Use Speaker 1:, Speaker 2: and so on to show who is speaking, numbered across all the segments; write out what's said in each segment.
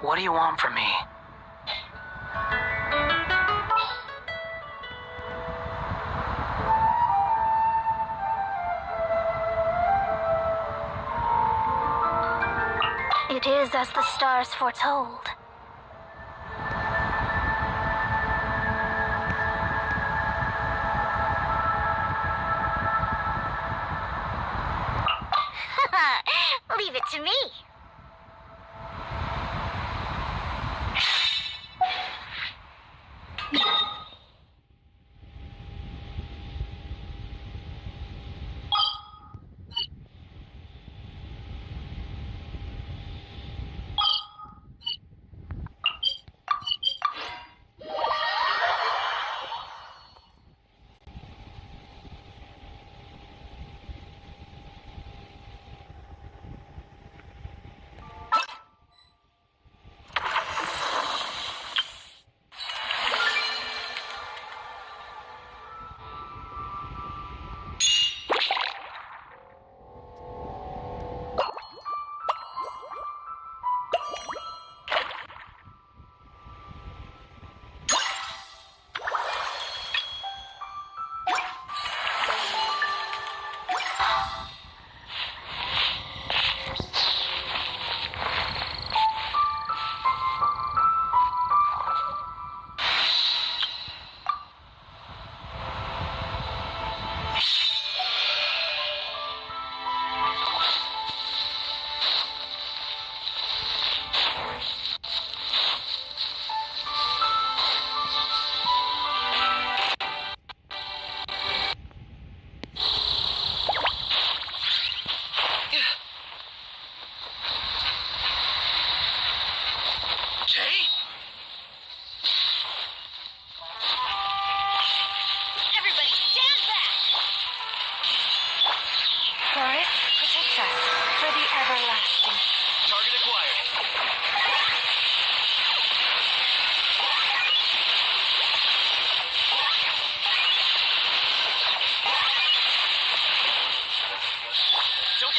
Speaker 1: What do you want from me?
Speaker 2: It is as the stars foretold. Leave it to me.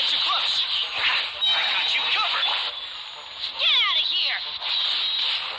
Speaker 1: too close. I got you covered.
Speaker 2: Get out of here!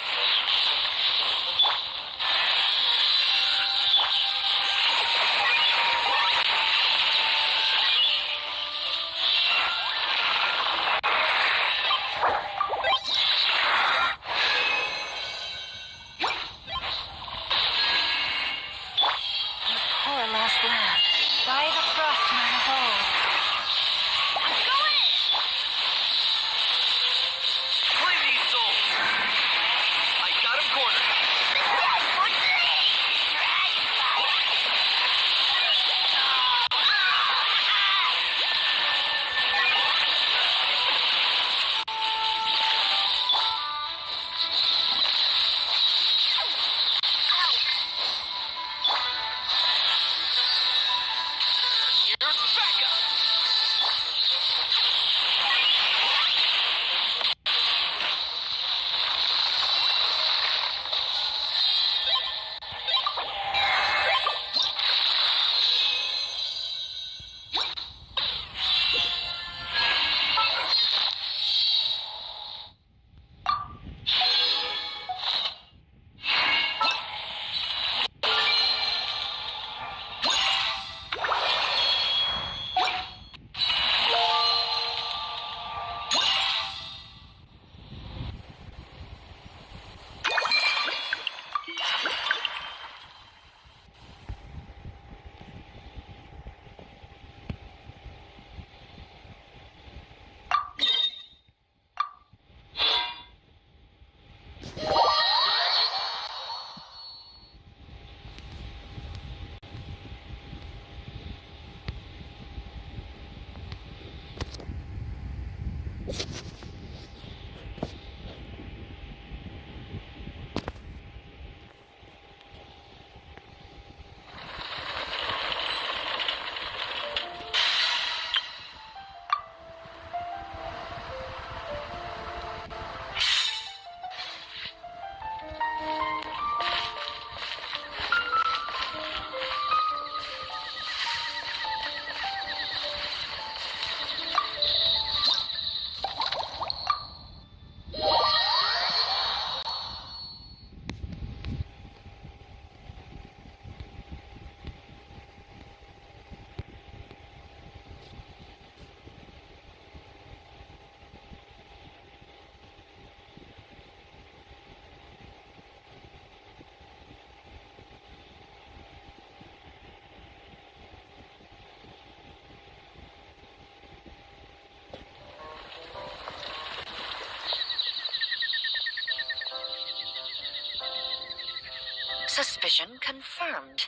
Speaker 1: Suspicion confirmed.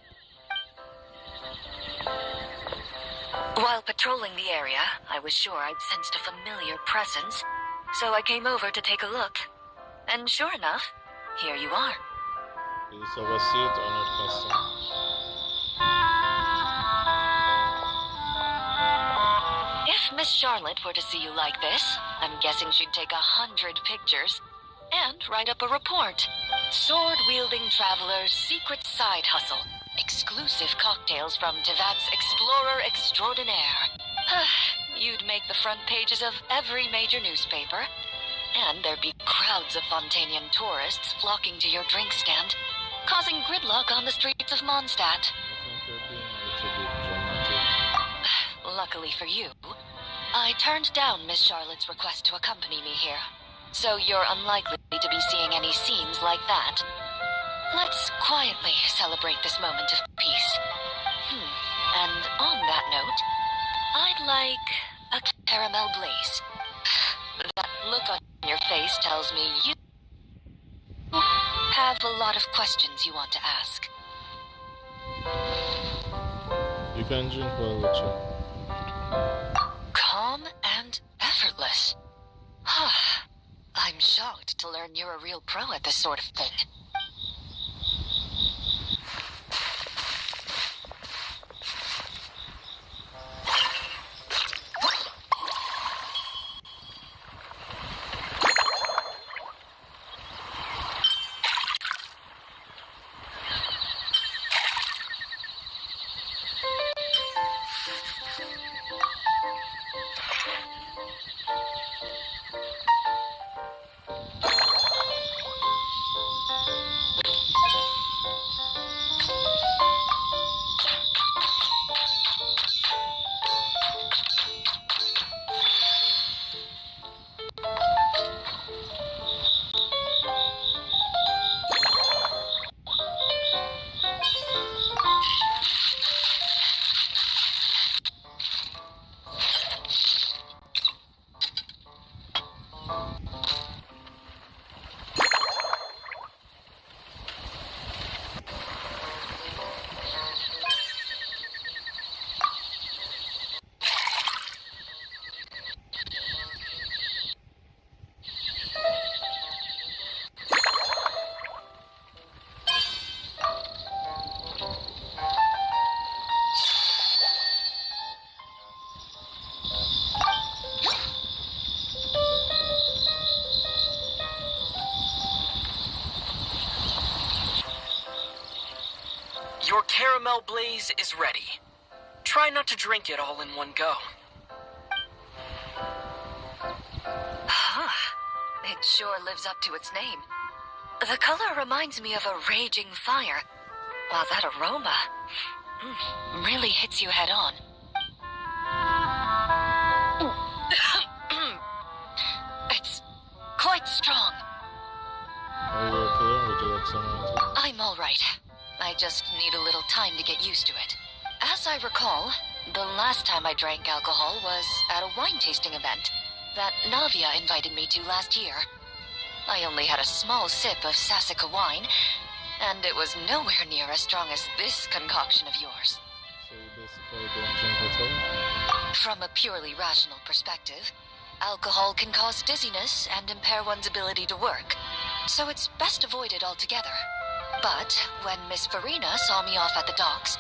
Speaker 1: While patrolling the area, I was sure I'd sensed a familiar presence, so I came over to take a look. And sure enough, here you are.
Speaker 3: So proceed, honored custom.
Speaker 1: If Miss Charlotte were to see you like this, I'm guessing she'd take 100 pictures and write up a report. Sword-wielding traveler's secret side hustle. Exclusive cocktails from Tevat's Explorer Extraordinaire. You'd make the front pages of every major newspaper, and there'd be crowds of Fontanian tourists flocking to your drink stand, causing gridlock on the streets of Mondstadt.
Speaker 3: I think you're being a little bit dramatic.
Speaker 1: Luckily for you, I turned down Miss Charlotte's request to accompany me here, so you're unlikely to be seeing any scenes like that. Let's quietly celebrate this moment of peace. And on that note, I'd like a caramel blaze. That look on your face tells me you have a lot of questions you want to ask.
Speaker 3: You can drink while we chat.
Speaker 1: Calm and effortless. I'm shocked to learn you're a real pro at this sort of thing.
Speaker 4: Your caramel blaze is ready. Try not to drink it all in one go.
Speaker 1: It sure lives up to its name. The color reminds me of a raging fire, while that aroma really hits you head on. It's quite strong.
Speaker 3: Are you okay? Would you like some water?
Speaker 1: I'm all right. I just need a little time to get used to it. As I recall, the last time I drank alcohol was at a wine tasting event that Navia invited me to last year. I only had a small sip of Sassica wine, and it was nowhere near as strong as this concoction of yours.
Speaker 3: So you basically don't drink at all?
Speaker 1: From a purely rational perspective, alcohol can cause dizziness and impair one's ability to work, so it's best avoided altogether. But when Miss Farina saw me off at the docks,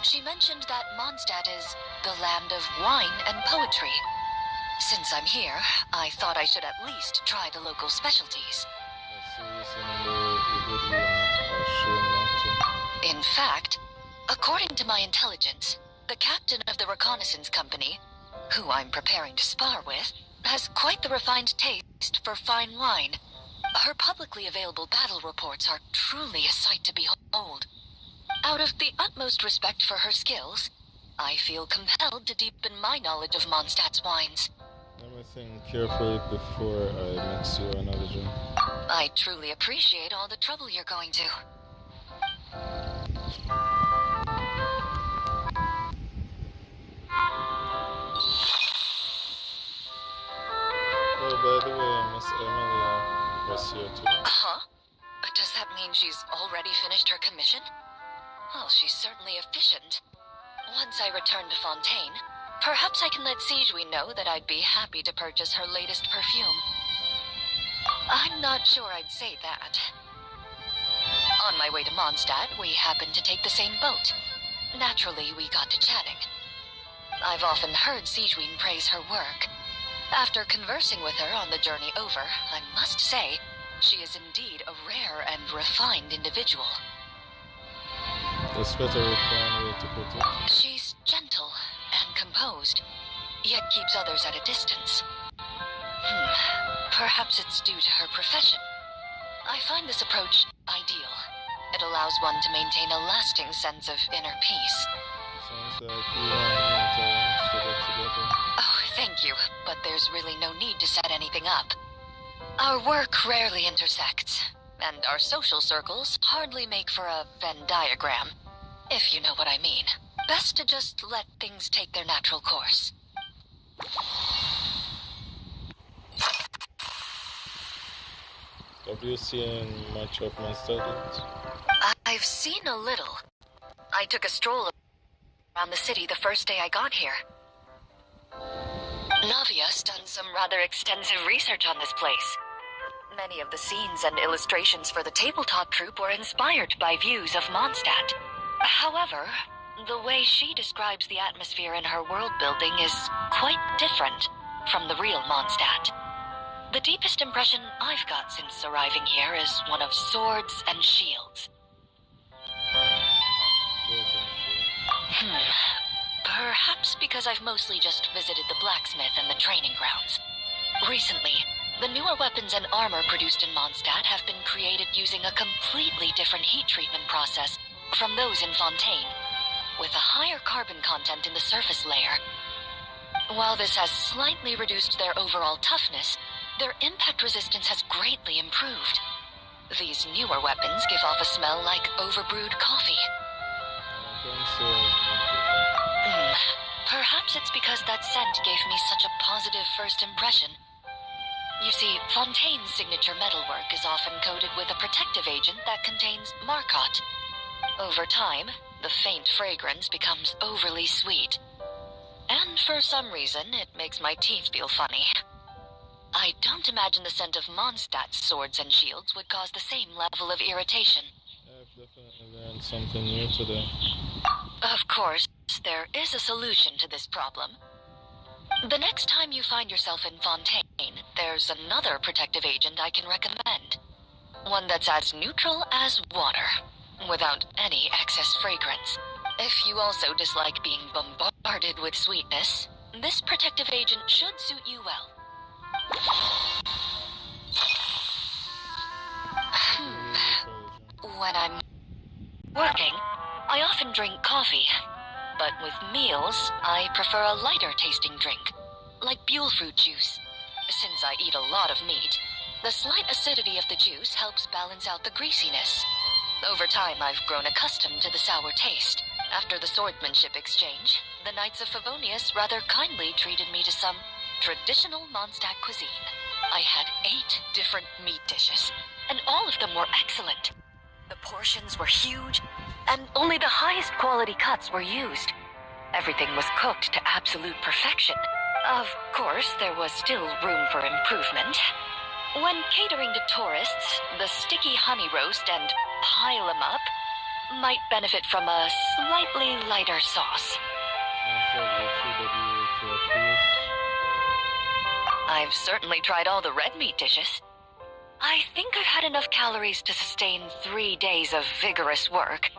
Speaker 1: she mentioned that Mondstadt is the land of wine and poetry. Since I'm here, I thought I should at least try the local specialties.
Speaker 3: I see, so you would be sure not to.
Speaker 1: In fact, according to my intelligence, the captain of the reconnaissance company, who I'm preparing to spar with, has quite the refined taste for fine wine. Her publicly available battle reports are truly a sight to behold. Out of the utmost respect for her skills, I feel compelled to deepen my knowledge of Mondstadt's wines.
Speaker 3: Let me think carefully before I mix you another drink.
Speaker 1: I truly appreciate all the trouble you're going to.
Speaker 3: Oh, by the way, Miss Emily was here too.
Speaker 1: Huh? But does that mean she's already finished her commission? Well, she's certainly efficient. Once I return to Fontaine, perhaps I can let Sijui know that I'd be happy to purchase her latest perfume. I'm not sure I'd say that. On my way to Mondstadt, we happened to take the same boat. Naturally, we got to chatting. I've often heard Sijui praise her work. After conversing with her on the journey over, I must say, she is indeed a rare and refined individual.
Speaker 3: That's better refined way to put it.
Speaker 1: She's gentle and composed, yet keeps others at a distance. Perhaps it's due to her profession. I find this approach ideal. It allows one to maintain a lasting sense of inner peace.
Speaker 3: Sounds like you and me to get together.
Speaker 1: Oh, thank you, but there's really no need to set anything up. Our work rarely intersects, and our social circles hardly make for a Venn diagram, if you know what I mean. Best to just let things take their natural course.
Speaker 3: Have you seen much of my studies?
Speaker 1: I've seen a little. I took a stroll around the city the first day I got here. Navia's done some rather extensive research on this place. Many of the scenes and illustrations for the tabletop troupe were inspired by views of Mondstadt. However, the way she describes the atmosphere in her world building is quite different from the real Mondstadt. The deepest impression I've got since arriving here is one of swords and shields. Perhaps because I've mostly just visited the blacksmith and the training grounds. Recently, the newer weapons and armor produced in Mondstadt have been created using a completely different heat treatment process from those in Fontaine, with a higher carbon content in the surface layer. While this has slightly reduced their overall toughness, their impact resistance has greatly improved. These newer weapons give off a smell like overbrewed coffee. Perhaps it's because that scent gave me such a positive first impression. You see, Fontaine's signature metalwork is often coated with a protective agent that contains Marcotte. Over time, the faint fragrance becomes overly sweet. And for some reason, it makes my teeth feel funny. I don't imagine the scent of Mondstadt's swords and shields would cause the same level of irritation.
Speaker 3: I've definitely learned something new today.
Speaker 1: Of course, there is a solution to this problem. The next time you find yourself in Fontaine, there's another protective agent I can recommend. One that's as neutral as water, without any excess fragrance. If you also dislike being bombarded with sweetness, this protective agent should suit you well. When I'm working, I often drink coffee. But with meals, I prefer a lighter tasting drink, like Buell fruit juice. Since I eat a lot of meat, the slight acidity of the juice helps balance out the greasiness. Over time, I've grown accustomed to the sour taste. After the swordsmanship exchange, the Knights of Favonius rather kindly treated me to some traditional Mondstadt cuisine. I had 8 different meat dishes, and all of them were excellent. The portions were huge, and only the highest quality cuts were used. Everything was cooked to absolute perfection. Of course, there was still room for improvement. When catering to tourists, the sticky honey roast and pile 'em up might benefit from a slightly lighter sauce. I've certainly tried all the red meat dishes. I think I've had enough calories to sustain 3 days of vigorous work,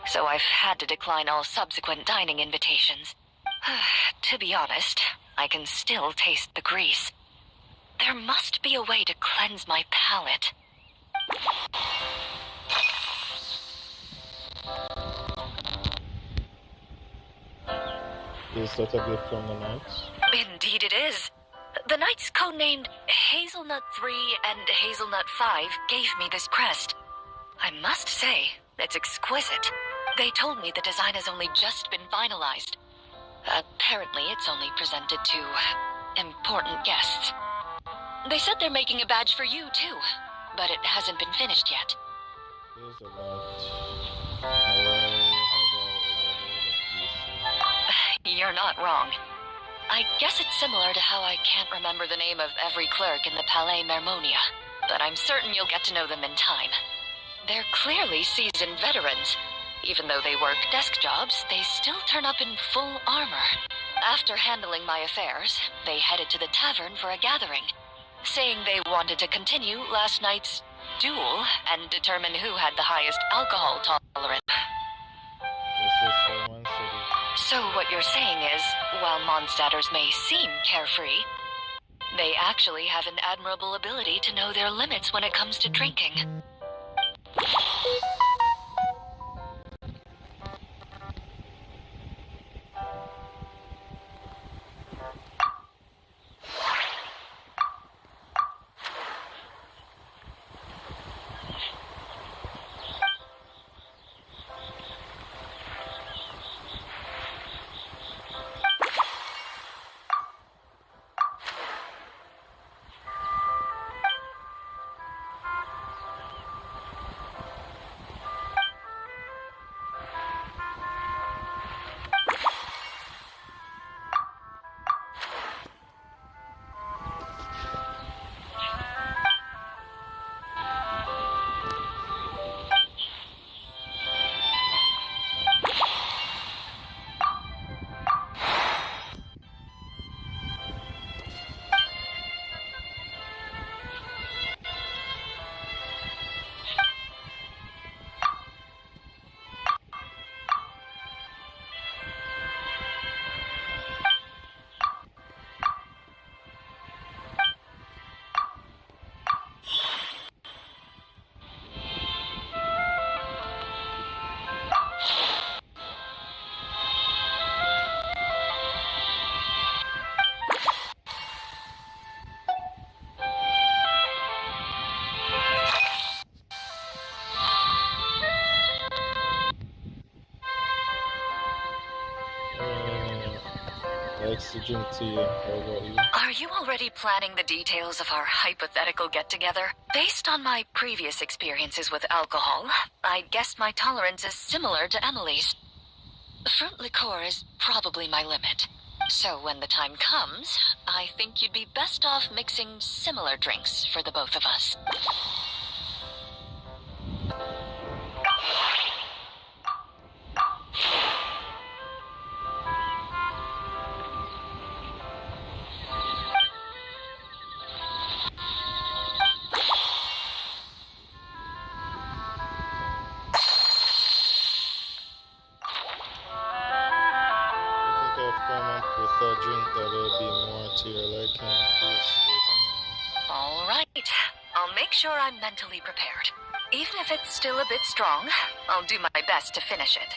Speaker 1: so I've had to decline all subsequent dining invitations. To be honest, I can still taste the grease. There must be a way to cleanse my palate.
Speaker 3: Is that a gift from the Knights?
Speaker 1: Indeed it is. The Knights codenamed Hazelnut 3 and Hazelnut 5 gave me this crest. I must say, it's exquisite. They told me the design has only just been finalized. Apparently, it's only presented to important guests. They said they're making a badge for you, too, but it hasn't been finished yet.
Speaker 3: There's a lot. However, have I overheard of DC?
Speaker 1: You're not wrong. I guess it's similar to how I can't remember the name of every clerk in the Palais Mermonia, but I'm certain you'll get to know them in time. They're clearly seasoned veterans. Even though they work desk jobs, they still turn up in full armor. After handling my affairs, they headed to the tavern for a gathering, saying they wanted to continue last night's duel and determine who had the highest alcohol tolerance.
Speaker 3: This is for one city.
Speaker 1: So what you're saying is, while Mondstadters may seem carefree, they actually have an admirable ability to know their limits when it comes to drinking.
Speaker 3: Likes to drink tea. How about you?
Speaker 1: Are you already planning the details of our hypothetical get-together? Based on my previous experiences with alcohol, I guess my tolerance is similar to Emily's. Fruit liqueur is probably my limit. So when the time comes, I think you'd be best off mixing similar drinks for the both of us.
Speaker 3: With a drink that'll be more to your liking, please wait a moment.
Speaker 1: All right. I'll make sure I'm mentally prepared. Even if it's still a bit strong, I'll do my best to finish it.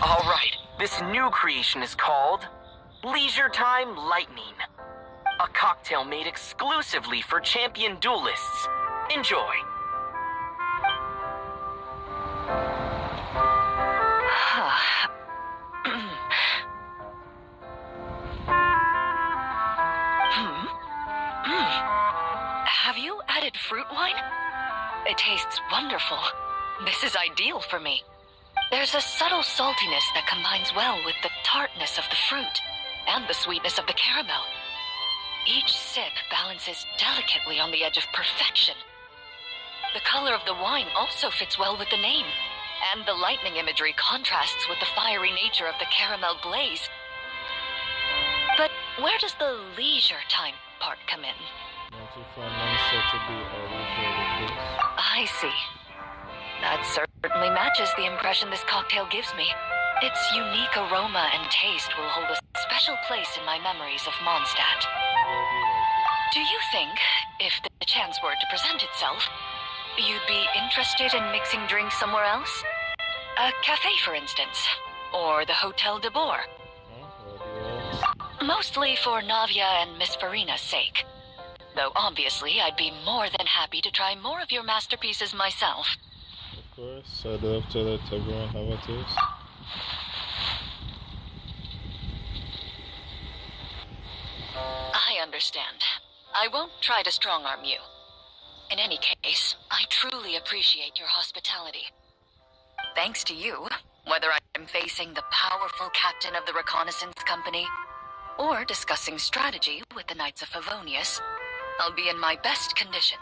Speaker 4: All right, this new creation is called Leisure Time Lightning. A cocktail made exclusively for champion duelists. Enjoy.
Speaker 1: Have you added fruit wine? It tastes wonderful. This is ideal for me. There's a subtle saltiness that combines well with the tartness of the fruit and the sweetness of the caramel. Each sip balances delicately on the edge of perfection. The color of the wine also fits well with the name, and the lightning imagery contrasts with the fiery nature of the caramel glaze. But where does the leisure time part come in?
Speaker 3: Not if I'm mindset to be a leisurely pace.
Speaker 1: I see. That certainly matches the impression this cocktail gives me. Its unique aroma and taste will hold a special place in my memories of Mondstadt. Do you think, if the chance were to present itself, you'd be interested in mixing drinks somewhere else? A cafe, for instance, or the Hotel de Boer. Mostly for Navia and Miss Farina's sake. Though obviously I'd be more than happy to try more of your masterpieces myself.
Speaker 3: Of course, I'd love to let everyone have a taste.
Speaker 1: I understand. I won't try to strong-arm you. In any case, I truly appreciate your hospitality. Thanks to you, whether I'm facing the powerful captain of the reconnaissance company or discussing strategy with the Knights of Favonius, I'll be in my best condition.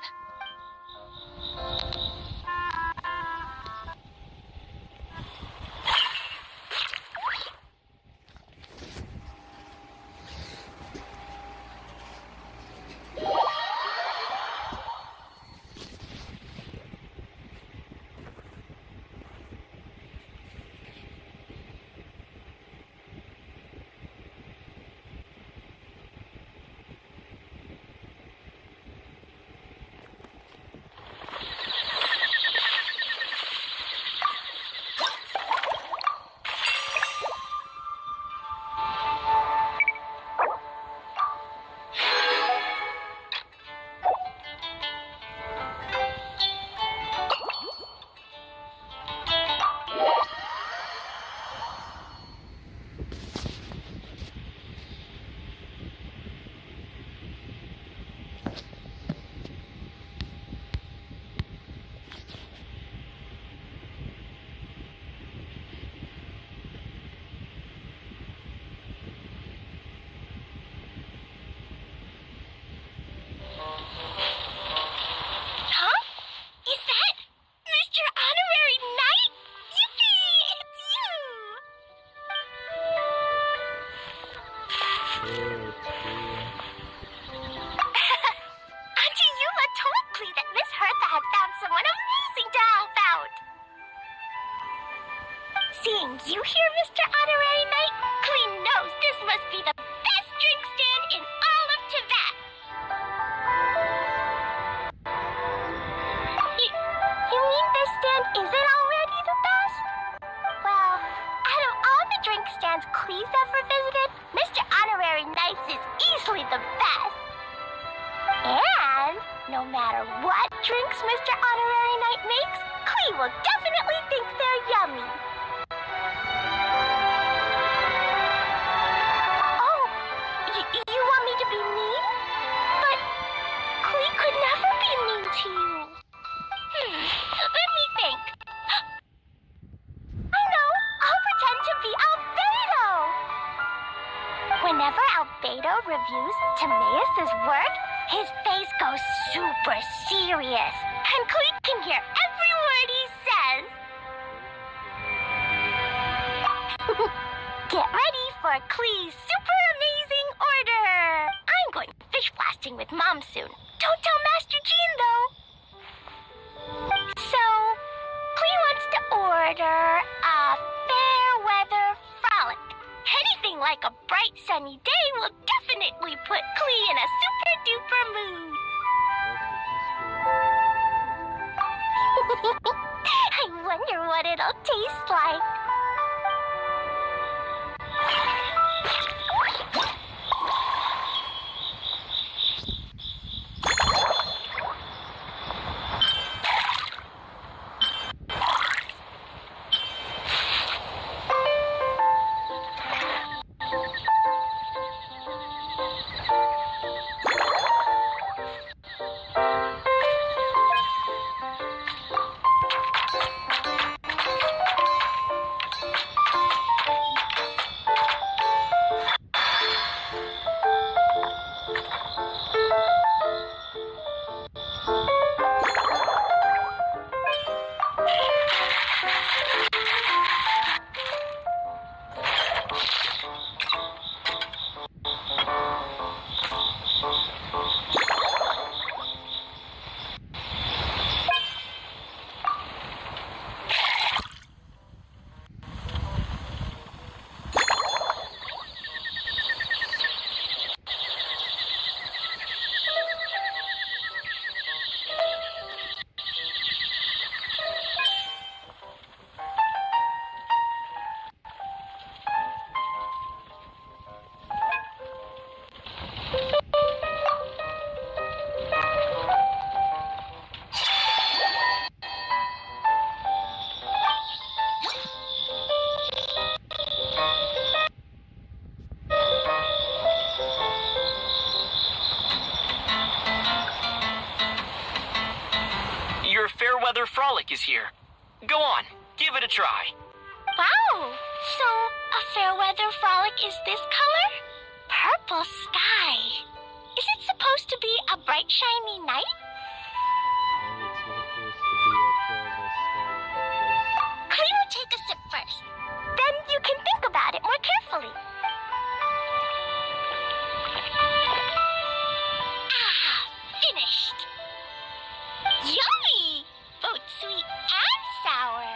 Speaker 2: Seeing you here, Mr. Honorary Knight, Clee knows this must be the best drink stand in all of Tibet. You mean this stand isn't already the best? Well, out of all the drink stands Clee's ever visited, Mr. Honorary Knight's is easily the best. And no matter what drinks Mr. Honorary Knight makes, Clee will definitely think they're yummy. Oh, you want me to be mean? But Clee could never be mean to you. Let me think. I know, I'll pretend to be Albedo. Whenever Albedo reviews Timaeus' work, his face goes super serious, and Clee can hear every word he says. Get ready for Clee's super amazing order. I'm going fish blasting with Mom soon. Don't tell Master Jean, though. So, Clee wants to order a fair weather frolic. Anything like a bright sunny day will definitely put Clee in a super duper mood. I wonder what it'll taste like.
Speaker 4: here. Go on, give it a try.
Speaker 2: Wow! So, a fair weather frolic is this color? Purple sky. Is it supposed to be a bright, shiny night?
Speaker 3: And it's supposed to be a purple sky.
Speaker 2: Clea will take a sip first. Then you can think about it more carefully. Ah, finished. Yummy! Both sweet and sour.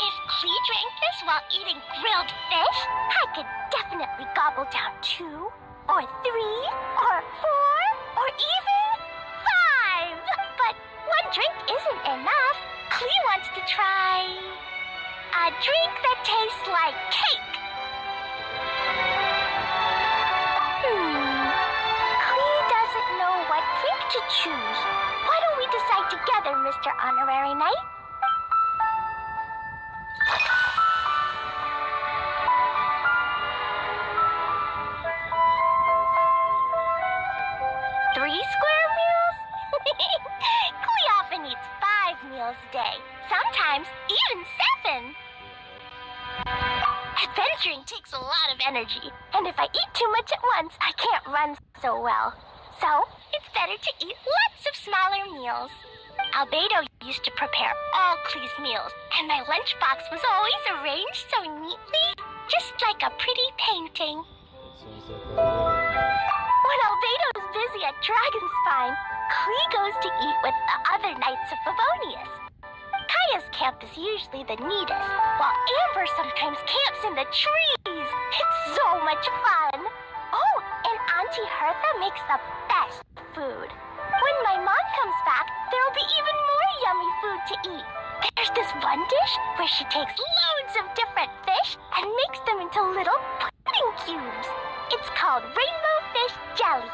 Speaker 2: If Clea drank this while eating grilled fish, I could definitely gobble down 2, or 3, or 4, or even 5. But one drink isn't enough. Clea wants to try a drink that tastes like cake. Clea doesn't know what drink to choose. Why don't we decide together, Mr. Honorary Knight? Three square meals? Clea often eats 5 meals a day. Sometimes even 7. Adventuring takes a lot of energy, and if I eat too much at once, I can't run so well. So, it's better to eat lots of smaller meals. Albedo used to prepare all Clea's meals, and my lunchbox was always arranged so neatly, just like a pretty painting.
Speaker 3: It sounds like a
Speaker 2: When Albedo's busy at Dragonspine, Clea goes to eat with the other Knights of Favonius. Kaya's camp is usually the neatest, while Amber sometimes camps in the trees. It's so much fun. Oh, and Auntie Hertha makes the best food. When my mom comes back, there'll be even more yummy food to eat. There's this one dish where she takes loads of different fish and makes them into little pudding cubes. It's called rainbow fish jelly.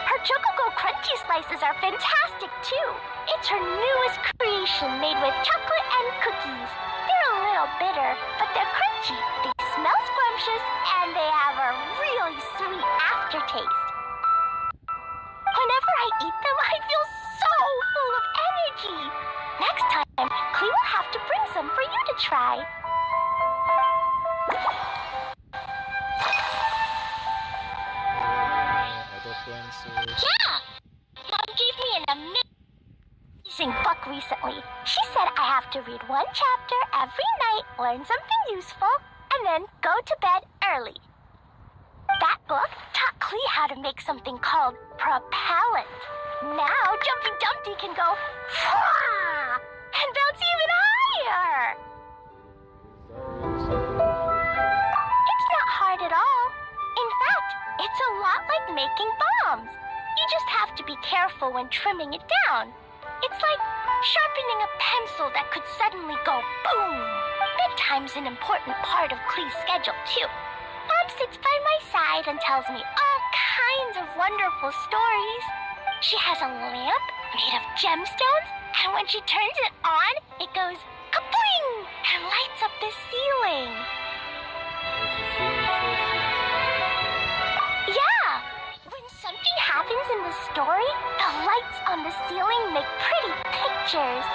Speaker 2: Her Chocogo Crunchy slices are fantastic too. It's her newest creation made with chocolate and cookies. They're a little bitter, but they're crunchy. They smell scrumptious and they have a really sweet aftertaste. Whenever I eat them, I feel so full of energy. Next time, Clea will have to bring some for you to try.
Speaker 3: other friends.
Speaker 2: Yeah! Mom gave me an amazing book recently. She said I have to read one chapter every night, learn something useful, and then go to bed early. That book taught Clea how to make something called propellant. Now Jumpy Dumpty can go Fwah! And bounce even higher. It's not hard at all. In fact, it's a lot like making bombs. You just have to be careful when trimming it down. It's like sharpening a pencil that could suddenly go boom. Bedtime's an important part of Clea's schedule, too. Mom sits by my side and tells me all kinds of wonderful stories. She has a lamp made of gemstones, and when she turns it on, it goes kabling and lights up the ceiling. Yeah! When something happens in the story, the lights on the ceiling make pretty pictures.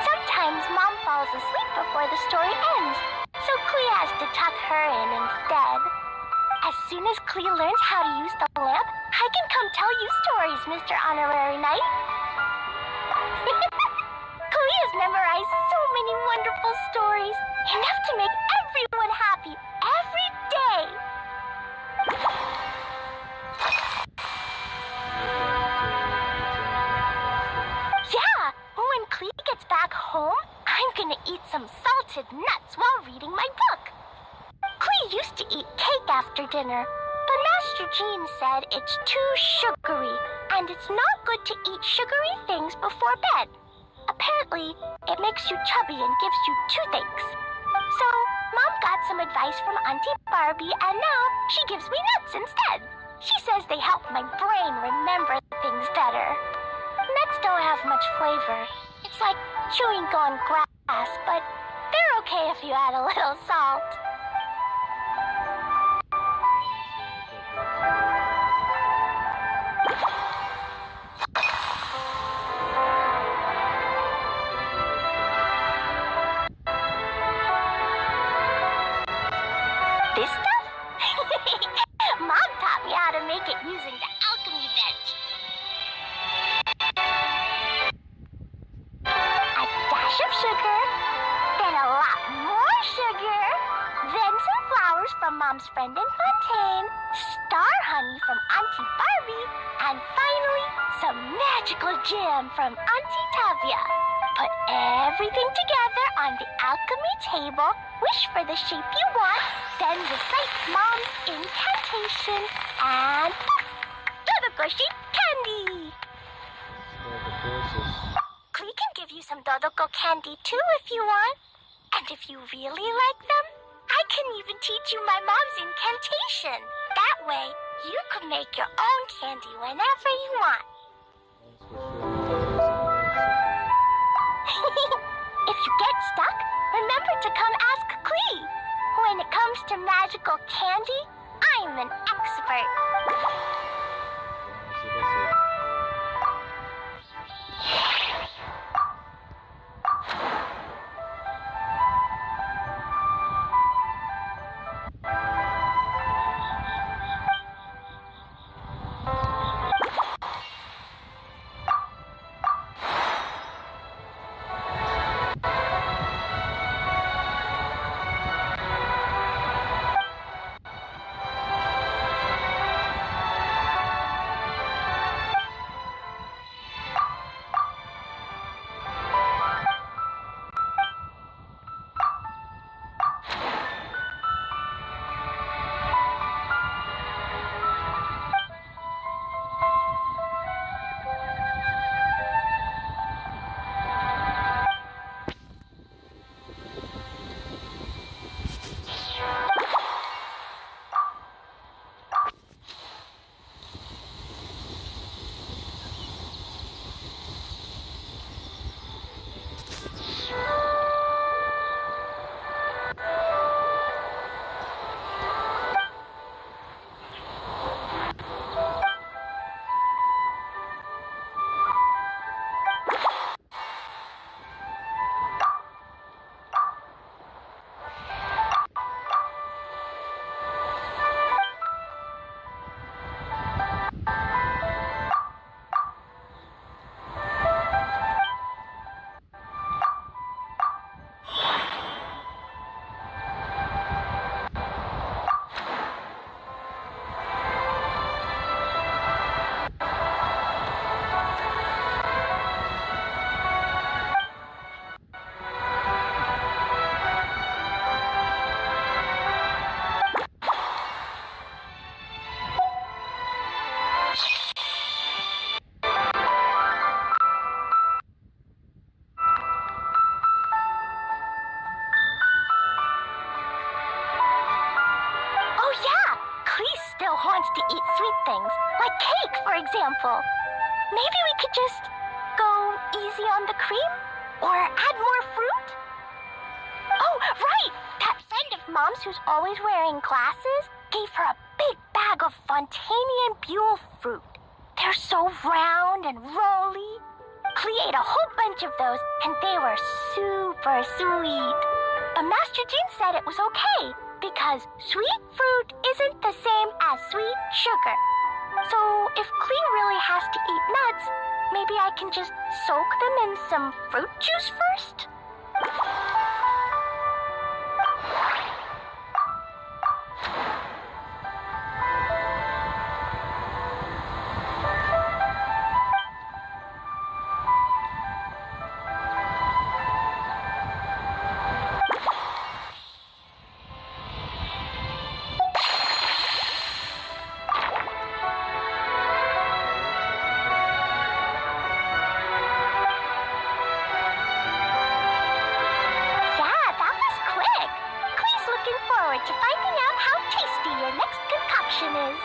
Speaker 2: Sometimes Mom falls asleep before the story ends, so Clea has to tuck her in instead. As soon as Clea learns how to use the lamp, I can come tell you stories, Mr. Honorary Knight. Clea has memorized so many wonderful stories, enough to make everyone happy every day. Yeah, when Clea gets back home, I'm gonna eat some salted nuts while reading my book. Clea used to eat cake after dinner, but Master Jean said it's too sugary, and it's not good to eat sugary things before bed. Apparently, it makes you chubby and gives you toothaches. So, Mom got some advice from Auntie Barbie, and now she gives me nuts instead. She says they help my brain remember things better. Nuts don't have much flavor. It's like chewing on grass, but they're okay if you add a little salt. This stuff? Mom taught me how to make it using the alchemy bench. A dash of sugar, then a lot more sugar, then some flowers from Mom's friend in Fontaine, star honey from Auntie Barbie, and finally, some magical jam from Auntie Tavia. Put everything together on the alchemy table, wish for the shape you want, then recite Mom's incantation, and poof! Dodoko sheep candy!
Speaker 3: So the process.
Speaker 2: Klee can give you some Dodoko candy too if you want. And if you really like them, I can even teach you my mom's incantation. That way, you can make your own candy whenever you want. If you get stuck, remember to come ask Klee. When it comes to magical candy, I'm an expert. Wants to eat sweet things, like cake, for example. Maybe we could just go easy on the cream? Or add more fruit? Oh, right! That friend of Mom's who's always wearing glasses gave her a big bag of Fontanian Buell fruit. They're so round and rolly. Klee ate a whole bunch of those, and they were super sweet. But Master Jean said it was okay, because sweet fruit isn't the same as sweet sugar. So if Klee really has to eat nuts, maybe I can just soak them in some fruit juice first? To finding out how tasty your next concoction is.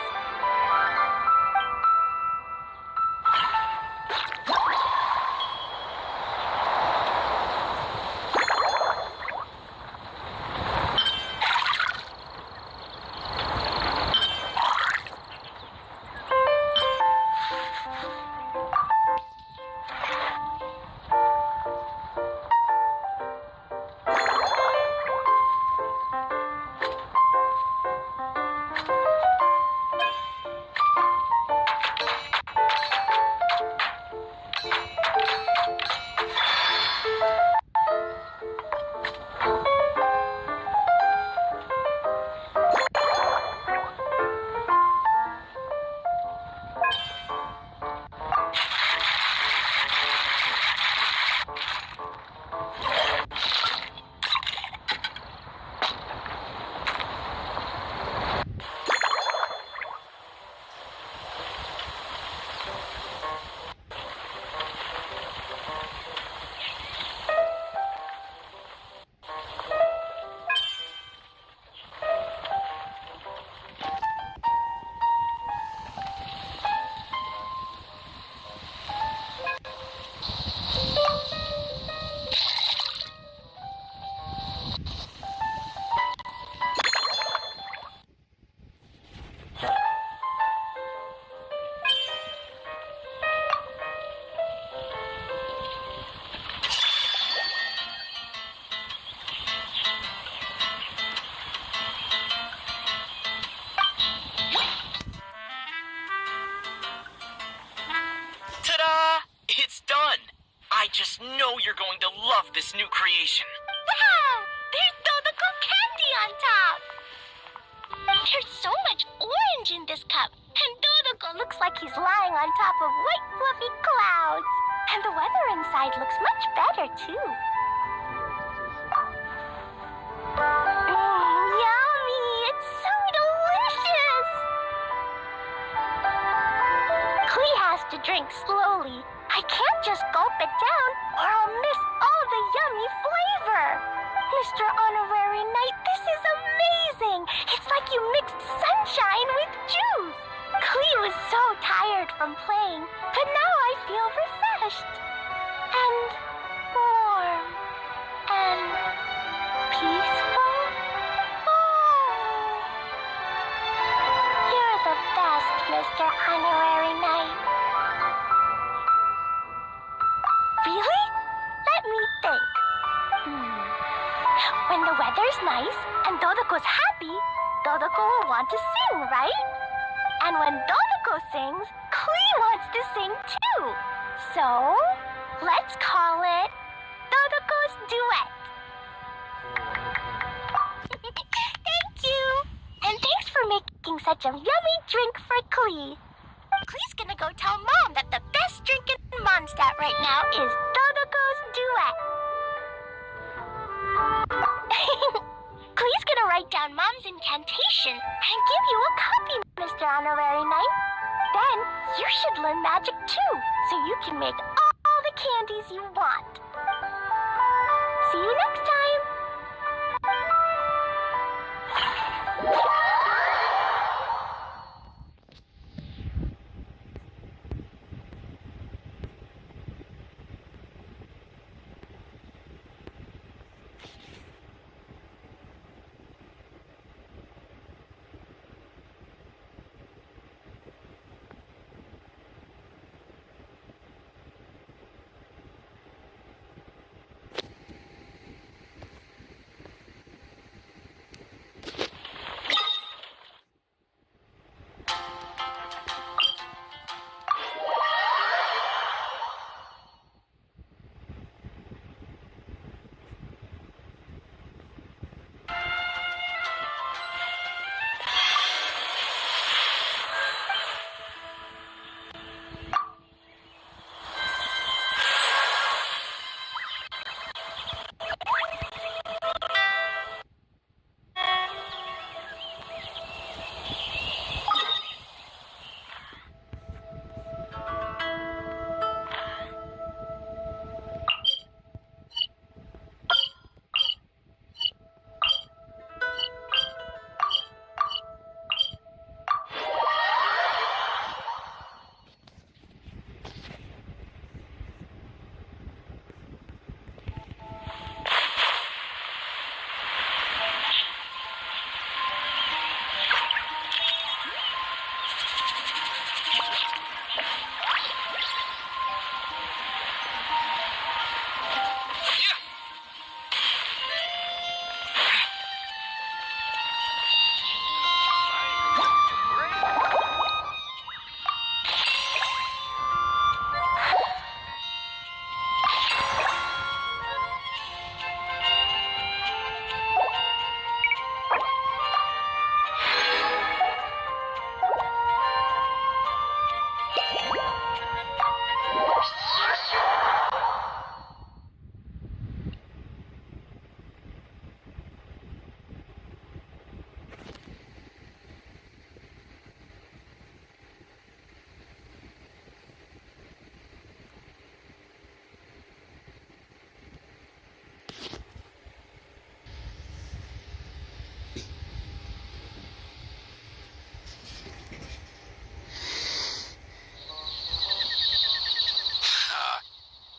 Speaker 4: this new creation?
Speaker 2: Wow! There's Dodoko candy on top! There's so much orange in this cup, and Dodoko looks like he's lying on top of white fluffy clouds. And the weather inside looks much better, too. Yummy! It's so delicious! Klee has to drink slowly. I can't just gulp it down, or I'll miss all the yummy flavor. Mr. Honorary Knight, this is amazing! It's like you mixed sunshine with juice. Klee was so tired from playing, but now I feel refreshed. And warm. And peaceful. Oh. You're the best, Mr. Honorary Knight. Really? Let me think. When the weather's nice and Dodoko's happy, Dodoko will want to sing, right? And when Dodoko sings, Klee wants to sing too. So, let's call it Dodoko's Duet. Thank you! And thanks for making such a yummy drink for Klee. Klee's gonna go tell Mom that the best drink in Mondstadt right now is Dodoko's Duet. Klee's gonna write down Mom's incantation and give you a copy, Mr. Honorary Knight. Then you should learn magic too, so you can make all the candies you want. See you next time!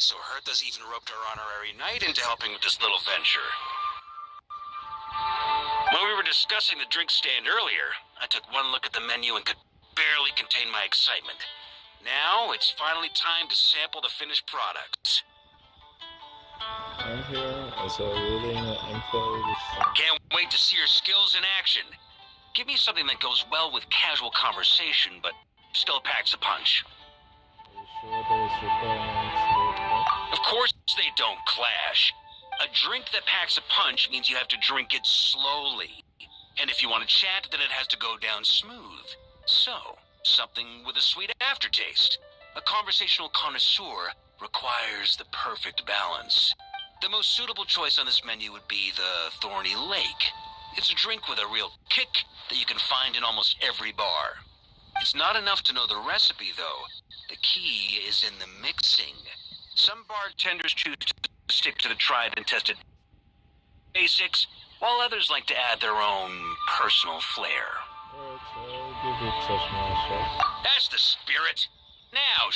Speaker 5: So Hertha's even roped our honorary knight into helping with this little venture. When we were discussing the drink stand earlier, I took one look at the menu and could barely contain my excitement. Now, it's finally time to sample the finished products.
Speaker 3: I'm here as a willing employee.
Speaker 5: Can't wait to see your skills in action. Give me something that goes well with casual conversation, but still packs a punch.
Speaker 3: Are you sure those requirements don't clash?
Speaker 5: Of course they don't clash. A drink that packs a punch means you have to drink it slowly. And if you want to chat, then it has to go down smooth. So, something with a sweet aftertaste. A conversational connoisseur requires the perfect balance. The most suitable choice on this menu would be the Thorny Lake. It's a drink with a real kick that you can find in almost every bar. It's not enough to know the recipe, though. The key is in the mixing. Some bartenders choose to stick to the tried and tested basics, while others like to add their own personal flair.
Speaker 3: Alright, so I'll give it such a shot.
Speaker 5: That's the spirit. Now,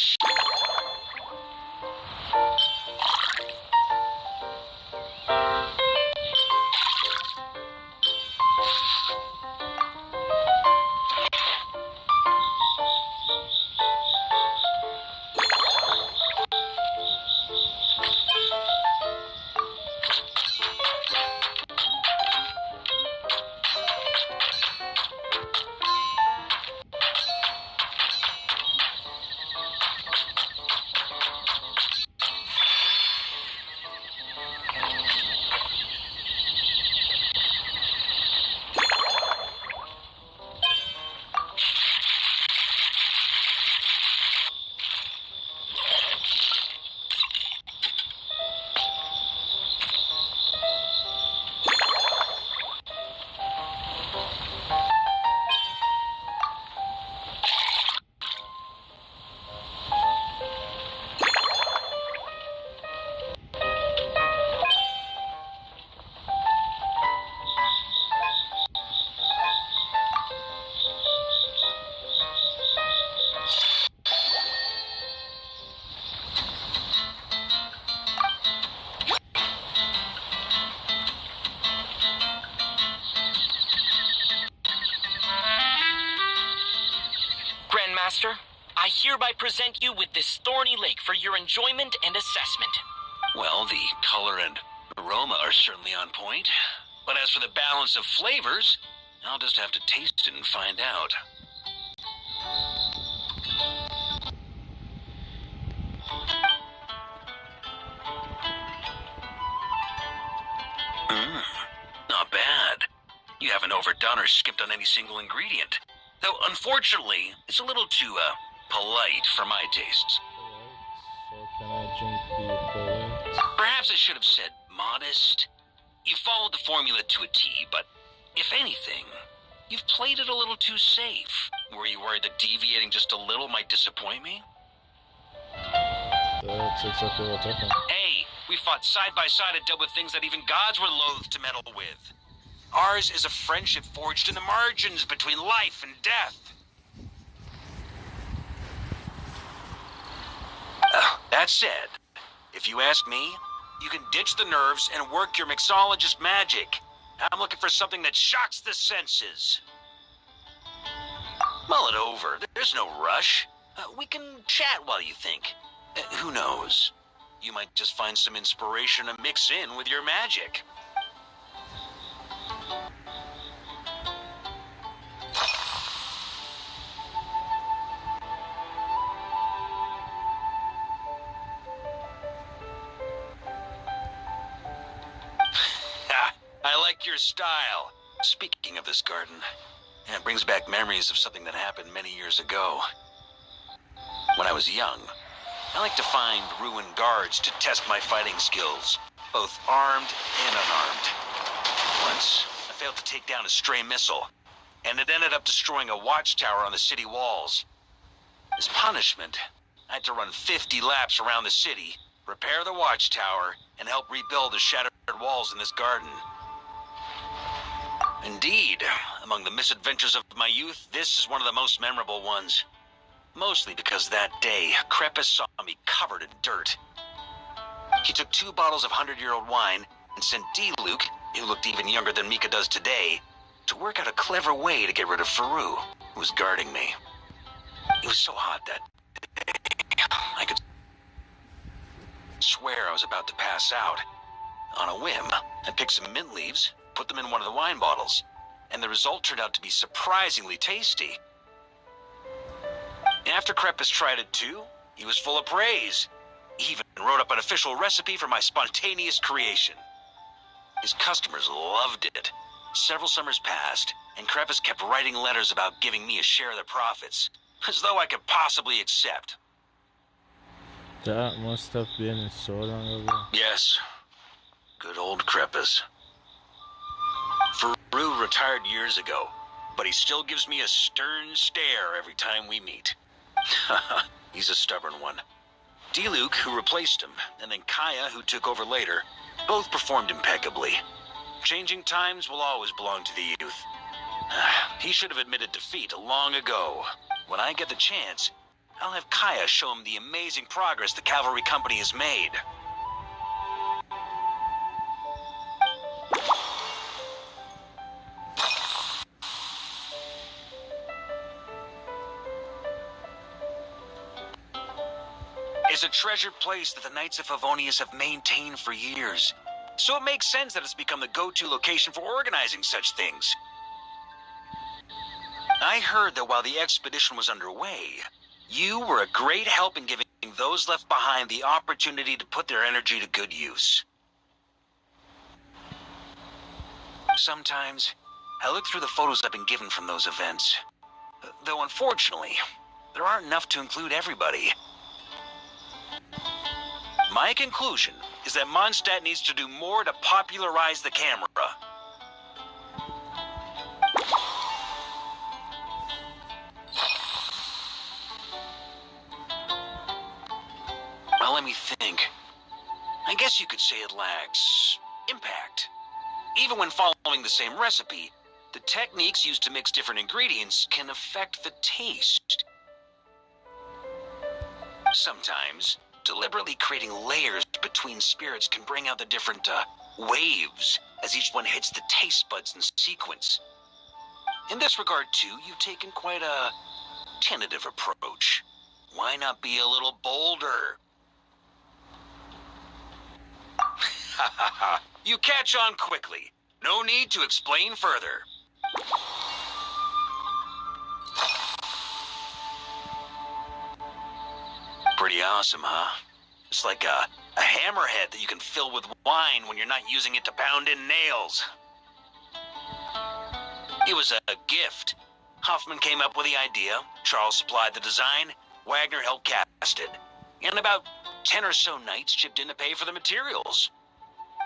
Speaker 4: Grandmaster, I hereby present you with this Thorny Lake for your enjoyment and assessment.
Speaker 5: well, the color and aroma are certainly on point. But as for the balance of flavors, I'll just have to taste it and find out. Not bad. You haven't overdone or skipped on any single ingredient. Though, unfortunately, it's a little too, polite for my tastes.
Speaker 3: Alright, so can I drink the polite?
Speaker 5: Perhaps I should have said modest. You followed the formula to a T, but if anything, you've played it a little too safe. Were you worried that deviating just a little might disappoint me?
Speaker 3: That's exactly what happened.
Speaker 5: Hey, we fought side by side and dealt with things that even gods were loath to meddle with. Ours is a friendship forged in the margins between life and death. That said, if you ask me, you can ditch the nerves and work your mixologist magic. I'm looking for something that shocks the senses. Mull it over. There's no rush. We can chat while you think. Who knows? You might just find some inspiration to mix in with your magic. I like your style. Speaking of this garden, it brings back memories of something that happened many years ago. When I was young, I liked to find ruined guards to test my fighting skills, both armed and unarmed. Once, I failed to take down a stray missile, and it ended up destroying a watchtower on the city walls. As punishment, I had to run 50 laps around the city, repair the watchtower, and help rebuild the shattered walls in this garden. Indeed, among the misadventures of my youth, this is one of the most memorable ones. Mostly because that day, Crepus saw me covered in dirt. He took 2 bottles of 100-year-old wine and sent D-Luke, who looked even younger than Mika does today, to work out a clever way to get rid of Faru, who was guarding me. It was so hot that day, I could swear I was about to pass out. On a whim, I picked some mint leaves, put them in one of the wine bottles, and the result turned out to be surprisingly tasty. After Crepus tried it too, he was full of praise. He even wrote up an official recipe for my spontaneous creation. His customers loved it. Several summers passed, and Kreppus kept writing letters about giving me a share of the profits, as though I could possibly accept.
Speaker 3: That must have been so long ago.
Speaker 5: Yes. Good old Kreppus. Faru retired years ago, but he still gives me a stern stare every time we meet. He's a stubborn one. Diluc, who replaced him, and then Kaya, who took over later, both performed impeccably. Changing times will always belong to the youth. He should have admitted defeat long ago. When I get the chance, I'll have Kaya show him the amazing progress the cavalry company has made. It's a treasured place that the Knights of Favonius have maintained for years. So it makes sense that it's become the go-to location for organizing such things. I heard that while the expedition was underway, you were a great help in giving those left behind the opportunity to put their energy to good use. Sometimes, I look through the photos I've been given from those events. Though unfortunately, there aren't enough to include everybody. My conclusion is that Mondstadt needs to do more to popularize the camera. Well, let me think. I guess you could say it lacks impact. Even when following the same recipe, the techniques used to mix different ingredients can affect the taste. Sometimes, deliberately creating layers between spirits can bring out the different waves as each one hits the taste buds in sequence. In this regard, too, you've taken quite a tentative approach. Why not be a little bolder? Ha ha ha. You catch on quickly. No need to explain further. Pretty awesome, huh? It's like a hammerhead that you can fill with wine when you're not using it to pound in nails. It was a gift. Hoffman came up with the idea, Charles supplied the design, Wagner helped cast it. And about 10 or so knights chipped in to pay for the materials.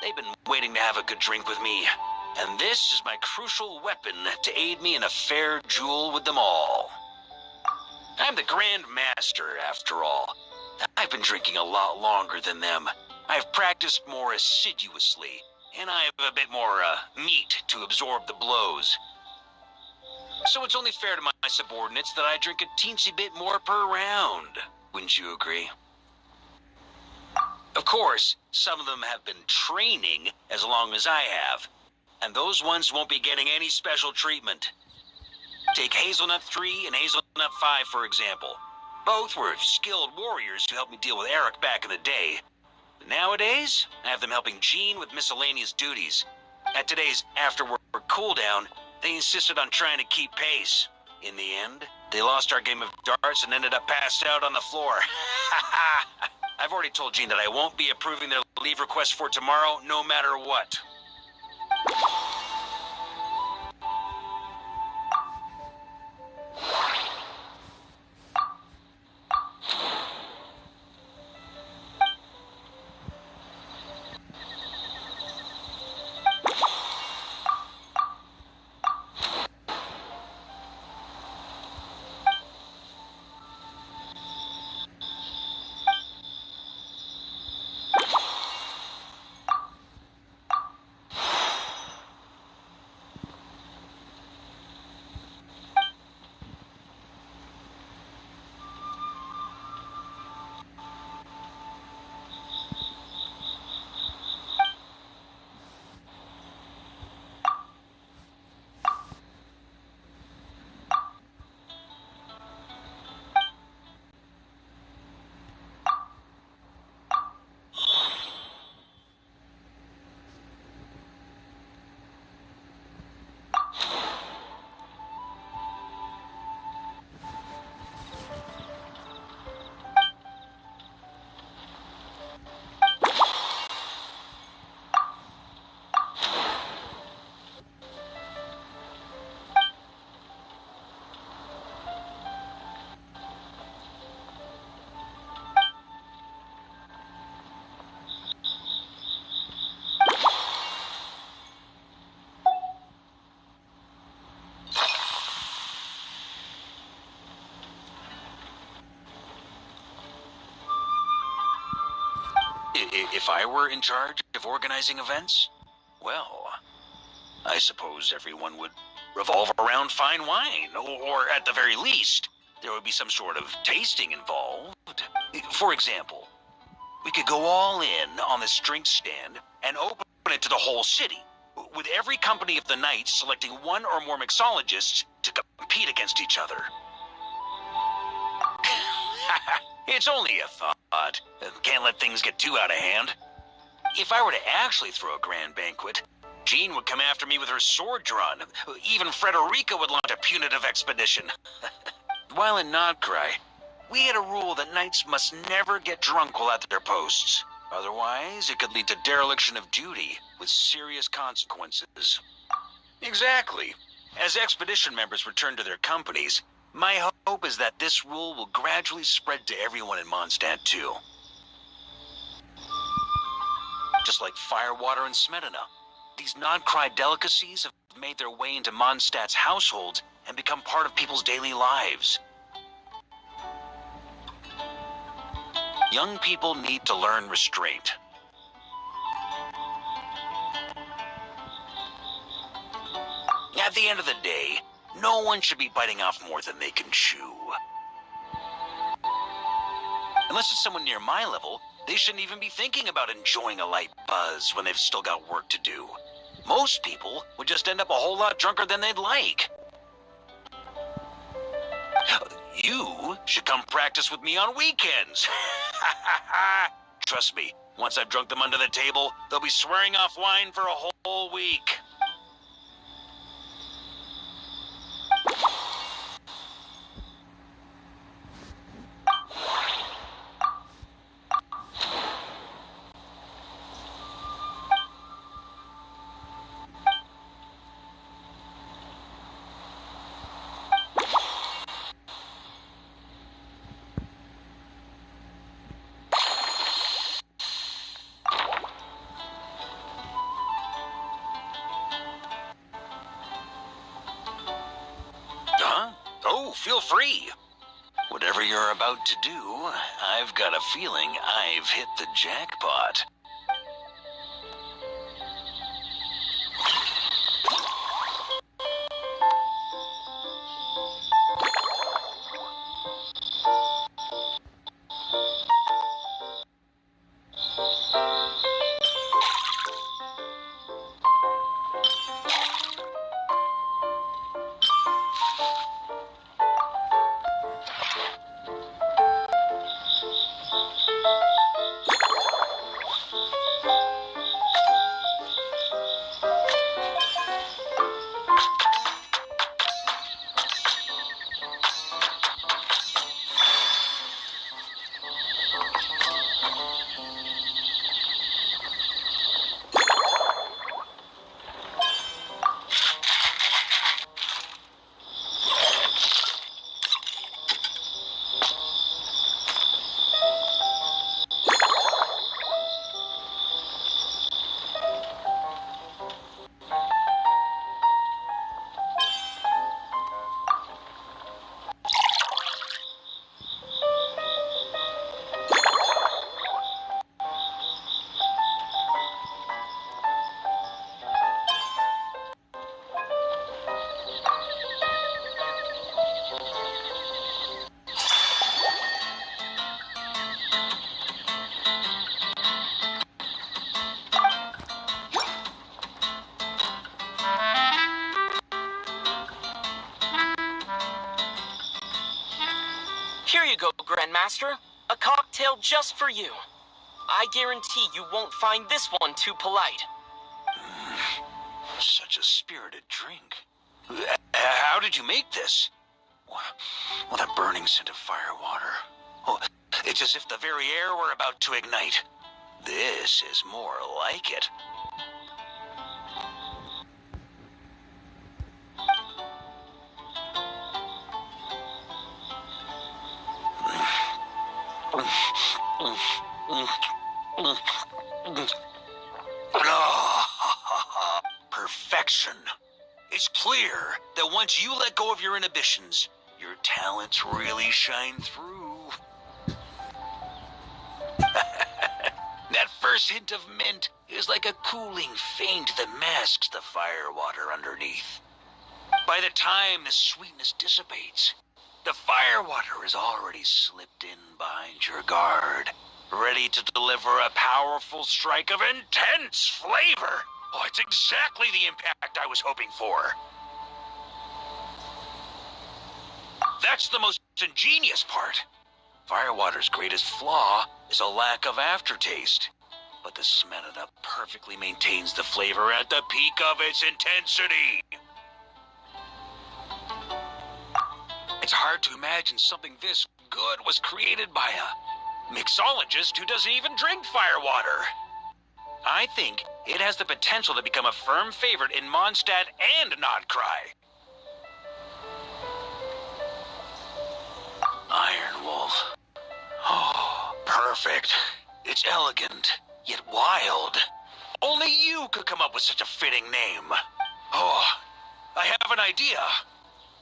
Speaker 5: They've been waiting to have a good drink with me, and this is my crucial weapon to aid me in a fair duel with them all. I'm the Grand Master, after all. I've been drinking a lot longer than them. I've practiced more assiduously, and I have a bit more meat to absorb the blows. So it's only fair to my subordinates that I drink a teensy bit more per round. Wouldn't you agree? Of course, some of them have been training as long as I have, and those ones won't be getting any special treatment. Take Hazelnut 3 and Hazelnut 5, for example. Both were skilled warriors who helped me deal with Eric back in the day. But nowadays, I have them helping Jean with miscellaneous duties. At today's after-work cooldown, they insisted on trying to keep pace. In the end, they lost our game of darts and ended up passed out on the floor. I've already told Jean that I won't be approving their leave request for tomorrow, no matter what. If I were in charge of organizing events, well, I suppose everyone would revolve around fine wine, or at the very least, there would be some sort of tasting involved. For example, we could go all in on this drink stand and open it to the whole city, with every company of the night selecting one or more mixologists to compete against each other. It's only a thought. Can't let things get too out of hand. If I were to actually throw a grand banquet, Jean would come after me with her sword drawn. Even Frederica would launch a punitive expedition. While in Nodcry, we had a rule that knights must never get drunk while at their posts. Otherwise, it could lead to dereliction of duty, with serious consequences. Exactly. As expedition members return to their companies, my hope is that this rule will gradually spread to everyone in Mondstadt, too. Just like firewater and Smedina, these Nodcry delicacies have made their way into Mondstadt's households and become part of people's daily lives. Young people need to learn restraint. At the end of the day, no one should be biting off more than they can chew. Unless it's someone near my level, they shouldn't even be thinking about enjoying a light buzz when they've still got work to do. Most people would just end up a whole lot drunker than they'd like. You should come practice with me on weekends. Trust me, once I've drunk them under the table, they'll be swearing off wine for a whole week. Feel free. Whatever you're about to do, I've got a feeling I've hit the jackpot.
Speaker 4: Here you go, Grandmaster. A cocktail just for you. I guarantee you won't find this one too polite.
Speaker 5: Such a spirited drink. How did you make this? What a burning scent of firewater. Oh, it's as if the very air were about to ignite. This is more like it. Perfection. It's clear that once you let go of your inhibitions, your talents really shine through. That first hint of mint is like a cooling feint that masks the firewater underneath. By the time the sweetness dissipates, the firewater is already slipped in behind your guard, ready to deliver a powerful strike of intense flavor. Oh, it's exactly the impact I was hoping for. That's the most ingenious part. Firewater's greatest flaw is a lack of aftertaste, but the Smetana perfectly maintains the flavor at the peak of its intensity. It's hard to imagine something this good was created by a mixologist who doesn't even drink firewater. I think it has the potential to become a firm favorite in Mondstadt and Nodcry. Iron Wolf. Oh, perfect. It's elegant, yet wild. Only you could come up with such a fitting name. Oh, I have an idea.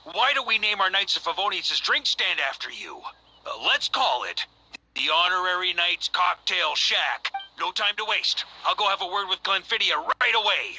Speaker 5: Why don't we name our Knights of Favonius' drink stand after you? Let's call it the Honorary Knights Cocktail Shack. No time to waste. I'll go have a word with Glenfiddich right away.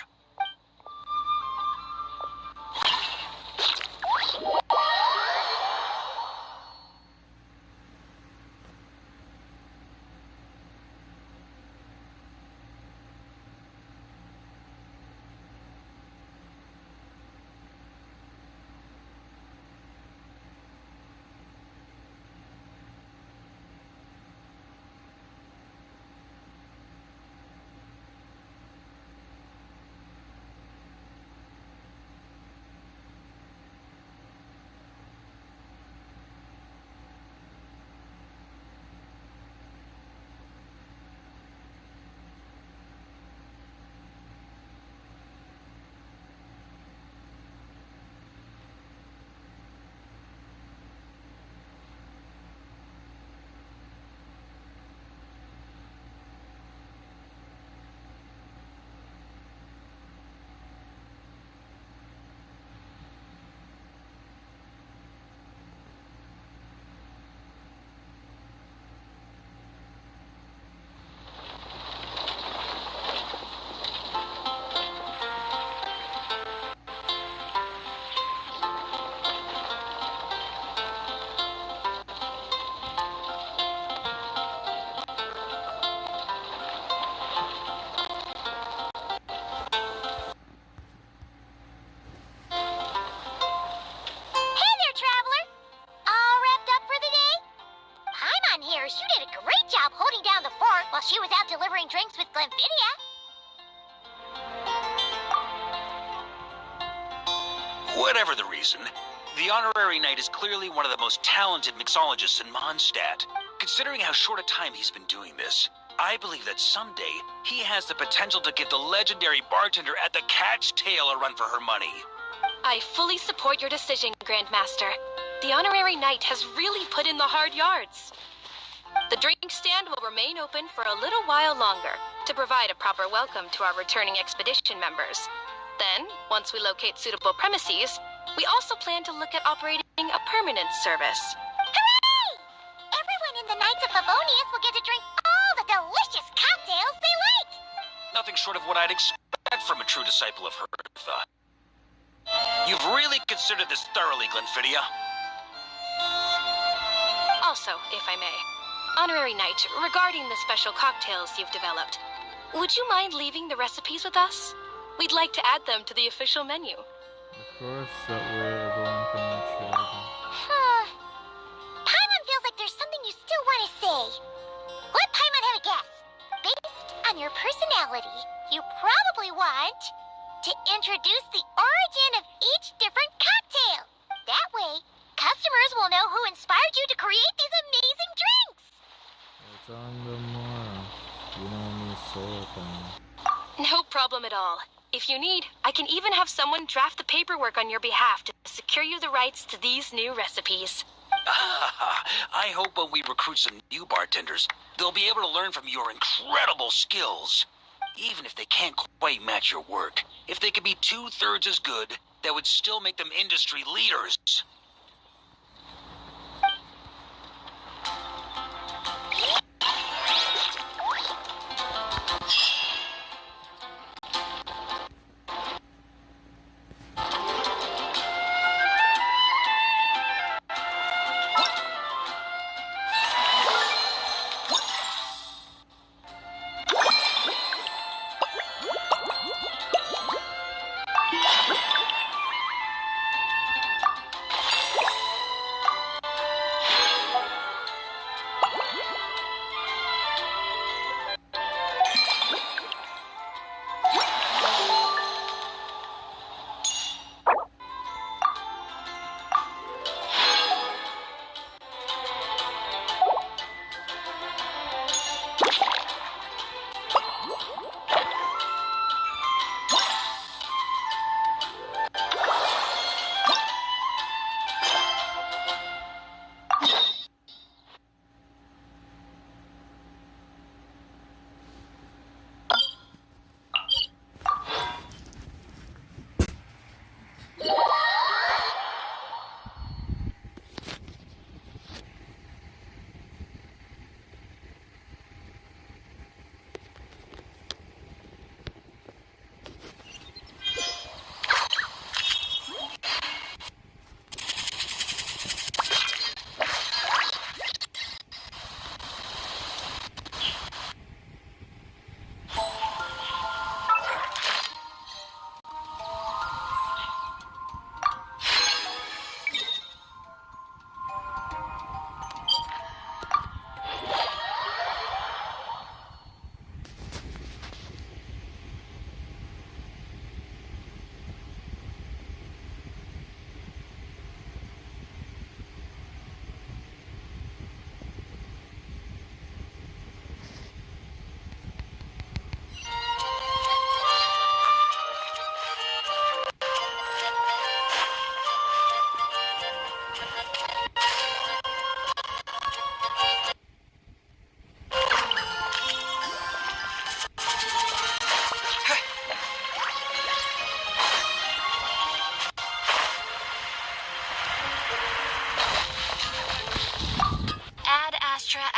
Speaker 2: She was out delivering drinks with Glenfiddich.
Speaker 5: Whatever the reason, the Honorary Knight is clearly one of the most talented mixologists in Mondstadt. Considering how short a time he's been doing this, I believe that someday he has the potential to give the legendary bartender at the Cat's Tail a run for her money.
Speaker 6: I fully support your decision, Grandmaster. The Honorary Knight has really put in the hard yards. The drink stand will remain open for a little while longer to provide a proper welcome to our returning expedition members. Then, once we locate suitable premises, we also plan to look at operating a permanent service.
Speaker 2: Hooray! Everyone in the Knights of Favonius will get to drink all the delicious cocktails they like.
Speaker 5: Nothing short of what I'd expect from a true disciple of Hertha. You've really considered this thoroughly, Glenfiddich.
Speaker 6: Also, if I may, Honorary Knight, regarding the special cocktails you've developed, would you mind leaving the recipes with us? We'd like to add them to the official menu.
Speaker 3: Of course, that way everyone can make sure.
Speaker 2: Paimon feels like there's something you still want to say. Let Paimon have a guess. Based on your personality, you probably want to introduce the origin of each different cocktail. That way, customers will know who inspired you to create these amazing drinks.
Speaker 3: It's on the more. You know me so often.
Speaker 6: No problem at all. If you need, I can even have someone draft the paperwork on your behalf to secure you the rights to these new recipes.
Speaker 5: I hope when we recruit some new bartenders, they'll be able to learn from your incredible skills. Even if they can't quite match your work, if they could be 2/3 as good, that would still make them industry leaders.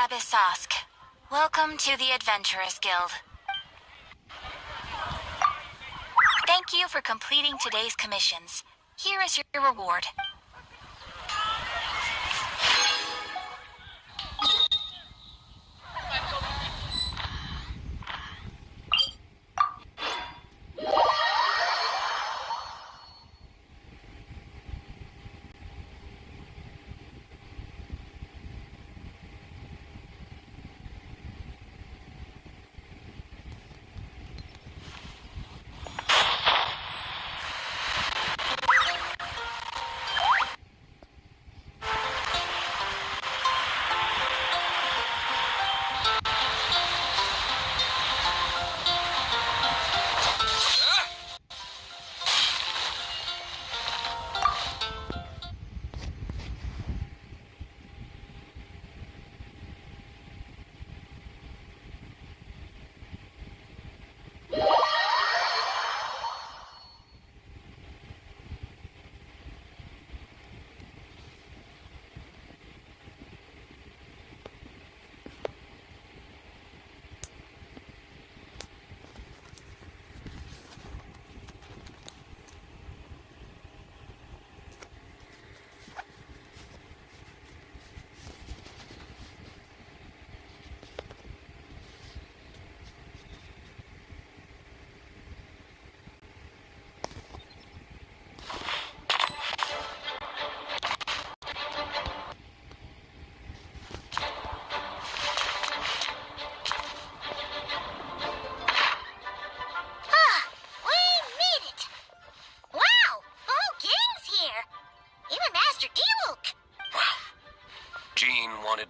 Speaker 1: Abisosk. Welcome to the Adventurers Guild. Thank you for completing today's commissions. Here is your reward.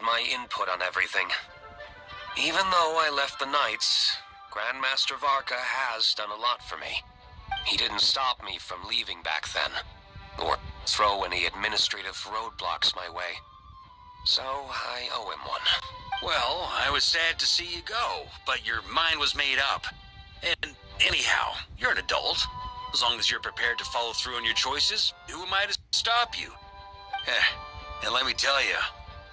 Speaker 7: My input on everything. Even though I left the Knights, Grandmaster Varka has done a lot for me. He didn't stop me from leaving back then, or throw any administrative roadblocks my way. So I owe him one.
Speaker 5: Well, I was sad to see you go, but your mind was made up. And anyhow, you're an adult. As long as you're prepared to follow through on your choices, who am I to stop you? And let me tell you,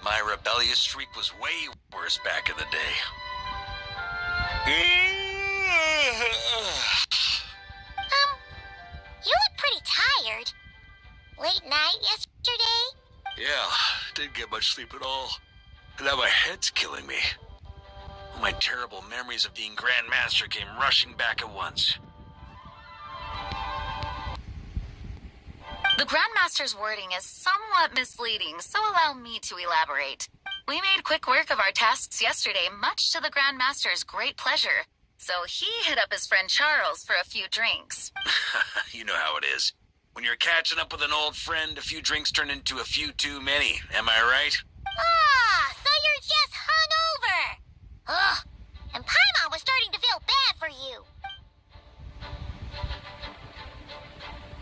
Speaker 5: my rebellious streak was way worse back in the day.
Speaker 2: You look pretty tired. Late night yesterday?
Speaker 5: Yeah, didn't get much sleep at all. And now my head's killing me. All my terrible memories of being Grand Master came rushing back at once.
Speaker 1: The Grandmaster's wording is somewhat misleading, so allow me to elaborate. We made quick work of our tasks yesterday, much to the Grandmaster's great pleasure. So he hit up his friend Charles for a few drinks.
Speaker 5: You know how it is. When you're catching up with an old friend, a few drinks turn into a few too many. Am I right?
Speaker 2: So you're just hungover. Ugh, and Paimon was starting to feel bad for you.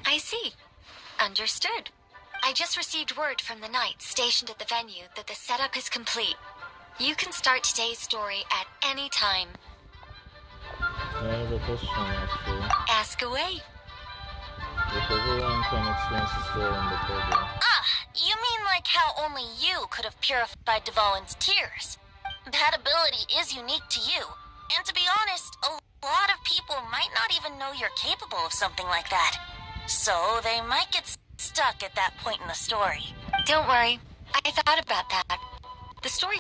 Speaker 1: I see. Understood. I just received word from the Knights stationed at the venue that the setup is complete. You can start today's story at any time.
Speaker 3: I have a question actually.
Speaker 1: Ask away.
Speaker 3: If everyone can experience the story in the program.
Speaker 2: You mean like how only you could have purified Dvalin's tears? That ability is unique to you. And to be honest, a lot of people might not even know you're capable of something like that. So they might get stuck at that point in the story.
Speaker 1: Don't worry. I thought about that. The story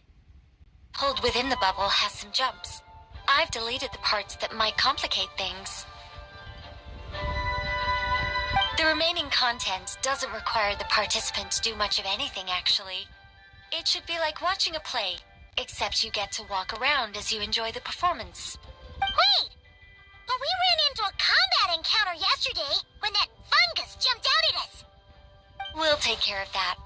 Speaker 1: told within the bubble has some jumps. I've deleted the parts that might complicate things. The remaining content doesn't require the participant to do much of anything, actually. It should be like watching a play, except you get to walk around as you enjoy the performance.
Speaker 2: Wait! But we ran into a combat encounter yesterday when that fungus jumped out at us.
Speaker 1: We'll take care of that.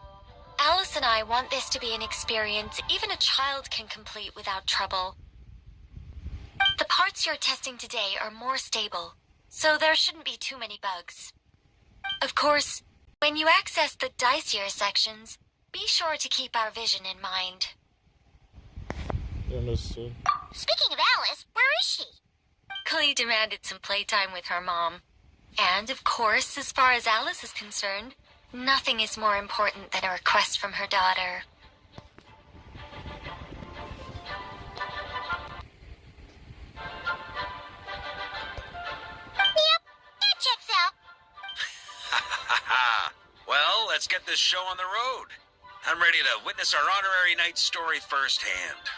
Speaker 1: Alice and I want this to be an experience even a child can complete without trouble. The parts you're testing today are more stable, so there shouldn't be too many bugs. Of course, when you access the dicier sections, be sure to keep our vision in mind.
Speaker 3: Understood.
Speaker 2: Speaking of Alice, where is she?
Speaker 1: Klee demanded some playtime with her mom. And, of course, as far as Alice is concerned, nothing is more important than a request from her daughter.
Speaker 5: Well, let's get this show on the road. I'm ready to witness our honorary knight story firsthand.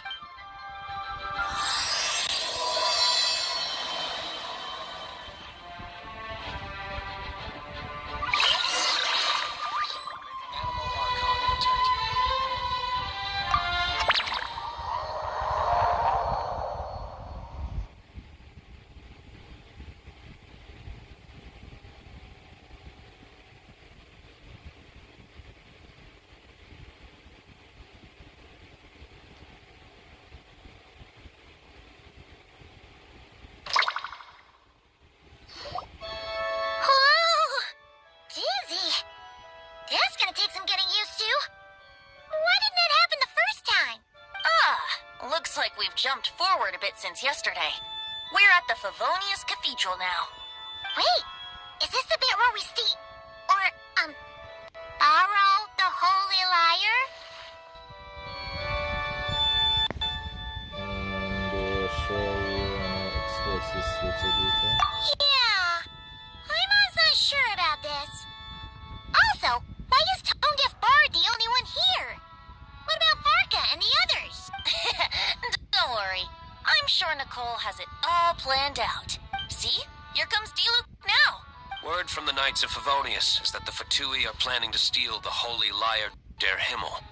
Speaker 1: Jumped forward a bit since yesterday. We're at the Favonius Cathedral now.
Speaker 2: Wait, is this the bit where we borrow the Holy Liar? Yeah, I'm not sure about this. Also, why is Tone Deaf Bard the only one here? What about Varka and the others?
Speaker 1: Don't worry. I'm sure Nicole has it all planned out. See? Here comes Diluc now.
Speaker 7: Word from the Knights of Favonius is that the Fatui are planning to steal the Holy Lyre der Himmel.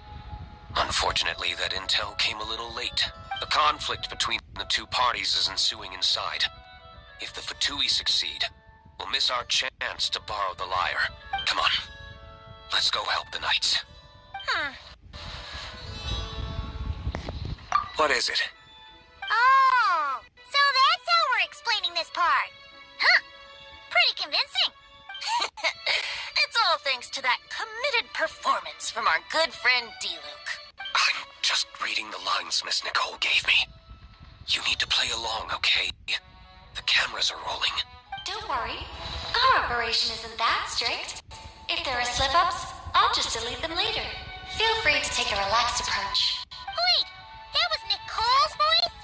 Speaker 7: Unfortunately, that intel came a little late. A conflict between the two parties is ensuing inside. If the Fatui succeed, we'll miss our chance to borrow the lyre. Come on. Let's go help the Knights. What is it?
Speaker 2: Oh, so that's how we're explaining this part. Huh, pretty convincing.
Speaker 1: It's all thanks to that committed performance from our good friend Diluc.
Speaker 7: I'm just reading the lines Miss Nicole gave me. You need to play along, okay? The cameras are rolling.
Speaker 8: Don't worry. Our operation isn't that strict. If there are slip-ups, I'll just delete them later. Feel free to take a relaxed approach.
Speaker 2: Wait, that was Nicole's voice?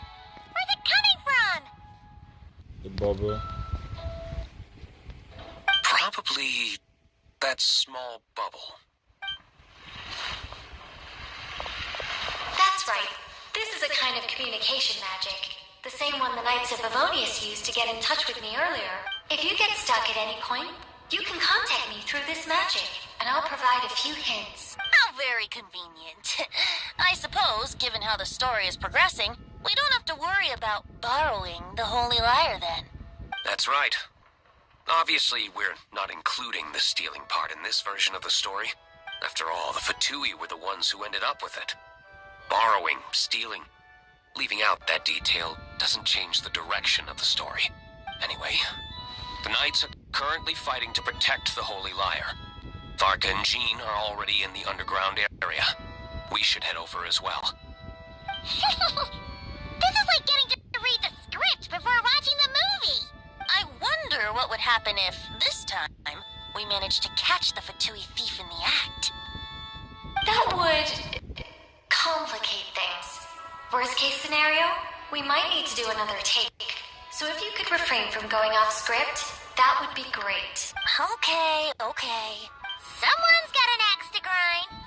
Speaker 2: Where's it coming from?
Speaker 3: The bubble.
Speaker 7: Probably that small bubble.
Speaker 8: That's right. This is a kind of communication magic. The same one the Knights of Favonius used to get in touch with me earlier. If you get stuck at any point, you can contact me through this magic, and I'll provide a few hints.
Speaker 1: How very convenient. I suppose, given how the story is progressing, we don't have to worry about borrowing the Holy Lyre then.
Speaker 7: That's right. Obviously, we're not including the stealing part in this version of the story. After all, the Fatui were the ones who ended up with it. Borrowing, stealing, leaving out that detail doesn't change the direction of the story. Anyway, the Knights are currently fighting to protect the Holy Lyre. Varka and Jean are already in the underground area. We should head over as well.
Speaker 2: This is like getting to read the script before watching the movie.
Speaker 1: I wonder what would happen if, this time, we managed to catch the Fatui thief in the act.
Speaker 8: That would complicate things. Worst case scenario, we might need to do another take. So if you could refrain from going off script, that would be great.
Speaker 1: Okay.
Speaker 2: Someone's got an axe to grind.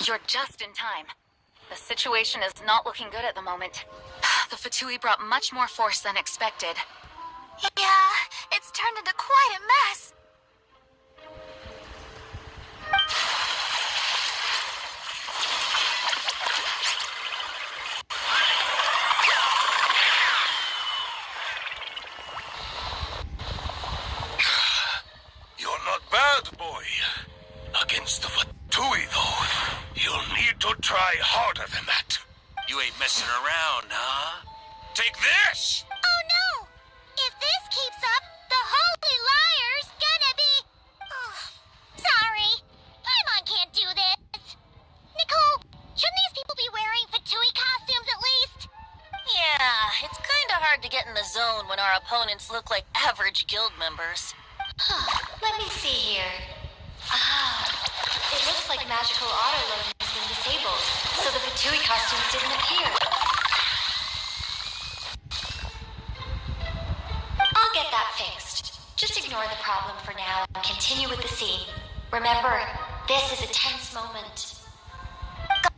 Speaker 1: You're just in time. The situation is not looking good at the moment. The Fatui brought much more force than expected.
Speaker 2: Yeah, it's turned into quite a mess.
Speaker 5: need to try harder than that. You ain't messing around, huh? Take this!
Speaker 2: Oh no! If this keeps up, the Holy Liar's gonna be... Oh, sorry. Paimon can't do this. Nicole, shouldn't these people be wearing Fatui costumes at least?
Speaker 1: Yeah, it's kinda hard to get in the zone when our opponents look like average guild members.
Speaker 8: Let me see here. It looks like magical auto-loading has been disabled, so the Fatui costumes didn't appear. I'll get that fixed. Just ignore the problem for now and continue with the scene. Remember, this is a tense moment.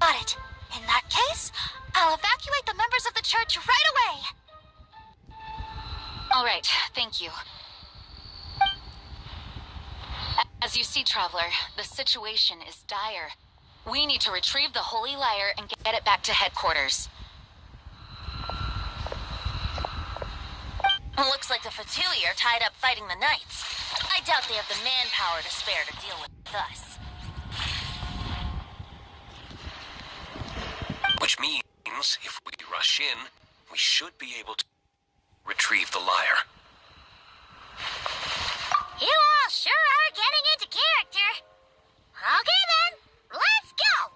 Speaker 2: Got it. In that case, I'll evacuate the members of the church right away.
Speaker 6: All right, thank you. As you see, Traveler, the situation is dire. We need to retrieve the Holy Lyre and get it back to headquarters.
Speaker 1: Looks like the Fatui are tied up fighting the Knights. I doubt they have the manpower to spare to deal with us.
Speaker 7: Which means, if we rush in, we should be able to retrieve the lyre.
Speaker 2: You all sure are getting into character. Okay then, let's go!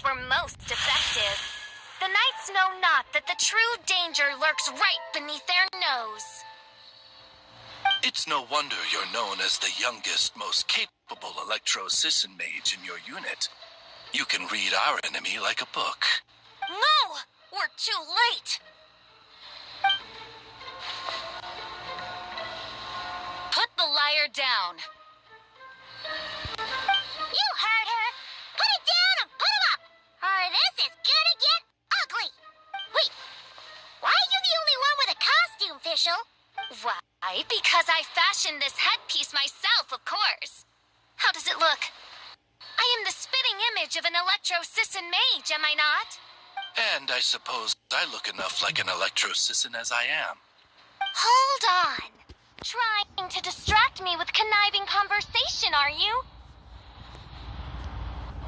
Speaker 2: Were most effective. The Knights know not that the true danger lurks right beneath their nose.
Speaker 9: It's no wonder you're known as the youngest, most capable electro-sisson mage in your unit. You can read our enemy like a book.
Speaker 2: No! We're too late!
Speaker 6: Put the lyre down.
Speaker 2: You heard her! Put it down and put him up! Or this is gonna get ugly! Wait, why are you the only one with a costume, Fischl?
Speaker 6: Why? Because I fashioned this headpiece myself, of course. How does it look? I am the spitting image of an electro-sisson mage, am I not?
Speaker 9: And I suppose I look enough like an electro-sisson as I am.
Speaker 2: Hold on. Trying to distract me with conniving conversation, are you?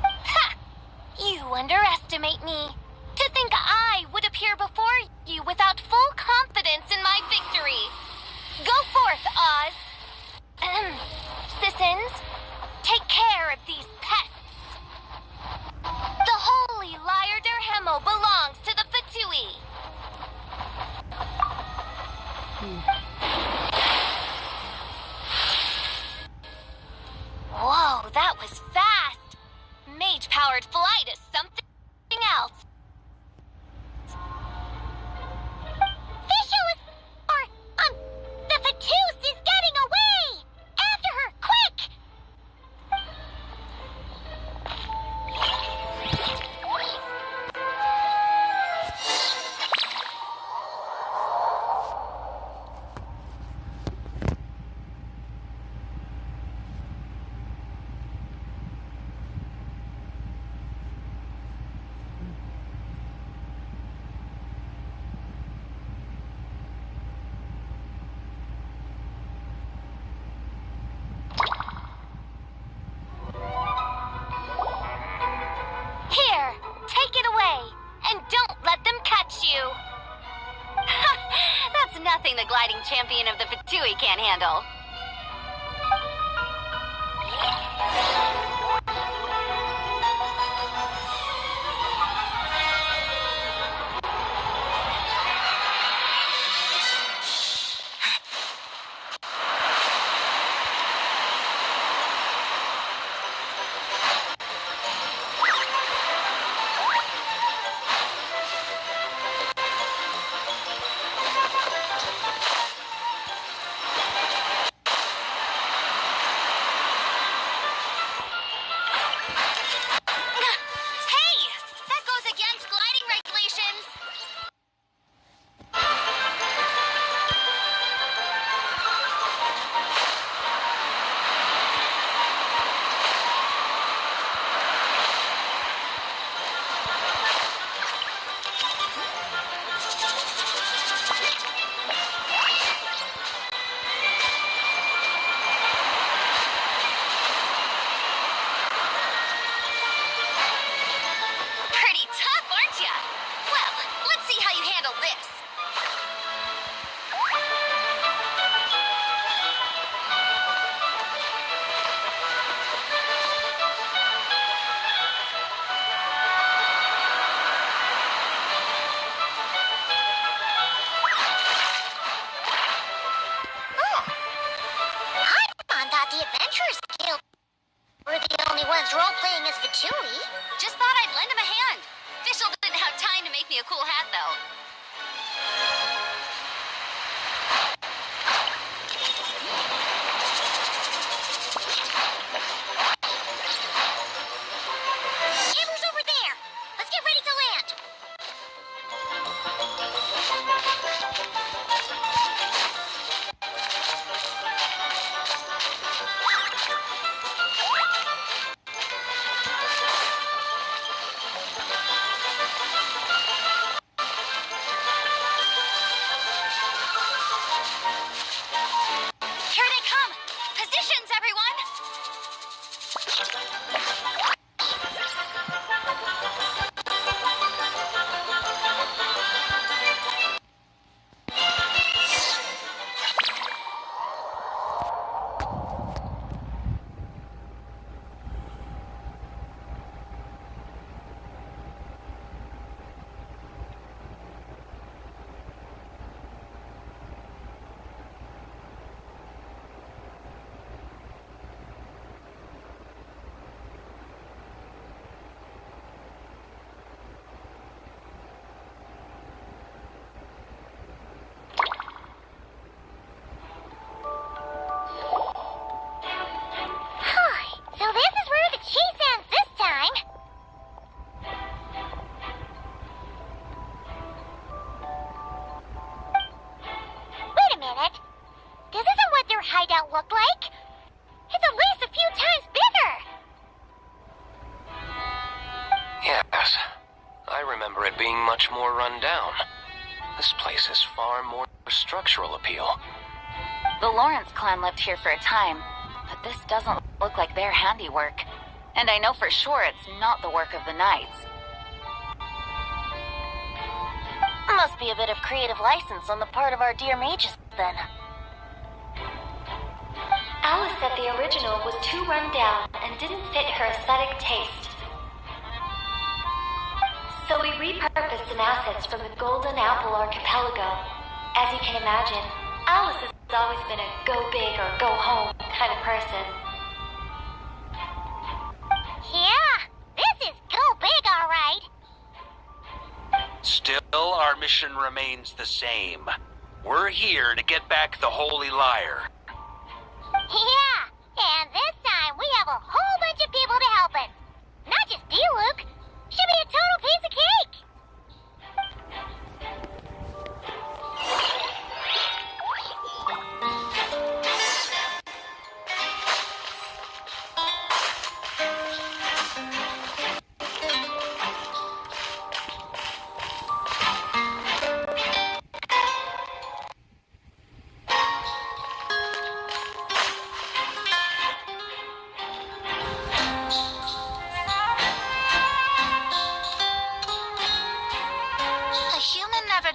Speaker 2: Ha! You underestimate me. To think I would appear before you without full confidence in my victory. Go forth, Oz. Sissons, take care of these pests. The Holy Lyre der Himmel belongs to the Fatui. Whoa, that was fast. Mage-powered flight is something else. Fischl is... the Fatus is getting away! After her, quick! Here, take it away, and don't let them catch you. That's nothing the gliding champion of the Fatui can't handle. look like? It's at least a few times bigger.
Speaker 7: Yes, I remember it being much more run down. This place has far more structural appeal.
Speaker 1: The Lawrence clan lived here for a time, but this doesn't look like their handiwork. And I know for sure it's not the work of the knights.
Speaker 2: Must be a bit of creative license on the part of our dear mages, then.
Speaker 8: Alice said the original was too run down and didn't fit her aesthetic taste. So we repurposed some assets from the Golden Apple Archipelago. As you can imagine, Alice has always been a go big or go home kind of person.
Speaker 2: Yeah, this is go big, all right.
Speaker 5: Still, our mission remains the same. We're here to get back the Holy Lyre.
Speaker 2: Yeah, and this time we have a whole bunch of people to help us. Not just you, Luke. Should be a total piece of cake.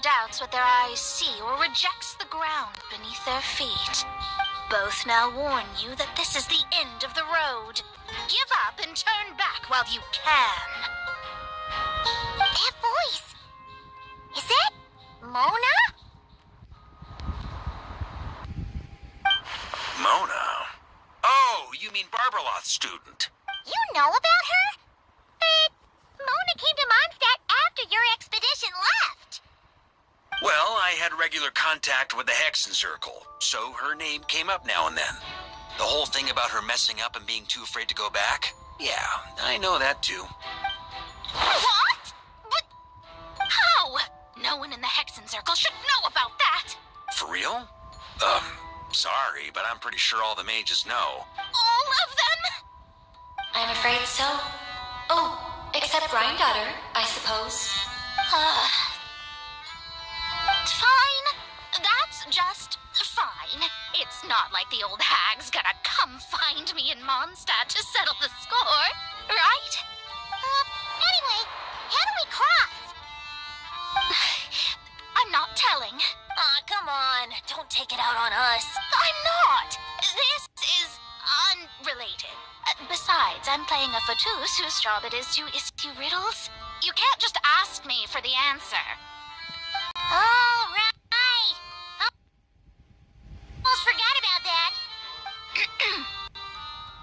Speaker 10: Doubts what their eyes see or rejects the ground beneath their feet. Both now warn you that this is the end of the road. Give up and turn back while you can.
Speaker 2: That voice. Is it Mona?
Speaker 5: Mona? Oh, you mean Barbarloth's student.
Speaker 2: You know about her? But Mona came to Mondstadt after your expedition left.
Speaker 5: Well, I had regular contact with the Hexen Circle, so her name came up now and then. The whole thing about her messing up and being too afraid to go back? Yeah, I know that too.
Speaker 10: What? But how? No one in the Hexen Circle should know about that.
Speaker 5: For real? Sorry, but I'm pretty sure all the mages know.
Speaker 10: All of them?
Speaker 8: I'm afraid so. Oh, except Granddaughter, I suppose.
Speaker 10: Fine. That's just fine. It's not like the old hag's gonna come find me in Mondstadt to settle the score, right?
Speaker 2: Anyway, how do we cross?
Speaker 10: I'm not telling.
Speaker 2: Aw, come on. Don't take it out on us.
Speaker 10: I'm not. This is unrelated. Besides, I'm playing a fatus whose job it is to issue riddles. You can't just ask me for the answer.
Speaker 2: All right. Almost forgot about that.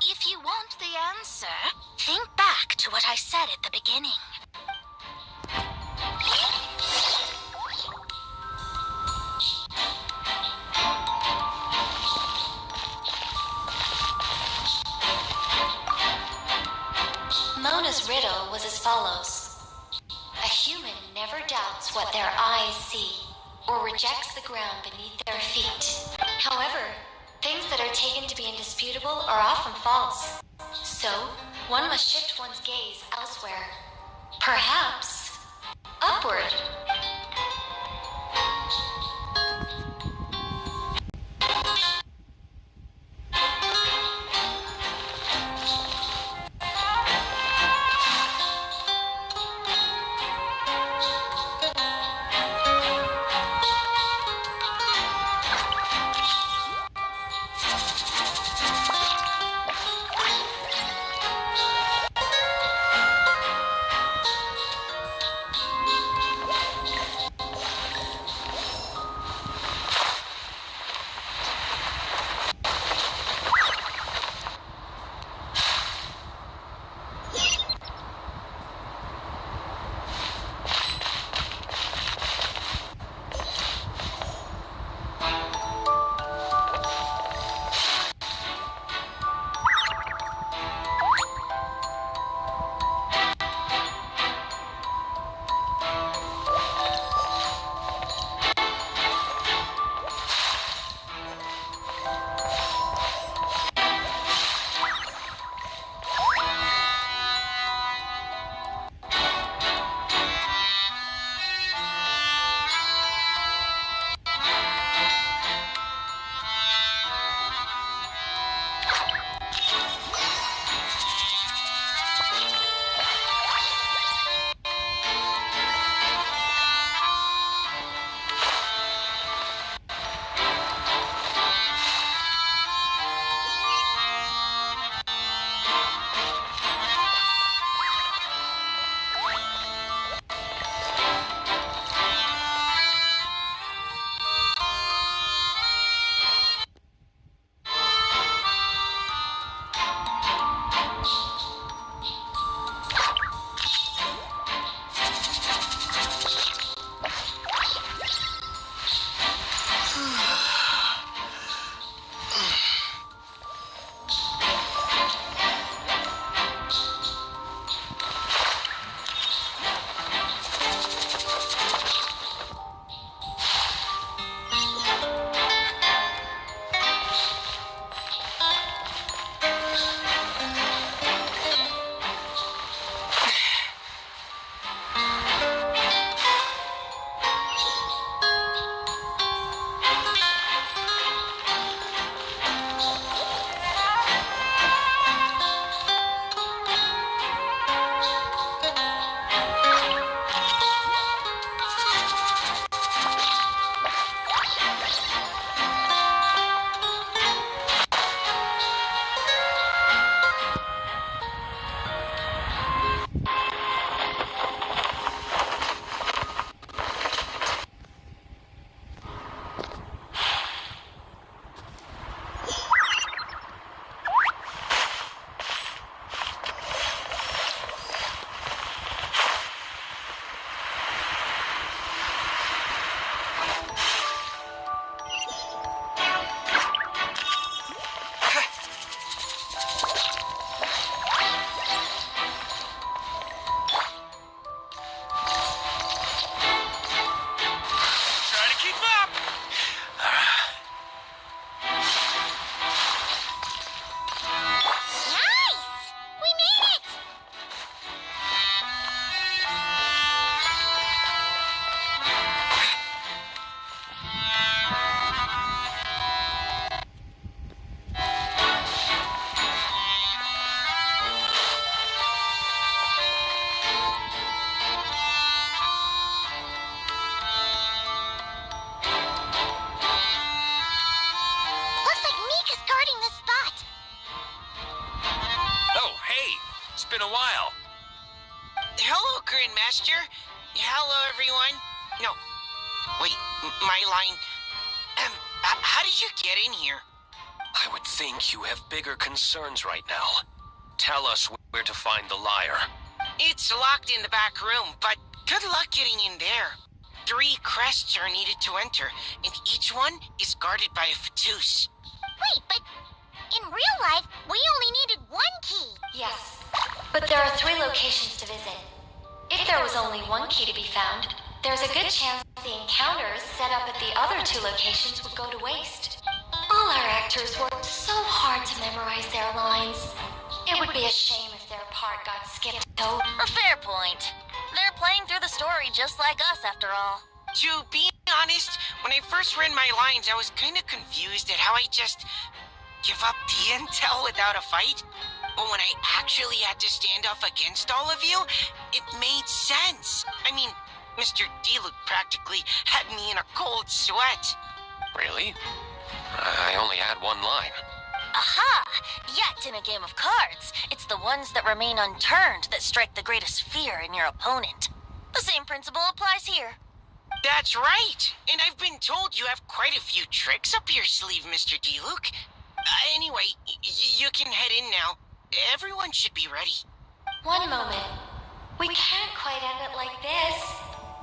Speaker 10: If you want the answer, think back to what I said at the beginning.
Speaker 8: Mona's riddle was as follows. A human never doubts what their eyes see, or rejects the ground beneath their feet. However, things that are taken to be indisputable are often false. So, one must shift one's gaze elsewhere. Perhaps, upward.
Speaker 5: a while.
Speaker 11: Hello, Grandmaster. Hello, everyone. No, wait, my line. How did you get in here?
Speaker 7: I would think you have bigger concerns right now. Tell us where to find the lyre.
Speaker 11: It's locked in the back room, but good luck getting in there. 3 crests are needed to enter, and each one is guarded by a Fatous.
Speaker 2: Wait, but in real life, we only needed 1 key.
Speaker 8: Yes, but there are 3 locations to visit. If there was only 1 key to be found, there's a good chance the encounters set up at the other 2 locations would go to waste. All our actors worked so hard to memorize their lines. It would be a shame if their part got skipped over.
Speaker 10: A fair point. They're playing through the story just like us, after all.
Speaker 11: To be honest, when I first read my lines, I was kind of confused at how I just give up the intel without a fight. But when I actually had to stand up against all of you, it made sense. I mean, Mr. Diluc practically had me in a cold sweat.
Speaker 7: Really? I only had 1 line.
Speaker 10: Aha! Yet in a game of cards, it's the ones that remain unturned that strike the greatest fear in your opponent. The same principle applies here.
Speaker 11: That's right! And I've been told you have quite a few tricks up your sleeve, Mr. Diluc. Anyway, you can head in now. Everyone should be ready.
Speaker 8: One moment. We can't quite end it like this.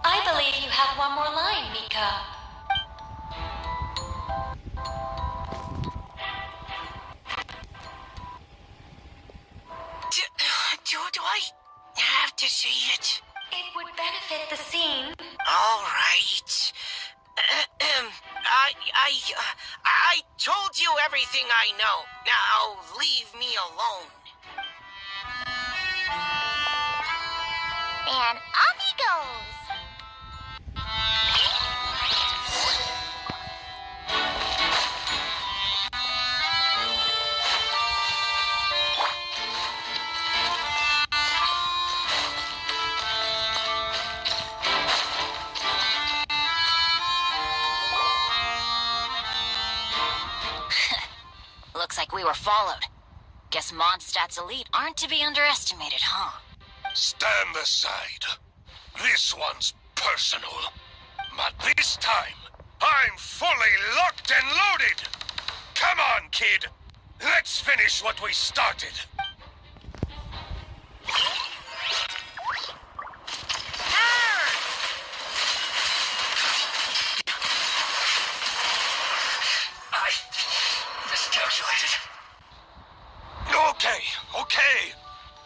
Speaker 8: I believe you have 1 more line, Mika.
Speaker 11: Do I have to say it?
Speaker 8: It would benefit the scene.
Speaker 11: All right. I told you everything I know. Now leave me alone.
Speaker 2: And off he goes.
Speaker 1: Looks like we were followed. Guess Mondstadt's elite aren't to be underestimated, huh?
Speaker 9: Stand aside. This one's personal. But this time, I'm fully locked and loaded. Come on, kid. Let's finish what we started.
Speaker 7: I miscalculated.
Speaker 9: Okay.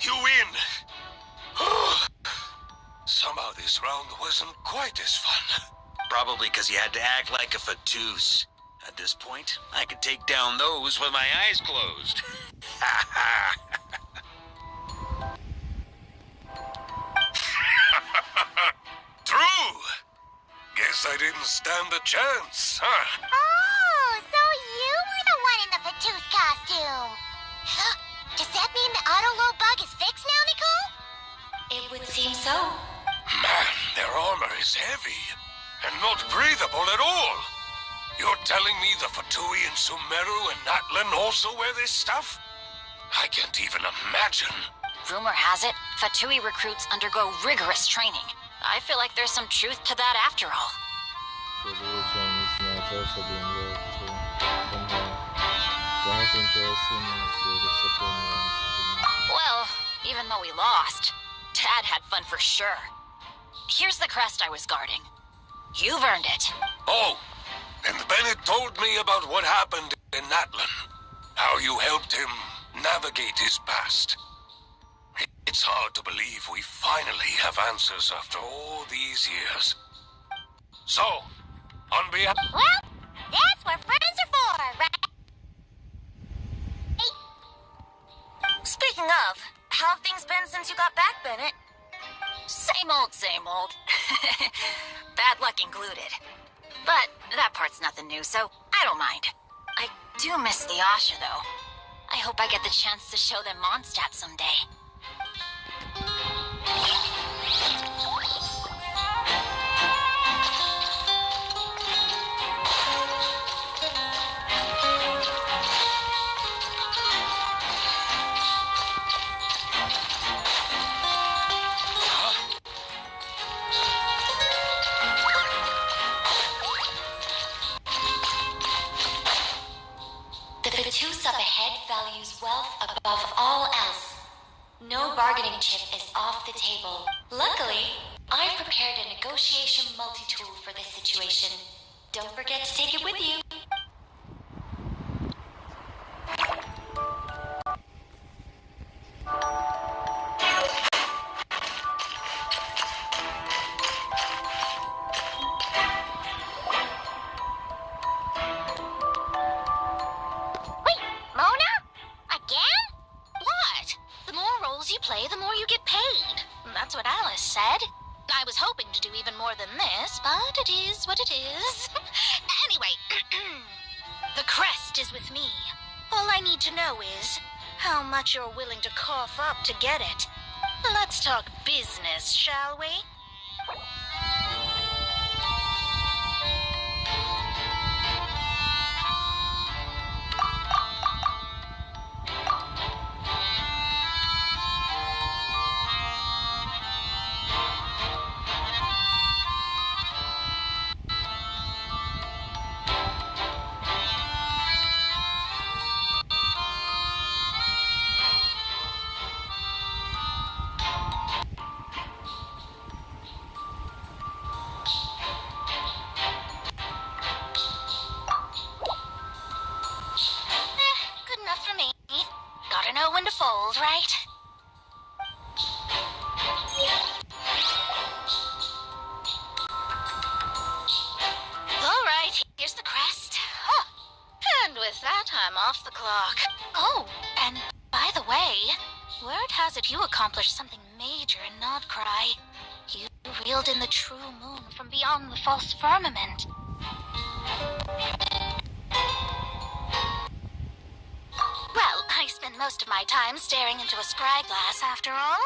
Speaker 9: You win. Somehow this round wasn't quite as fun.
Speaker 5: Probably because you had to act like a Fatous. At this point, I could take down those with my eyes closed.
Speaker 9: True. Guess I didn't stand a chance, huh?
Speaker 2: Oh, so you were the one in the Fatous costume. Does that mean the auto-load bug is fixed now, Nicole?
Speaker 8: It would seem so.
Speaker 9: Man, their armor is heavy and not breathable at all. You're telling me the Fatui and Sumeru and Natlan also wear this stuff? I can't even imagine.
Speaker 1: Rumor has it, Fatui recruits undergo rigorous training. I feel like there's some truth to that after all. Well, even though we lost, Dad had fun for sure. Here's the crest I was guarding. You've earned it.
Speaker 9: Oh, and Bennett told me about what happened in Natlan. How you helped him navigate his past. It's hard to believe we finally have answers after all these years. So, on behalf...
Speaker 2: Well, that's what friends are for, right?
Speaker 10: Speaking of, how have things been since you got back, Bennett?
Speaker 1: Same old, same old. Bad luck included. But that part's nothing new, so I don't mind. I do miss the Asha, though. I hope I get the chance to show them Mondstadt someday.
Speaker 8: values wealth above all else. No bargaining chip is off the table. Luckily, I've prepared a negotiation multi-tool for this situation. Don't forget to take it with you.
Speaker 10: Wait, Mona? Again? What? The more roles you play, the more you get paid. That's what Alice said. I was hoping to do even more than this, but it is what it is. Anyway, the crest is with me. All I need to know is how much you're willing to cough up to get it. Let's talk business, shall we? Good enough for me. Gotta know when to fold, right? All right, here's the crest. Huh. And with that, I'm off the clock. Oh, and by the way, word has it you accomplished something major in Nodcry. You reeled in the true moon from beyond the false firmament. Well, I spend most of my time staring into a scryglass, after all.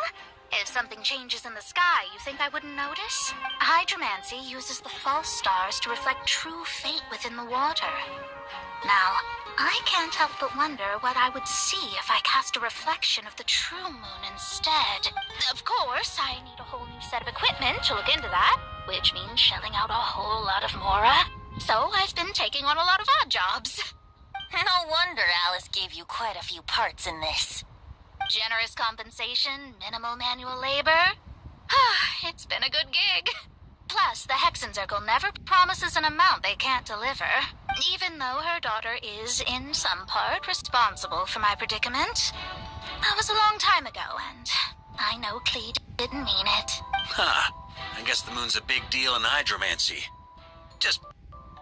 Speaker 10: If something changes in the sky, you think I wouldn't notice? Hydromancy uses the false stars to reflect true fate within the water. Now, I can't help but wonder what I would see if I cast a reflection of the true moon instead. Of course, I need a whole new set of equipment to look into that, which means shelling out a whole lot of mora. So I've been taking on a lot of odd jobs.
Speaker 2: No wonder Alice gave you quite a few parts in this.
Speaker 10: Generous compensation, minimal manual labor. It's been a good gig. Plus, the Hexen Circle never promises an amount they can't deliver, even though her daughter is, in some part, responsible for my predicament. That was a long time ago, and I know Clee didn't mean it.
Speaker 5: Huh. I guess the moon's a big deal in hydromancy. Just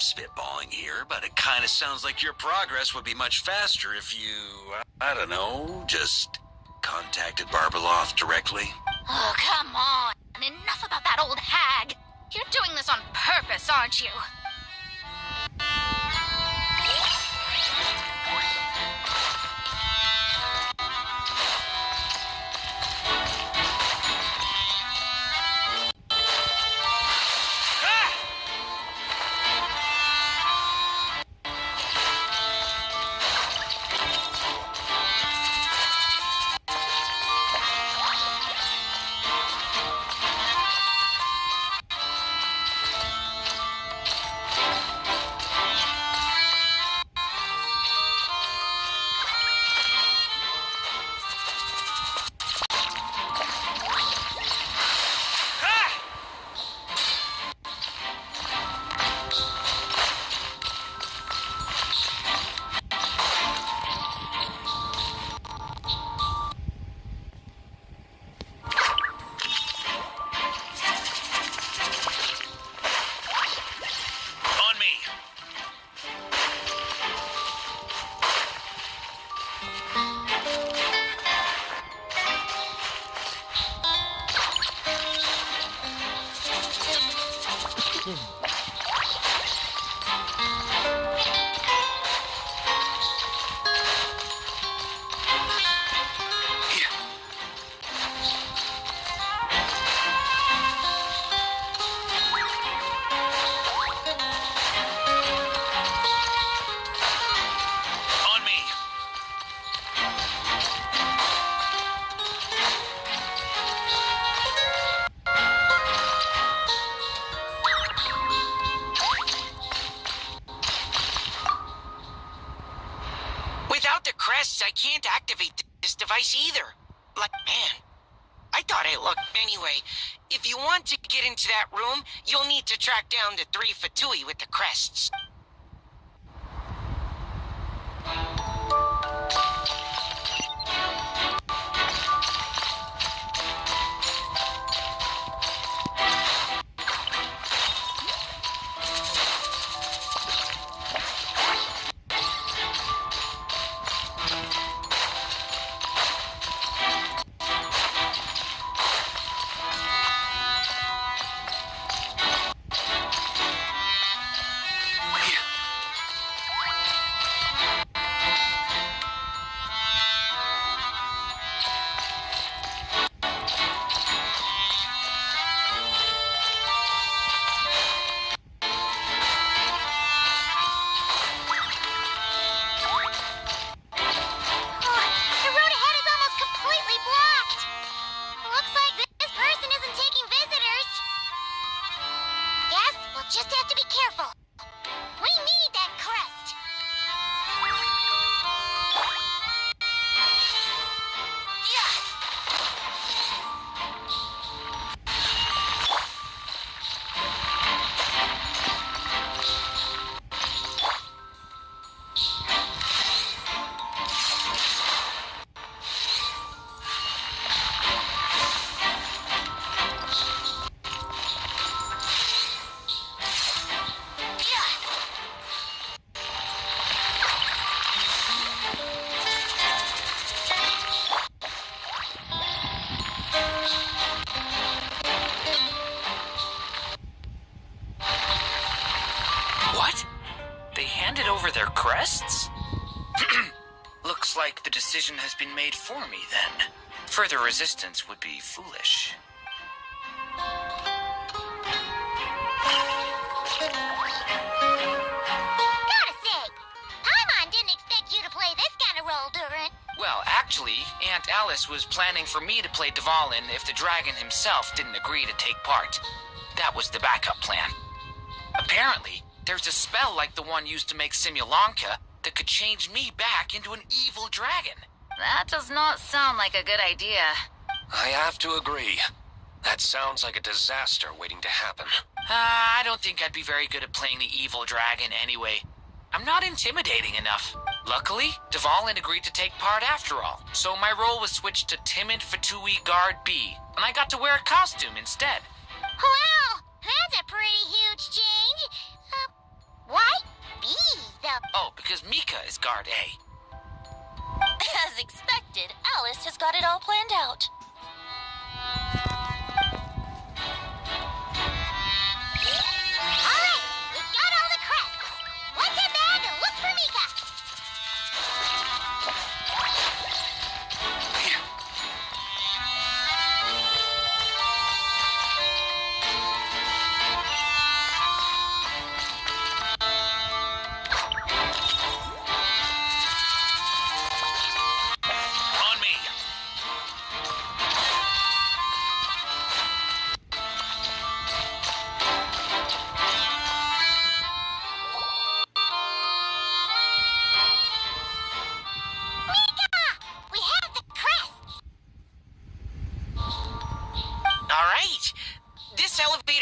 Speaker 5: spitballing here, but it kind of sounds like your progress would be much faster if you, I don't know, just contacted Barbeloth directly.
Speaker 10: Oh, come on. Enough about that old hag. You're doing this on purpose, aren't you?
Speaker 11: crests, I can't activate this device either. Like, man, I thought I looked. Anyway, if you want to get into that room, you'll need to track down the 3 Fatui with the crests.
Speaker 2: Just have to be careful. We need that crest.
Speaker 4: Their crests? Looks like the decision has been made for me, then. Further resistance would be foolish.
Speaker 2: Gotta say, Paimon didn't expect you to play this kind of role, Durin.
Speaker 4: Well, actually, Aunt Alice was planning for me to play Dvalin if the dragon himself didn't agree to take part. That was the backup plan. Apparently, there's a spell like the one used to make Simulanka that could change me back into an evil dragon.
Speaker 10: That does not sound like a good idea.
Speaker 7: I have to agree. That sounds like a disaster waiting to happen.
Speaker 4: I don't think I'd be very good at playing the evil dragon anyway. I'm not intimidating enough. Luckily, Dvalin agreed to take part after all, so my role was switched to Timid Fatui Guard B, and I got to wear a costume instead.
Speaker 2: Wow, that's a pretty huge change. Why B, though?
Speaker 4: Oh, because Mika is Guard A.
Speaker 1: As expected, Alice has got it all planned out.
Speaker 2: Alright, we've got all the crests. Let's head back and look for Mika.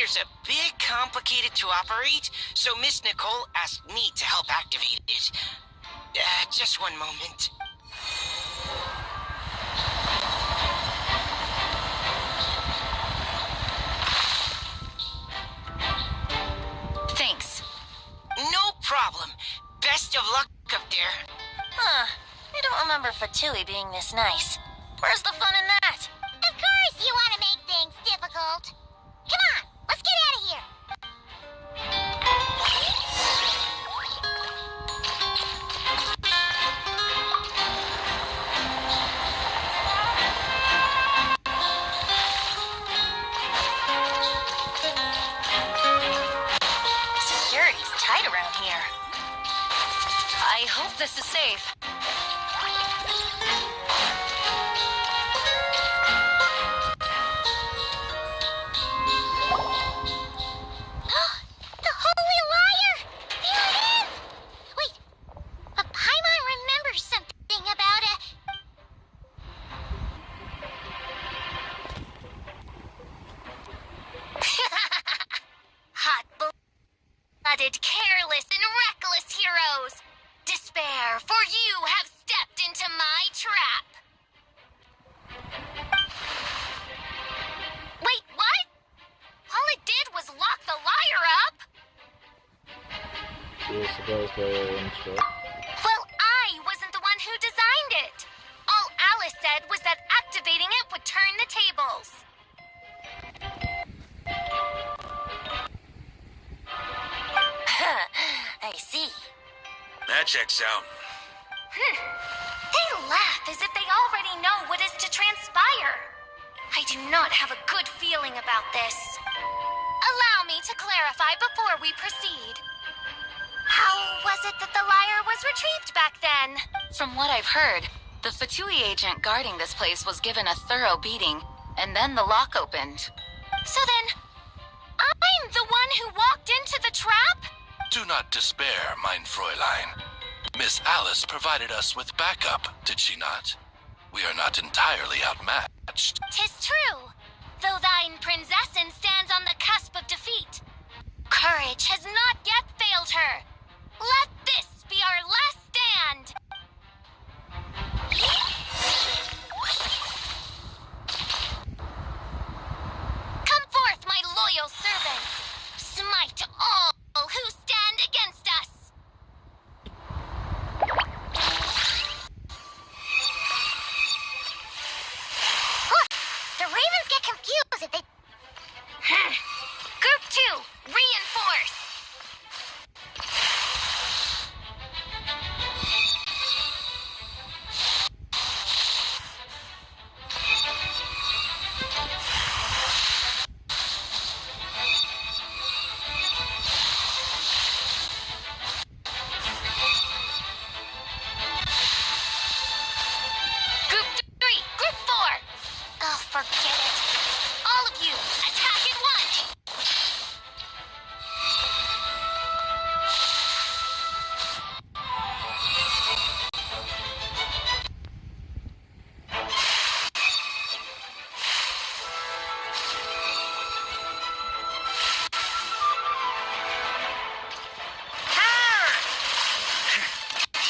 Speaker 11: A bit complicated to operate, so Miss Nicole asked me to help activate it. Just one moment.
Speaker 10: Thanks.
Speaker 11: No problem. Best of luck up there.
Speaker 1: Huh. I don't remember Fatui being this nice. Where's the fun in that?
Speaker 2: Of course you want to make things difficult. Come on, let's get out of here.
Speaker 1: Security's tight around here. I hope this is safe.
Speaker 2: Paimon remembers something about
Speaker 3: for your own stuff.
Speaker 8: Well, I wasn't the one who designed it. All Alice said was that activating it would turn the tables. I see.
Speaker 5: That checks out.
Speaker 8: They laugh as if they already know what is to transpire. I do not have a good feeling about this. Allow me to clarify before we proceed. How was it that the lyre was retrieved back then?
Speaker 1: From what I've heard, the Fatui agent guarding this place was given a thorough beating, and then the lock opened.
Speaker 8: So then, I'm the one who walked into the trap?
Speaker 12: Do not despair, mein Fräulein. Miss Alice provided us with backup, did she not? We are not entirely outmatched.
Speaker 8: 'Tis true, though thine princessin stands on the cusp of defeat. Courage has not yet failed her. Let this be our last stand. Come forth, my loyal servants. Smite all who stand against us. The ravens get confused if they... Group 2, reinforce. Group 3, Group 4. Oh, forget it. All of you, attack at once.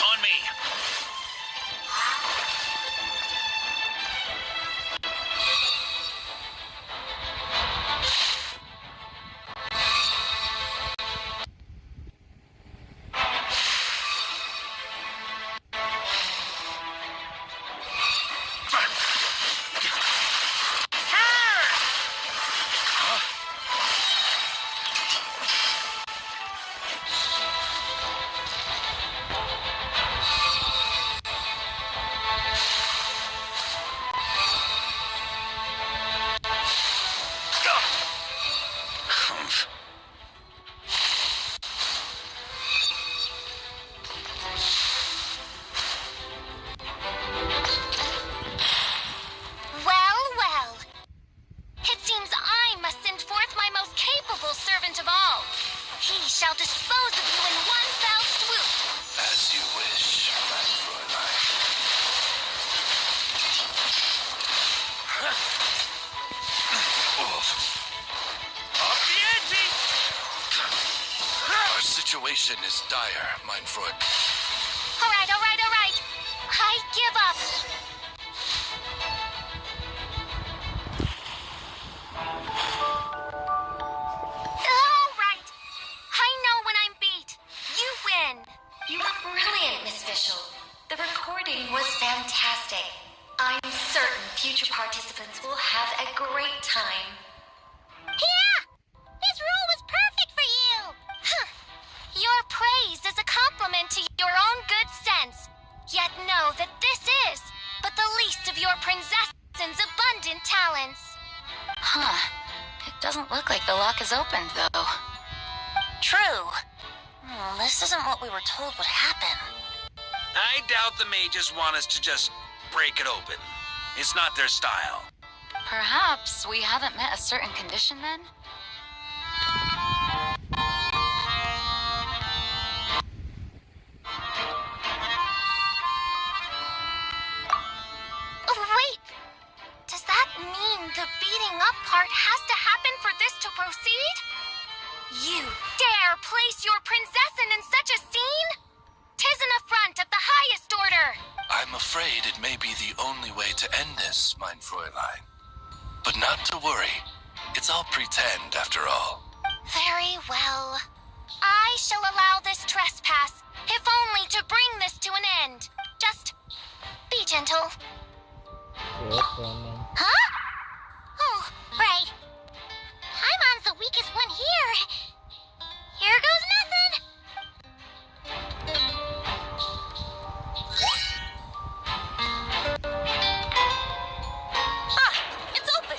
Speaker 5: On me.
Speaker 8: Well, well. It seems I must send forth my most capable servant of all. He shall dispose of you in one fell swoop.
Speaker 12: As you wish, mein Fräulein.
Speaker 5: Off the ante!
Speaker 12: Our situation is dire, mein Freund.
Speaker 8: All right, all right, all right. I give up. All right. I know when I'm beat. You win.
Speaker 10: You were brilliant, Miss Fischl. The recording was fantastic. I'm certain future participants will have a great time.
Speaker 8: Yeah! His rule was perfect for you! Huh. Your praise is a compliment to your own good sense. Yet know that this is but the least of your princess's abundant talents.
Speaker 1: Huh. It doesn't look like the lock is opened, though.
Speaker 10: True. This isn't what we were told would happen.
Speaker 5: I doubt the mages want us to just break it open. It's not their style.
Speaker 1: Perhaps we haven't met a certain condition then?
Speaker 8: Oh, wait! Does that mean the beating up part has to happen for this to proceed? You dare place your princessin in such a scene? 'Tis an affront of the highest order.
Speaker 12: I'm afraid it may be the only way to end this, mein Fräulein. But not to worry. It's all pretend, after all.
Speaker 8: Very well. I shall allow this trespass,
Speaker 10: If only to bring this to an end. Just be gentle. Huh? Oh, right. Paimon's the weakest one here. Here goes nothing. Ah, it's open.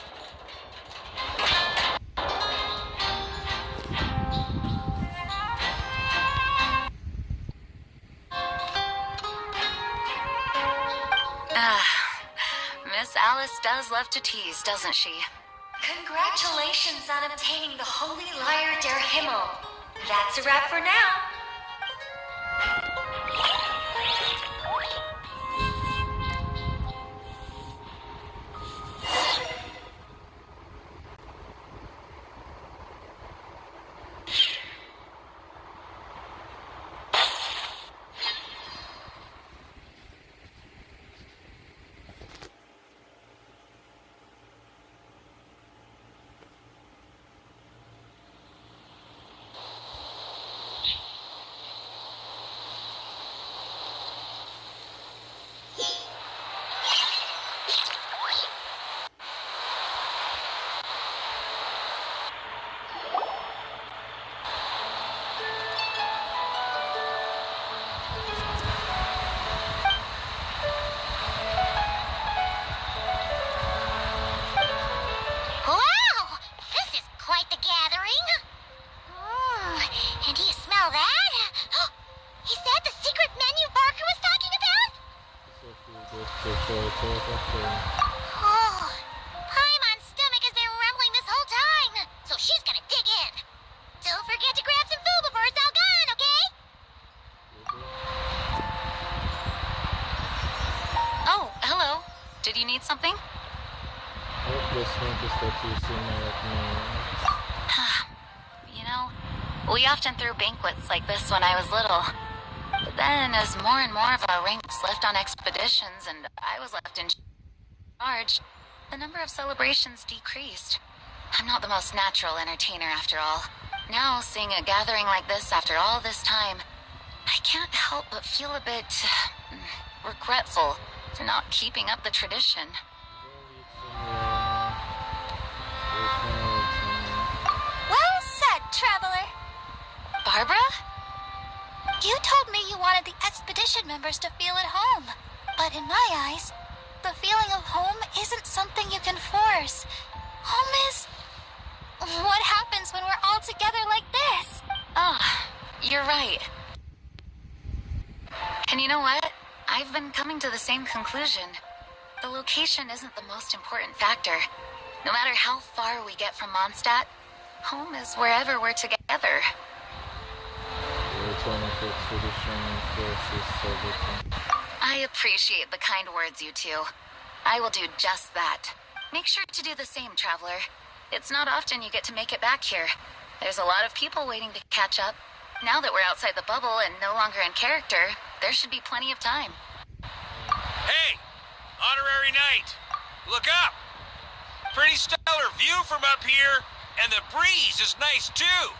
Speaker 1: Miss Alice does love to tease, doesn't she?
Speaker 8: Congratulations on obtaining the Holy Lyre der Himmel. That's a wrap for now.
Speaker 10: Oh, Paimon's stomach has been rumbling this whole time, so she's gonna dig in. Don't forget to grab some food before it's all gone, okay?
Speaker 1: Oh, hello. Did you need something? You know, we often threw banquets like this when I was little. But then, as more and more of our ranks left on expeditions and I was left in charge, the number of celebrations decreased. I'm not the most natural entertainer after all. Now, seeing a gathering like this after all this time, I can't help but feel a bit regretful for not keeping up the tradition.
Speaker 10: Well said, traveler.
Speaker 1: Barbara?
Speaker 10: You told me you wanted the expedition members to feel at home. But in my eyes, the feeling of home isn't something you can force. Home is what happens when we're all together like this.
Speaker 1: Ah, you're right. And you know what? I've been coming to the same conclusion. The location isn't the most important factor. No matter how far we get from Mondstadt, home is wherever we're together. I appreciate the kind words, you two. I will do just that. Make sure to do the same, traveler. It's not often you get to make it back here. There's a lot of people waiting to catch up. Now that we're outside the bubble and no longer in character, there should be plenty of time.
Speaker 13: Hey! Honorary Knight! Look up! Pretty stellar view from up here, and the breeze is nice too.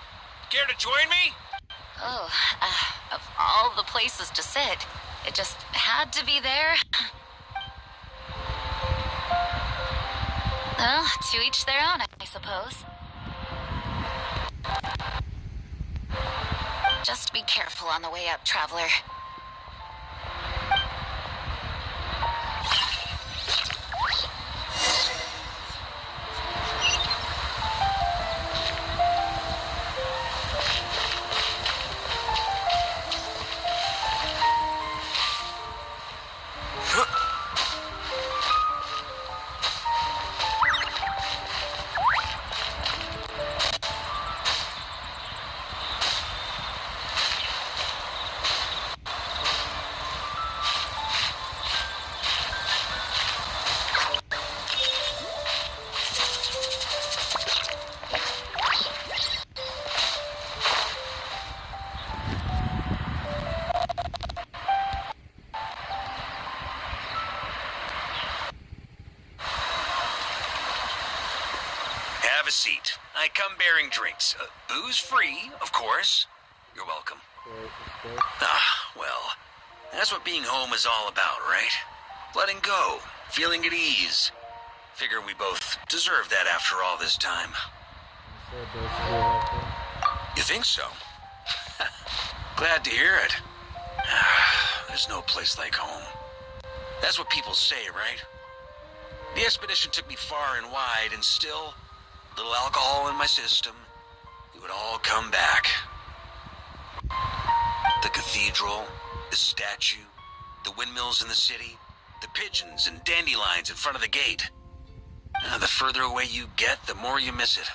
Speaker 13: Care to join me?
Speaker 1: Oh, of all the places to sit, it just had to be there. Well, to each their own, I suppose. Just be careful on the way up, traveler.
Speaker 13: Have a seat. I come bearing drinks. Booze free, of course. You're welcome. Well, that's what being home is all about, right? Letting go, feeling at ease. Figure we both deserve that after all this time. You think so? Glad to hear it. There's no place like home. That's what people say, right? The expedition took me far and wide, and still, a little alcohol in my system, it would all come back. The cathedral, the statue, the windmills in the city, the pigeons and dandelions in front of the gate. The further away you get, the more you miss it.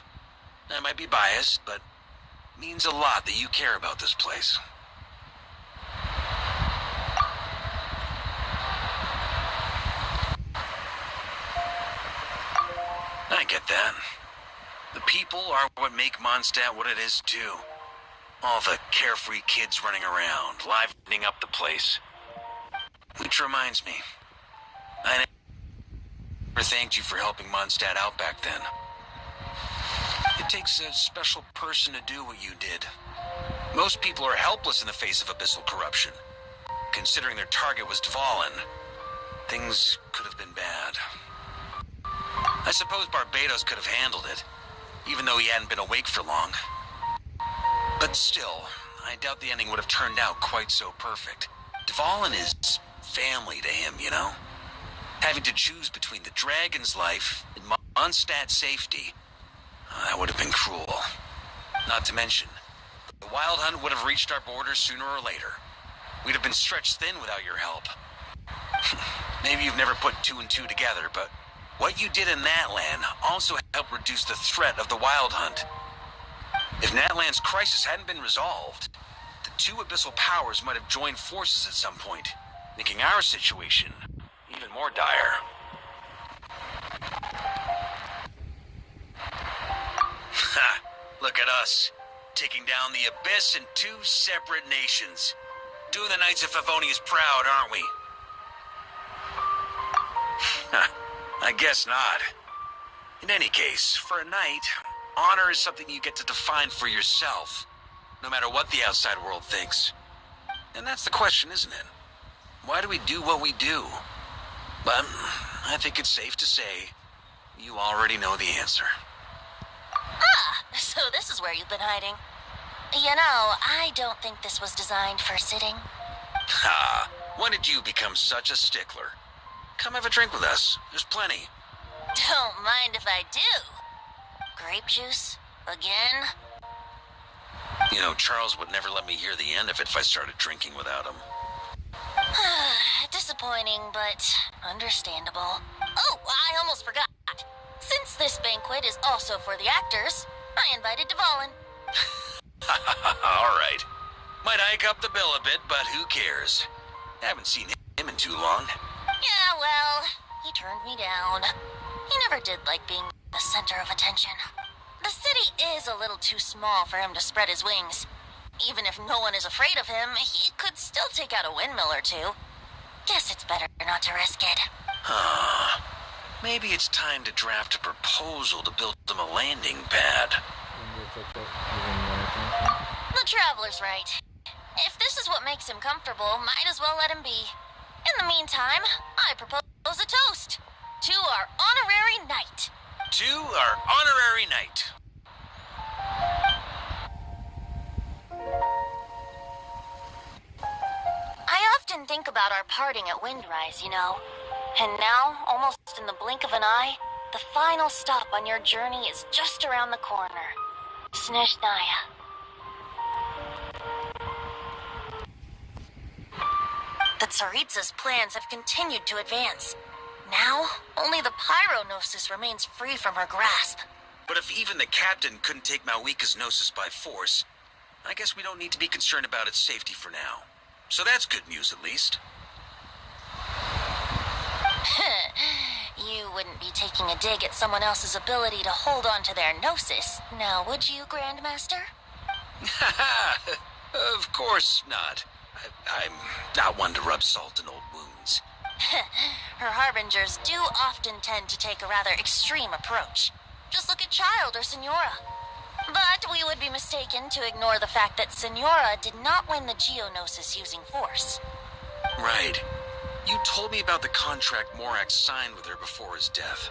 Speaker 13: I might be biased, but it means a lot that you care about this place. I get that. The people are what make Mondstadt what it is, too. All the carefree kids running around, livening up the place. Which reminds me, I never thanked you for helping Mondstadt out back then. It takes a special person to do what you did. Most people are helpless in the face of abyssal corruption. Considering their target was Dvalin, things could have been bad. I suppose Barbados could have handled it, even though he hadn't been awake for long. But still, I doubt the ending would have turned out quite so perfect. Dvalin is family to him, you know? Having to choose between the dragon's life and Mondstadt's safety, that would have been cruel. Not to mention, the Wild Hunt would have reached our borders sooner or later. We'd have been stretched thin without your help. Maybe you've never put two and two together, but what you did in Natlan also helped reduce the threat of the Wild Hunt. If Natlan's crisis hadn't been resolved, the two abyssal powers might have joined forces at some point, making our situation even more dire. Ha! Look at us, taking down the Abyss in two separate nations. Doing the Knights of Favonius proud, aren't we? I guess not. In any case, for a knight, honor is something you get to define for yourself, no matter what the outside world thinks. And that's the question, isn't it? Why do we do what we do? But I think it's safe to say you already know the answer.
Speaker 10: Ah, so this is where you've been hiding. You know, I don't think this was designed for sitting.
Speaker 13: Ha! When did you become such a stickler? Come have a drink with us. There's plenty.
Speaker 10: Don't mind if I do. Grape juice? Again?
Speaker 13: You know, Charles would never let me hear the end of it if I started drinking without him.
Speaker 10: Disappointing, but understandable. Oh, I almost forgot. Since this banquet is also for the actors, I invited Dvalin.
Speaker 13: All right. Might hike up the bill a bit, but who cares? Haven't seen him in too long.
Speaker 10: Yeah, well, he turned me down. He never did like being the center of attention. The city is a little too small for him to spread his wings. Even if no one is afraid of him, he could still take out a windmill or two. Guess it's better not to risk it.
Speaker 13: Maybe it's time to draft a proposal to build him a landing pad.
Speaker 10: The Traveler's right. If this is what makes him comfortable, might as well let him be. In the meantime, I propose a toast to our honorary knight.
Speaker 13: To our honorary knight.
Speaker 10: I often think about our parting at Windrise, you know. And now, almost in the blink of an eye, the final stop on your journey is just around the corner. Snezhnaya. The Tsaritsa's plans have continued to advance. Now, only the Pyronosis remains free from her grasp.
Speaker 13: But if even the captain couldn't take Malwika's Gnosis by force, I guess we don't need to be concerned about its safety for now. So that's good news, at least.
Speaker 10: You wouldn't be taking a dig at someone else's ability to hold on to their Gnosis, now would you, Grandmaster?
Speaker 13: Of course not. I'm not one to rub salt in old wounds.
Speaker 10: Her harbingers do often tend to take a rather extreme approach. Just look at Child or Senora. But we would be mistaken to ignore the fact that Senora did not win the Geonosis using force.
Speaker 13: Right. You told me about the contract Morax signed with her before his death.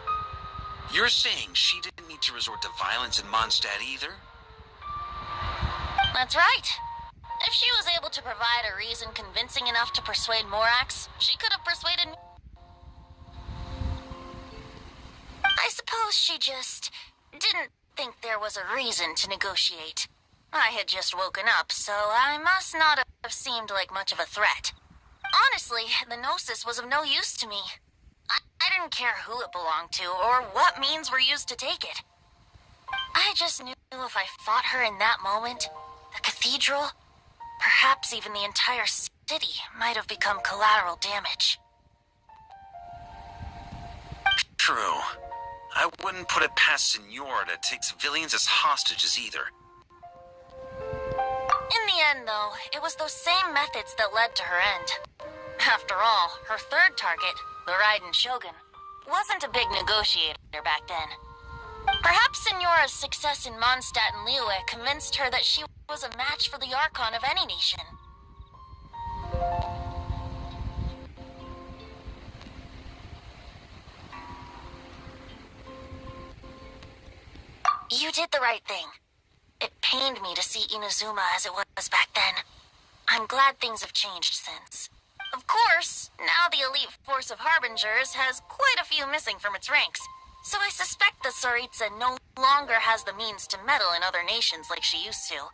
Speaker 13: You're saying she didn't need to resort to violence in Mondstadt either?
Speaker 10: That's right. If she was able to provide a reason convincing enough to persuade Morax, she could have persuaded me. I suppose she just didn't think there was a reason to negotiate. I had just woken up, so I must not have seemed like much of a threat. Honestly, the Gnosis was of no use to me. I didn't care who it belonged to or what means were used to take it. I just knew if I fought her in that moment, the cathedral, perhaps even the entire city, might have become collateral damage.
Speaker 13: True. I wouldn't put it past Senora to take civilians as hostages either.
Speaker 10: In the end, though, it was those same methods that led to her end. After all, her third target, the Raiden Shogun, wasn't a big negotiator back then. Perhaps Senora's success in Mondstadt and Liyue convinced her that she was a match for the Archon of any nation. You did the right thing. It pained me to see Inazuma as it was back then. I'm glad things have changed since. Of course, now the elite force of Harbingers has quite a few missing from its ranks, so I suspect that Tsaritsa no longer has the means to meddle in other nations like she used to.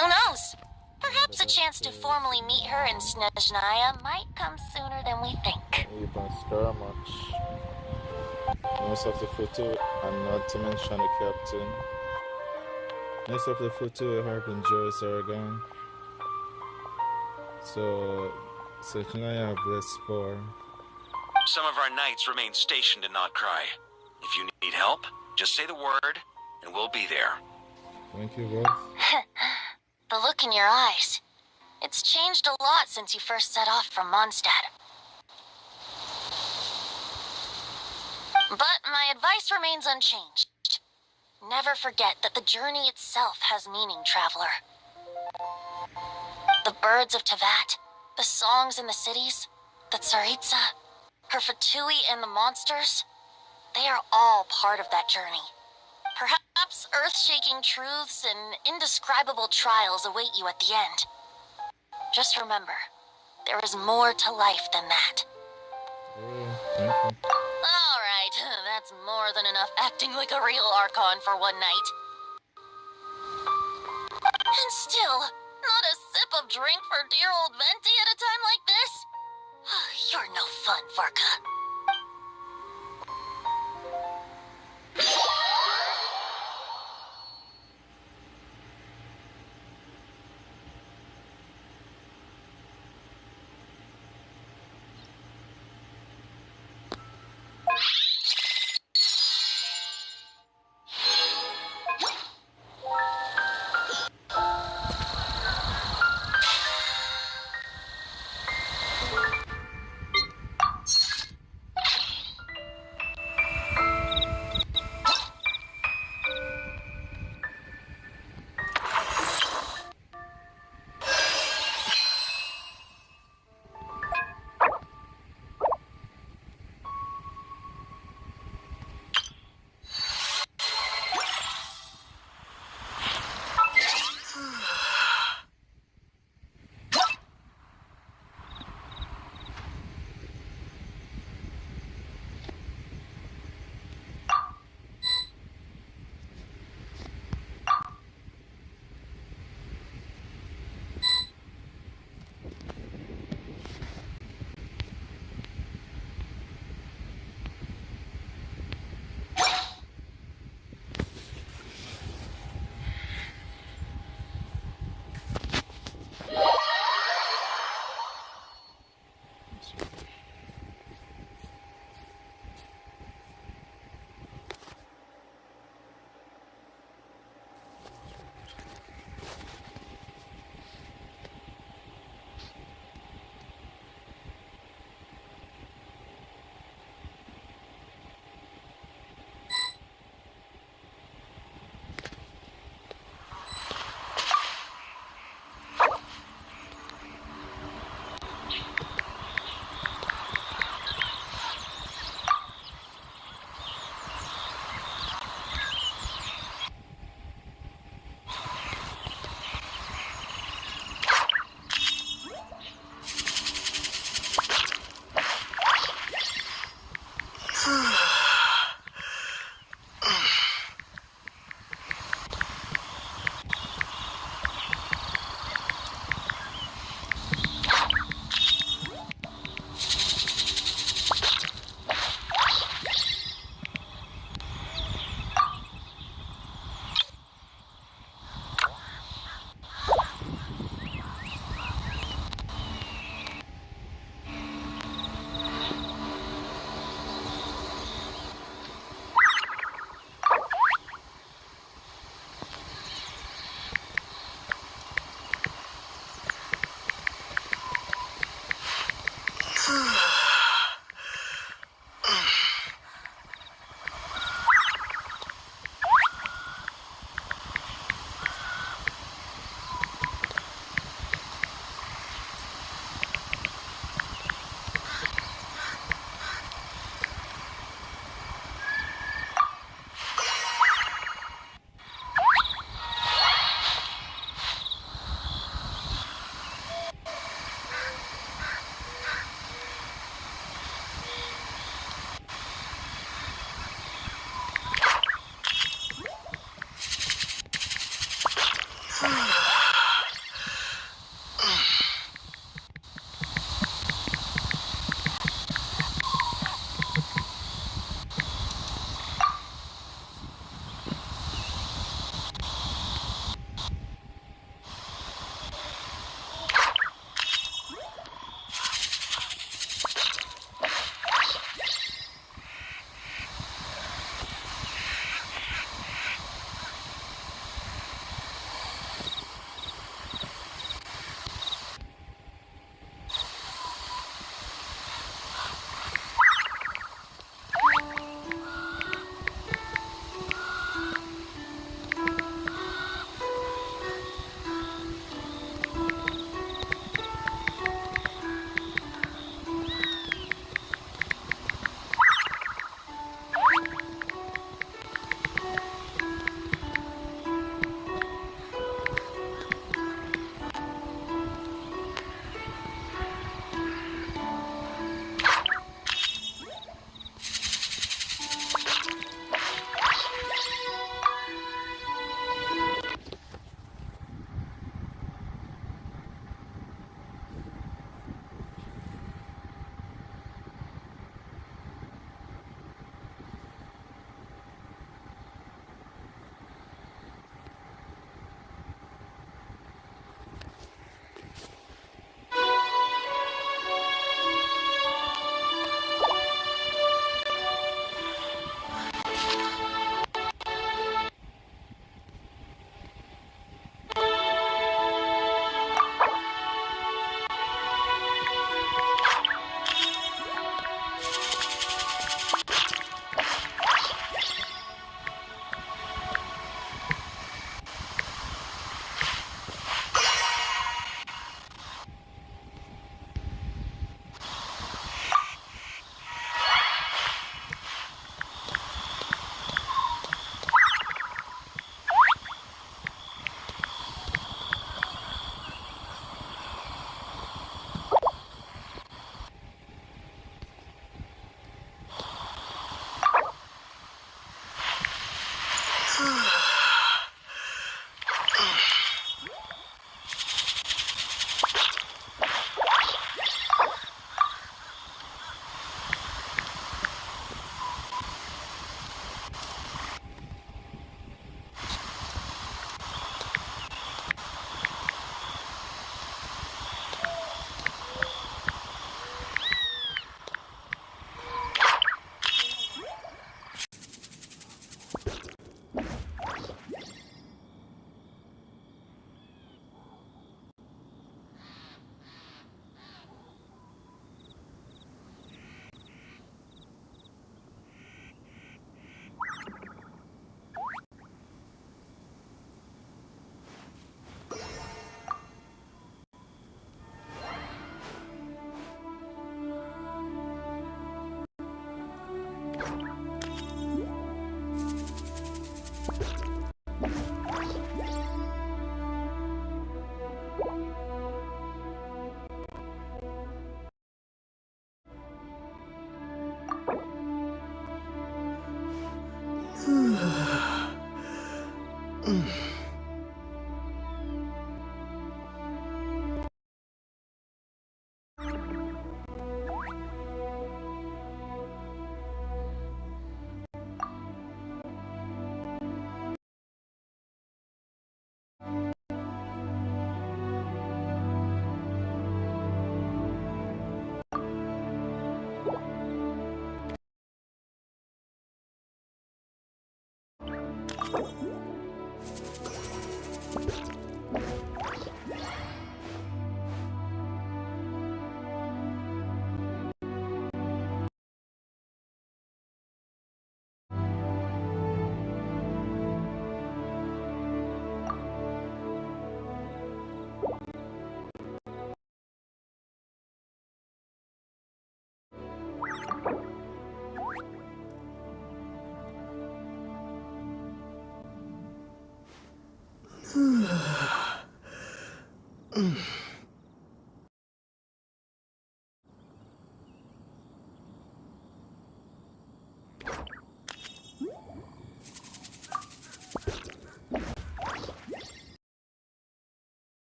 Speaker 10: Who knows? Perhaps a chance to formally meet her in Snezhnaya might come sooner than we think.
Speaker 3: Even spare much. Most of the Futu, and not to mention the captain. Most of the Futu Harbingers are gone. So can I have less power?
Speaker 13: Some of our knights remain stationed in Not Cry. If you need help, just say the word, and we'll be there.
Speaker 3: Thank you, both.
Speaker 10: The look in your eyes. It's changed a lot since you first set off from Mondstadt. But my advice remains unchanged. Never forget that the journey itself has meaning, traveler. The birds of Tevat, the songs in the cities, the Tsaritsa, her Fatui and the monsters, they are all part of that journey. Perhaps earth-shaking truths and indescribable trials await you at the end. Just remember, there is more to life than that.
Speaker 3: Thank you.
Speaker 10: Alright, that's more than enough acting like a real Archon for one night. And still, not a sip of drink for dear old Venti at a time like this? You're no fun, Varka.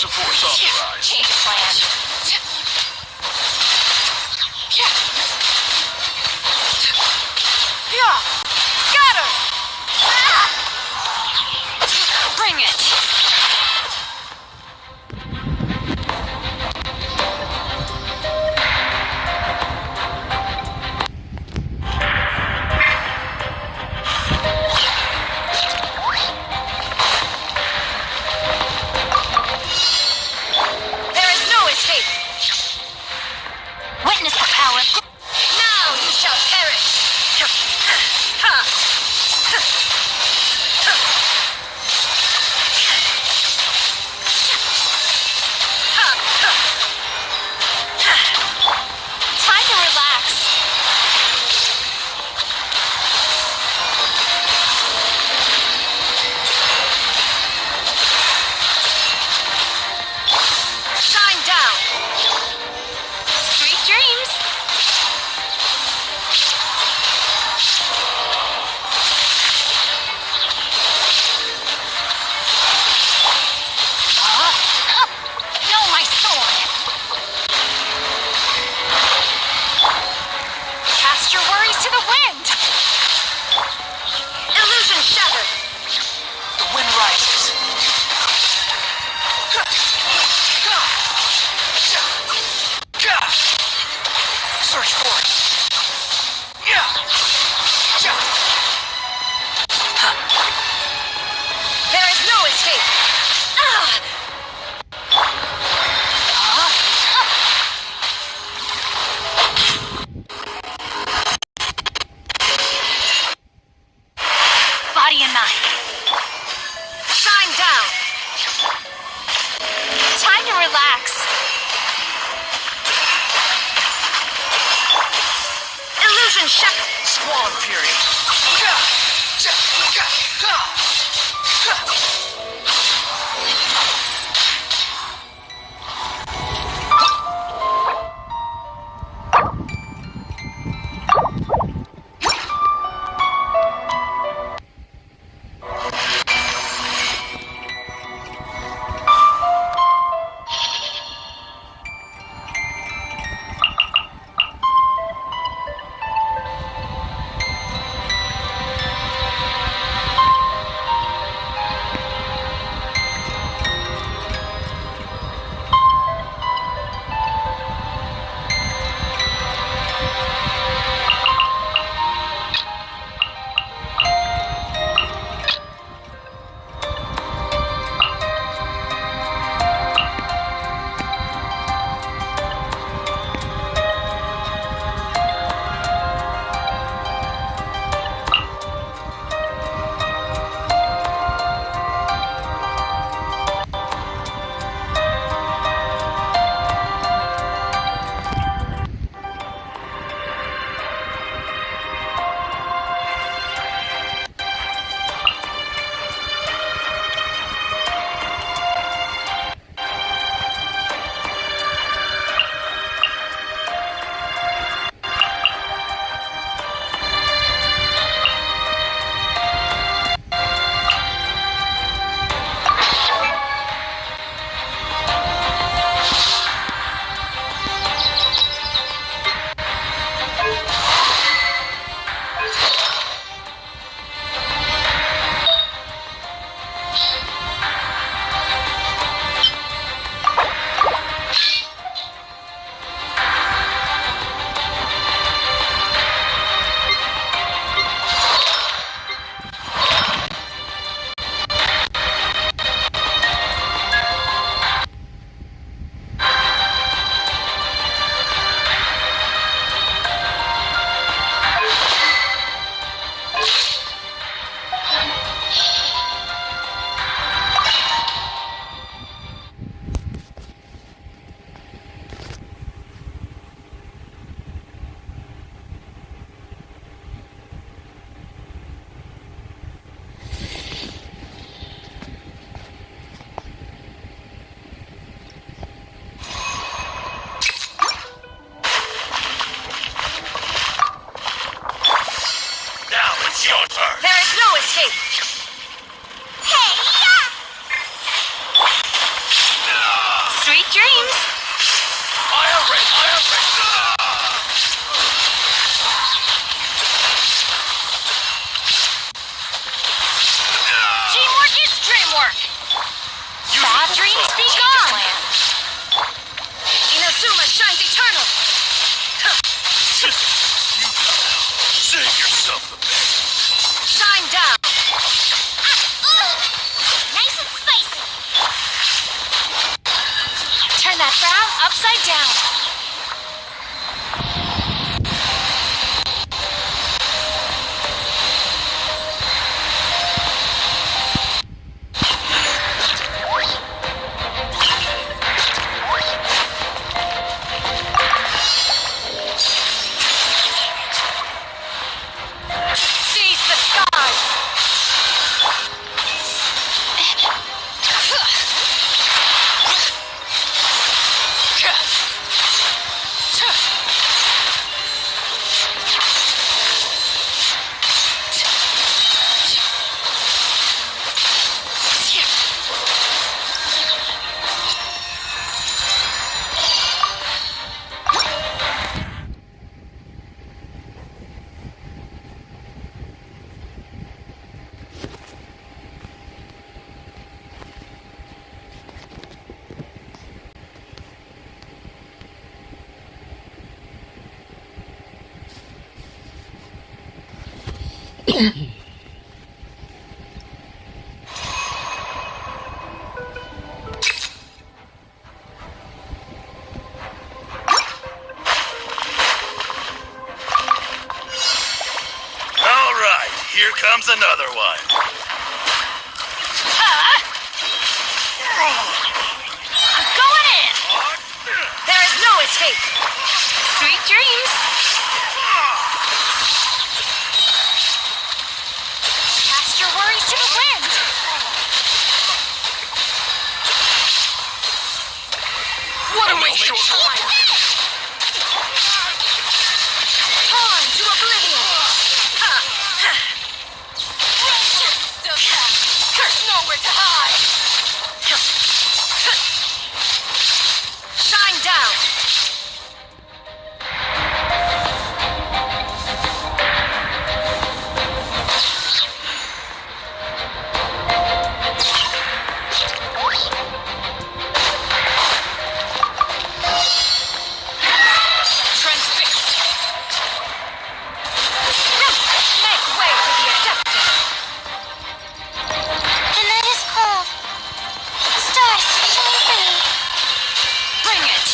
Speaker 12: Use of force authorized.
Speaker 1: Change of plan. Scatter! Bring it! There is no escape! Witness the power of... Now you shall perish! Time to relax. Shine down. Sweet dreams. No, my sword. Cast your worries to the wind. Illusion shattered.
Speaker 11: The wind rises. Search for it.
Speaker 1: There is no escape. Body and mind. Shine down. Time to relax. Illusion shattered.
Speaker 11: Squall period.
Speaker 2: Hey, yeah!
Speaker 1: Teamwork is dreamwork! Bad dreams be gone! Inazuma shines eternal!
Speaker 12: Save yourself a bit.
Speaker 1: Shine down!
Speaker 2: Nice and spicy.
Speaker 1: Turn that frown upside down! Seize the skies!
Speaker 12: All right, here comes another one.
Speaker 1: I'm going in! There is no escape! Sweet dreams! Cast your worries to the wind! What a waste of time! Torn to oblivion! There's nowhere to hide! Shine down! Transfixed! Make way for the adapted!
Speaker 2: The night is cold. Stars shine free.
Speaker 1: Bring it!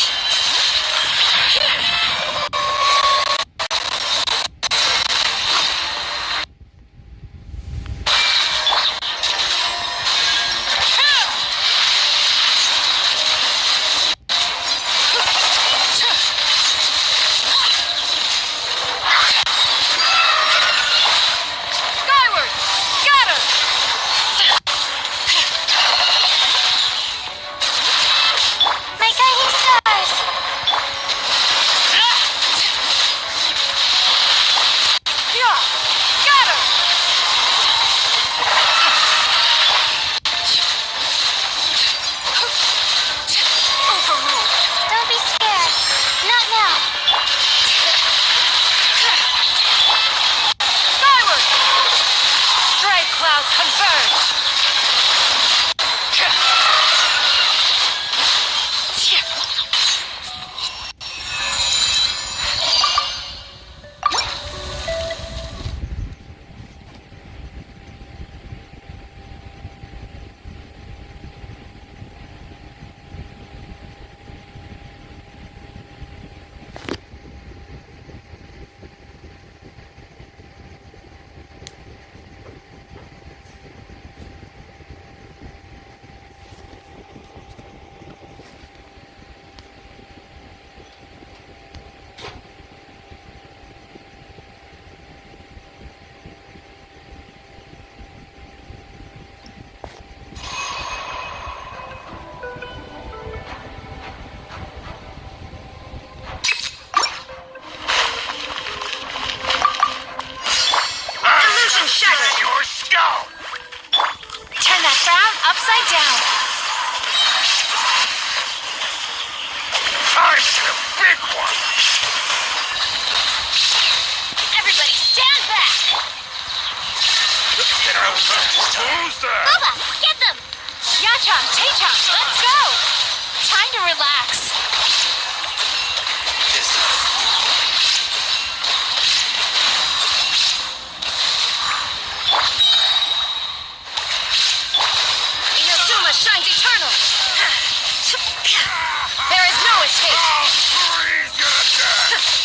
Speaker 1: Skyward! Scatter!
Speaker 2: My guiding stars.
Speaker 1: Yeah! Scatter! Overruled!
Speaker 2: Don't be scared. Not now.
Speaker 1: Skyward! Stray clouds converge! Illusion shattered!
Speaker 12: Your skull!
Speaker 1: Turn that frown upside down!
Speaker 12: Time to
Speaker 9: big one!
Speaker 10: Everybody stand back!
Speaker 9: Who's that?
Speaker 10: Bubba, get them!
Speaker 6: Yachan, Taechan, let's go! Time to relax. Inazuma shines eternal. There is no escape.
Speaker 9: I'll freeze you to death!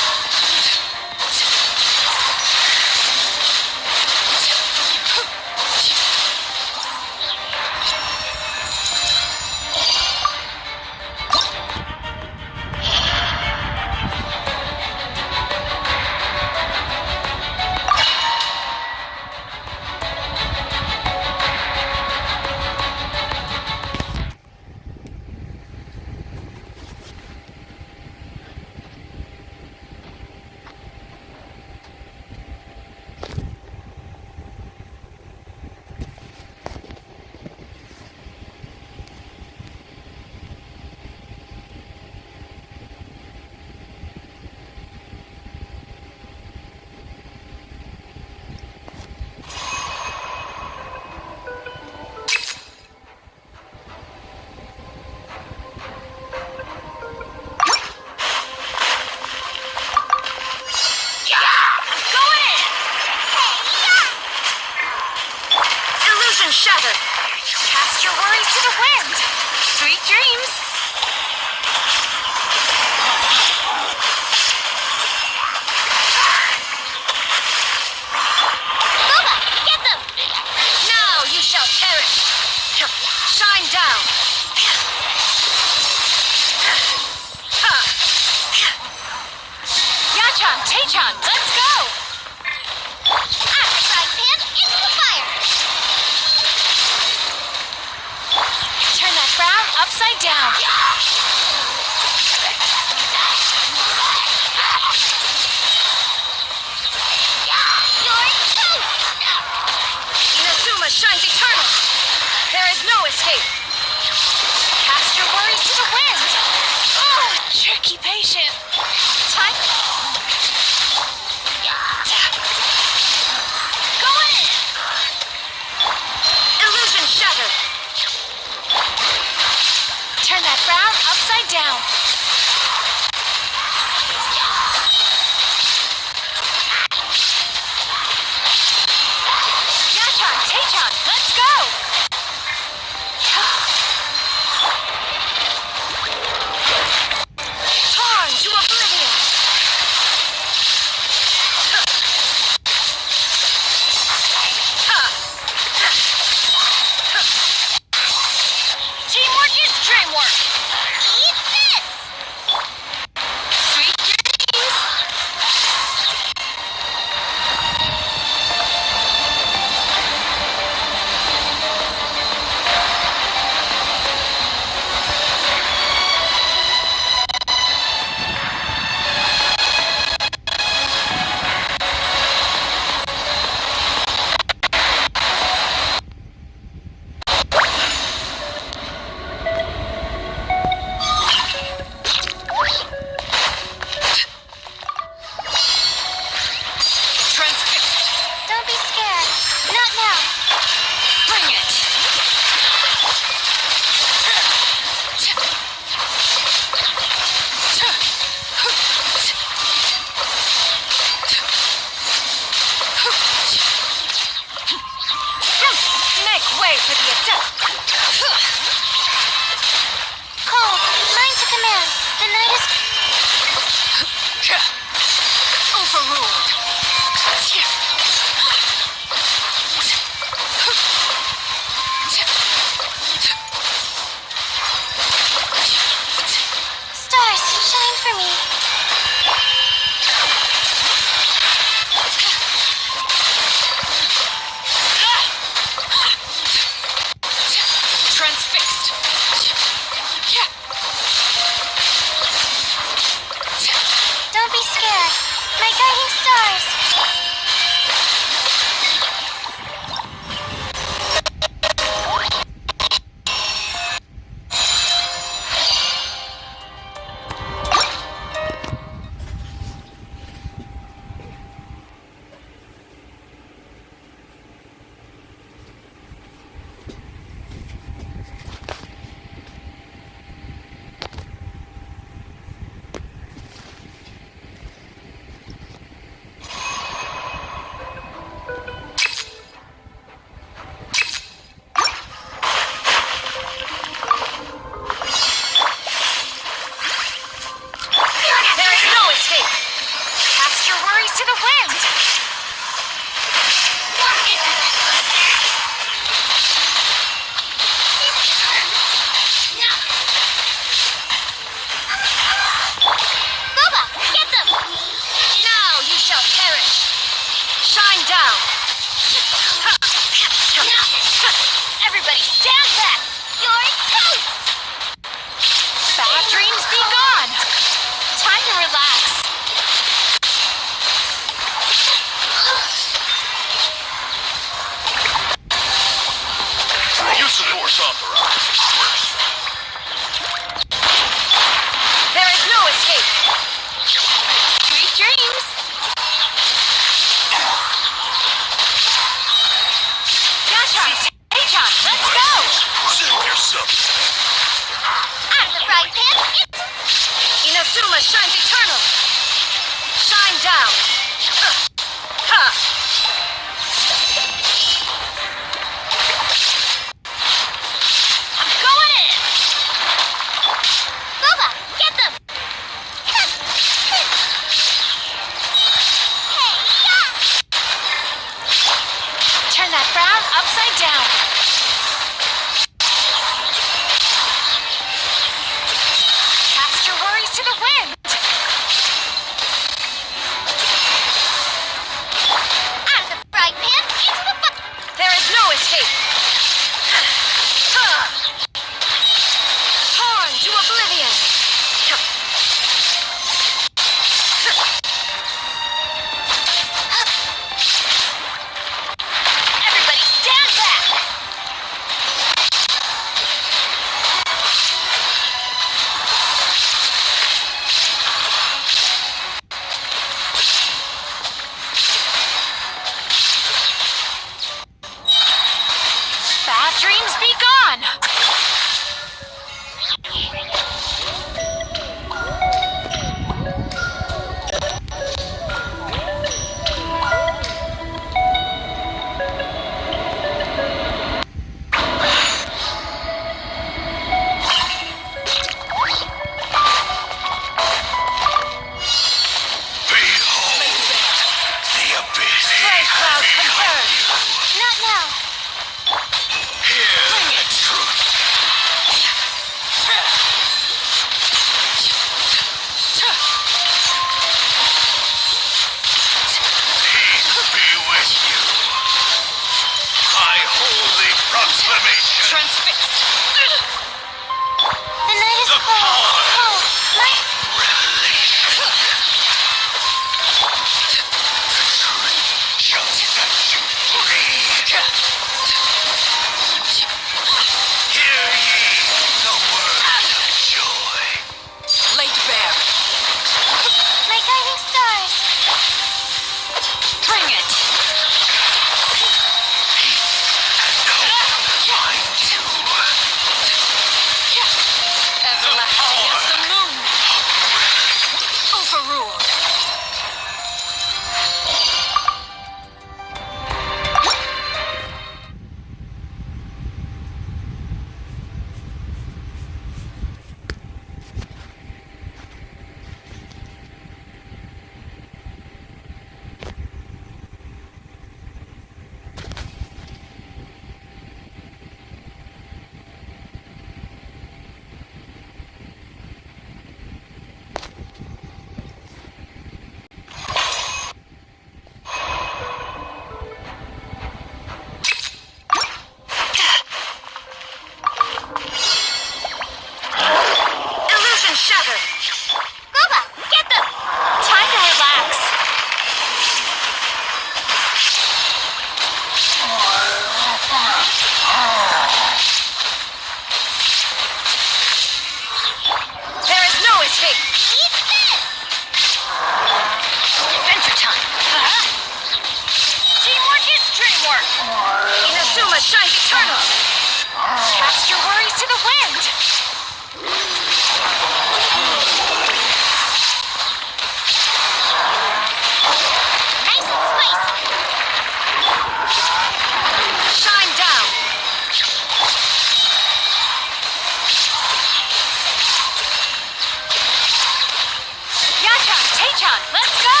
Speaker 6: Tachan, let's go!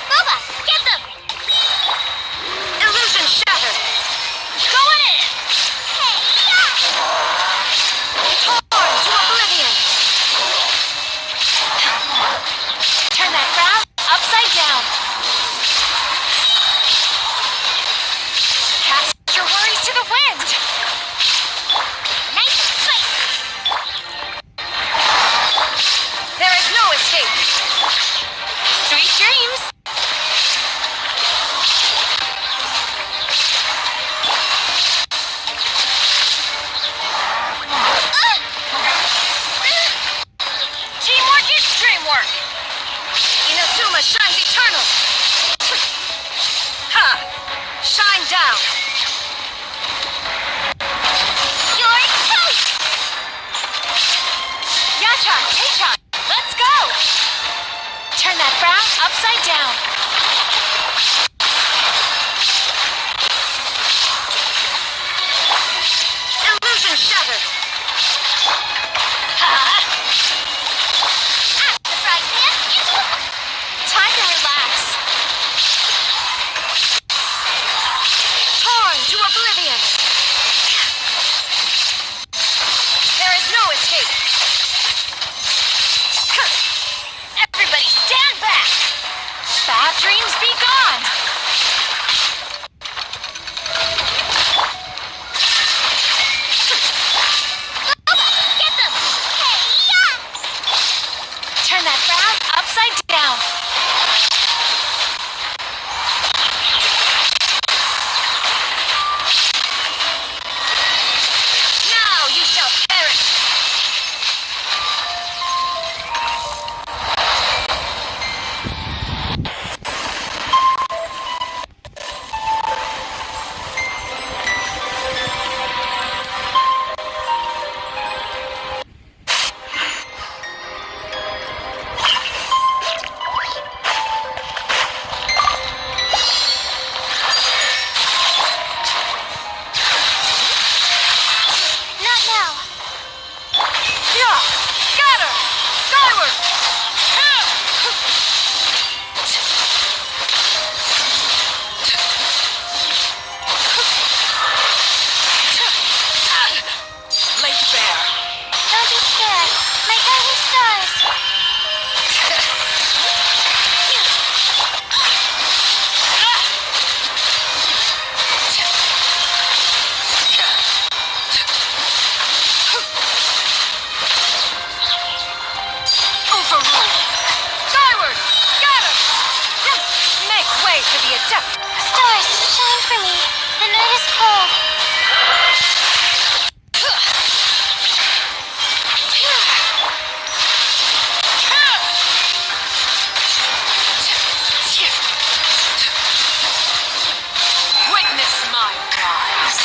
Speaker 2: Boba, get them!
Speaker 6: Illusion shattered! Going in!
Speaker 2: Hey, yeah!
Speaker 6: Torn to oblivion! Turn that frown upside down! Cast your worries to the wind!
Speaker 2: Nice and spicy!
Speaker 6: There is no escape! Sweet dreams! Teamwork is dreamwork! Inazuma shines eternal! Ha! Shine down!
Speaker 2: You're toast!
Speaker 6: Yachan, Tachan, let's go! Turn that frown upside down. Illusion shattered.
Speaker 2: The fried pan is over!
Speaker 6: Time to relax. Torn to oblivion. There is no escape. Everybody stand back. Bad dreams be gone.
Speaker 2: Get them! Hey, yeah!
Speaker 6: Turn that frown upside down. Now you shall perish.
Speaker 2: Not now.
Speaker 6: Yeah! Scatter! Skyward! Lake Bear!
Speaker 2: Don't be scared. My guiding stars.
Speaker 6: Overrule! Skyward! Scatter! Make way for the adept!
Speaker 2: Stars, shine for me. The night is cold.
Speaker 6: Witness my rise!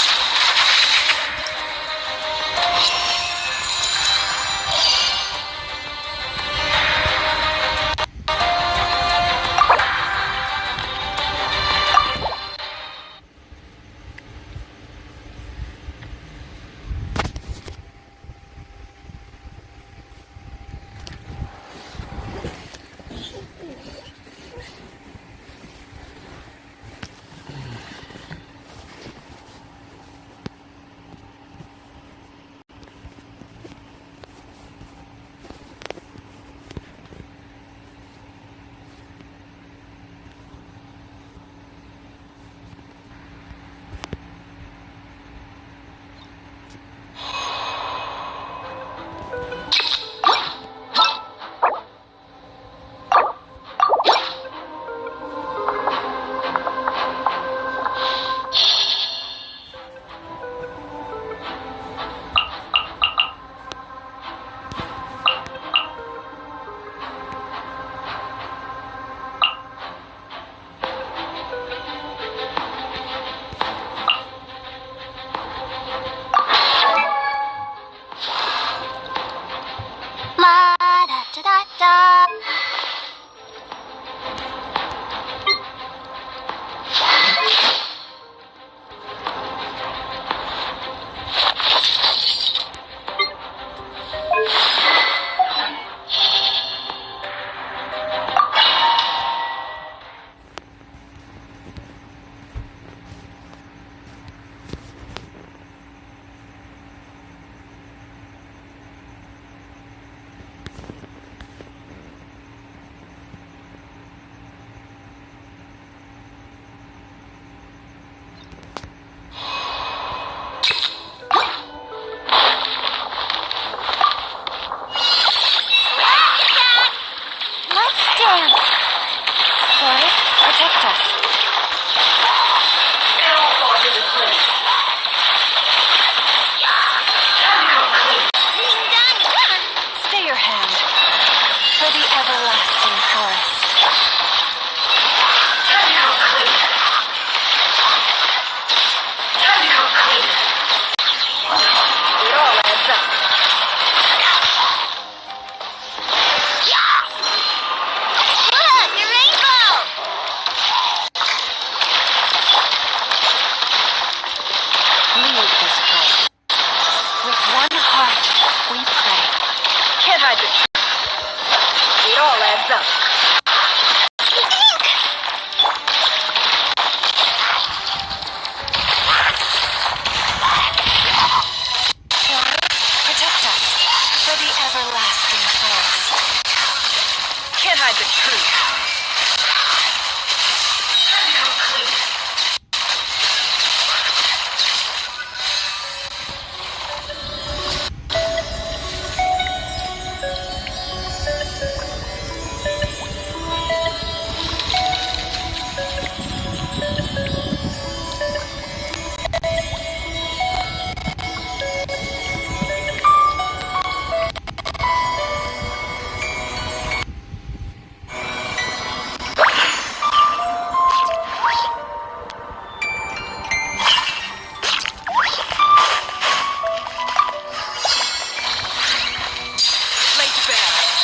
Speaker 1: hide the truth.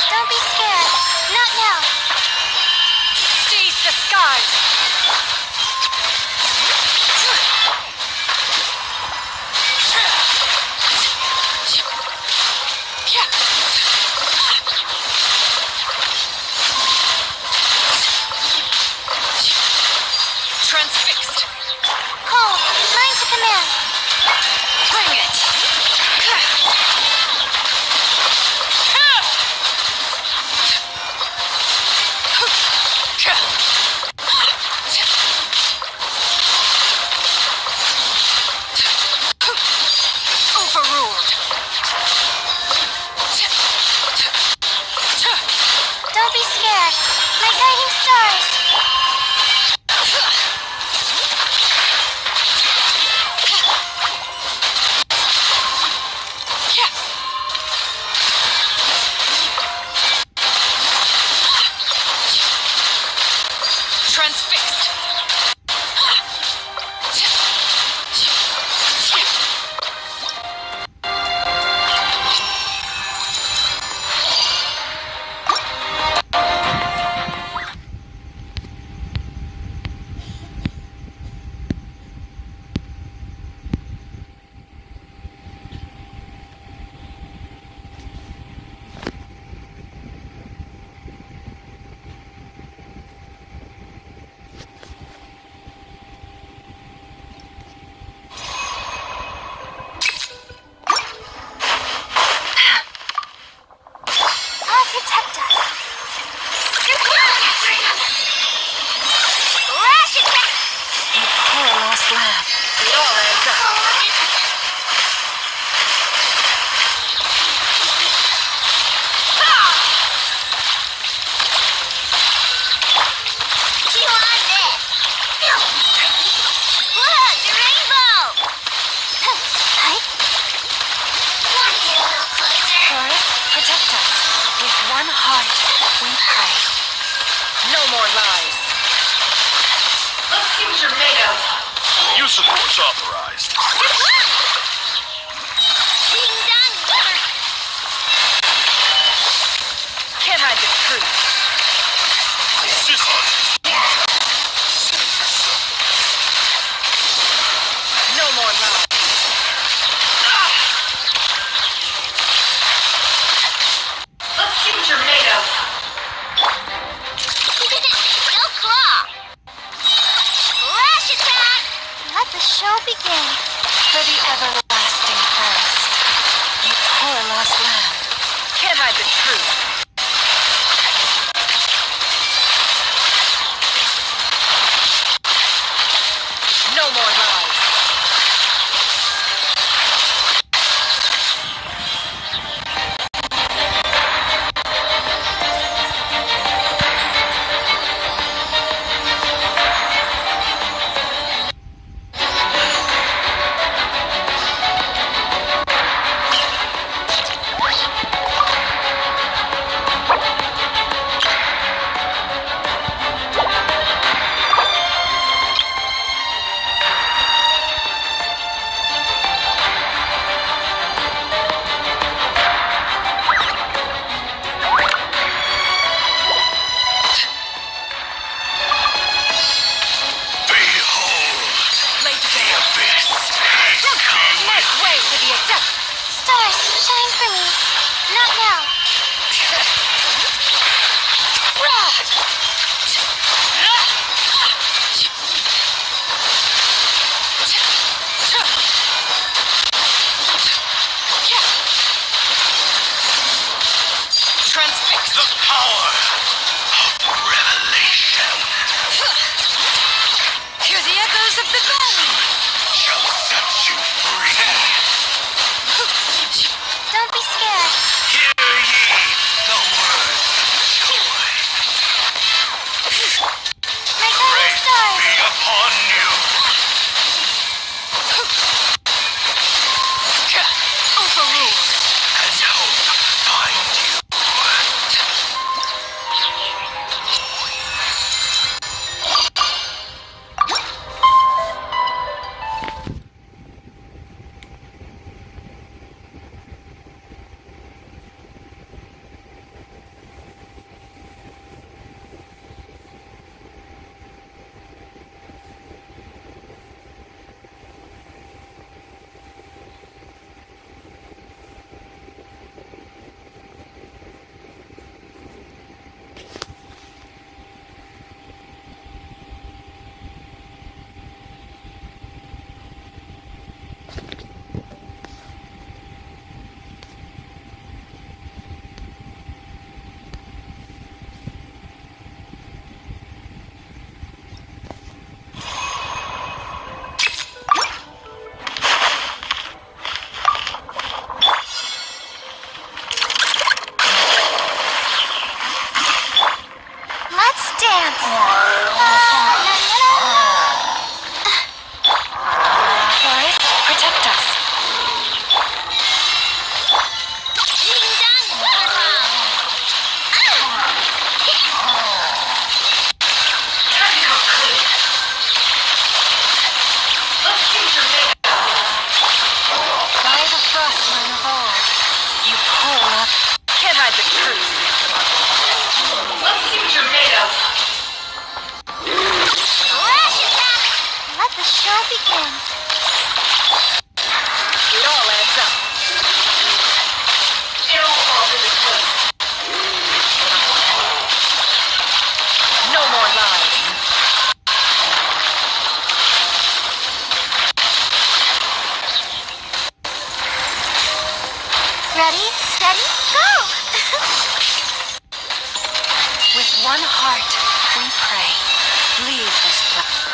Speaker 2: Don't be scared. Not now.
Speaker 1: Seize the skies! Transfixed!
Speaker 2: Cold, mine to command.
Speaker 1: Bring it! Overruled!
Speaker 2: Don't be scared. My guiding stars.
Speaker 1: Transfixed!
Speaker 2: I'll protect us. Lash attack!
Speaker 1: Poor lost land. It all adds up.
Speaker 2: Chew on this. Look, the rainbow! Hi.
Speaker 1: Taurus, protect us. With one heart, we pray. No more lies. Let's see what you're made of.
Speaker 12: Use of force authorized.
Speaker 2: Ding dong.
Speaker 1: Can't hide the truth. No more lies. Let's see what you're made of.
Speaker 2: No claw. Lash attack! Let the show begin.
Speaker 1: For the everlasting forest. You poor lost land. Can't hide the truth. No more lies.
Speaker 12: The power
Speaker 8: dance.
Speaker 1: Chloris, protect us. By the frostline of old, you pull up. Can't hide the truth. Let's see what you're made of.
Speaker 8: Let the show begin.
Speaker 1: It all adds up. It all falls into place. No more lies.
Speaker 8: Ready, steady, go!
Speaker 1: With one heart, we pray. Leave this place.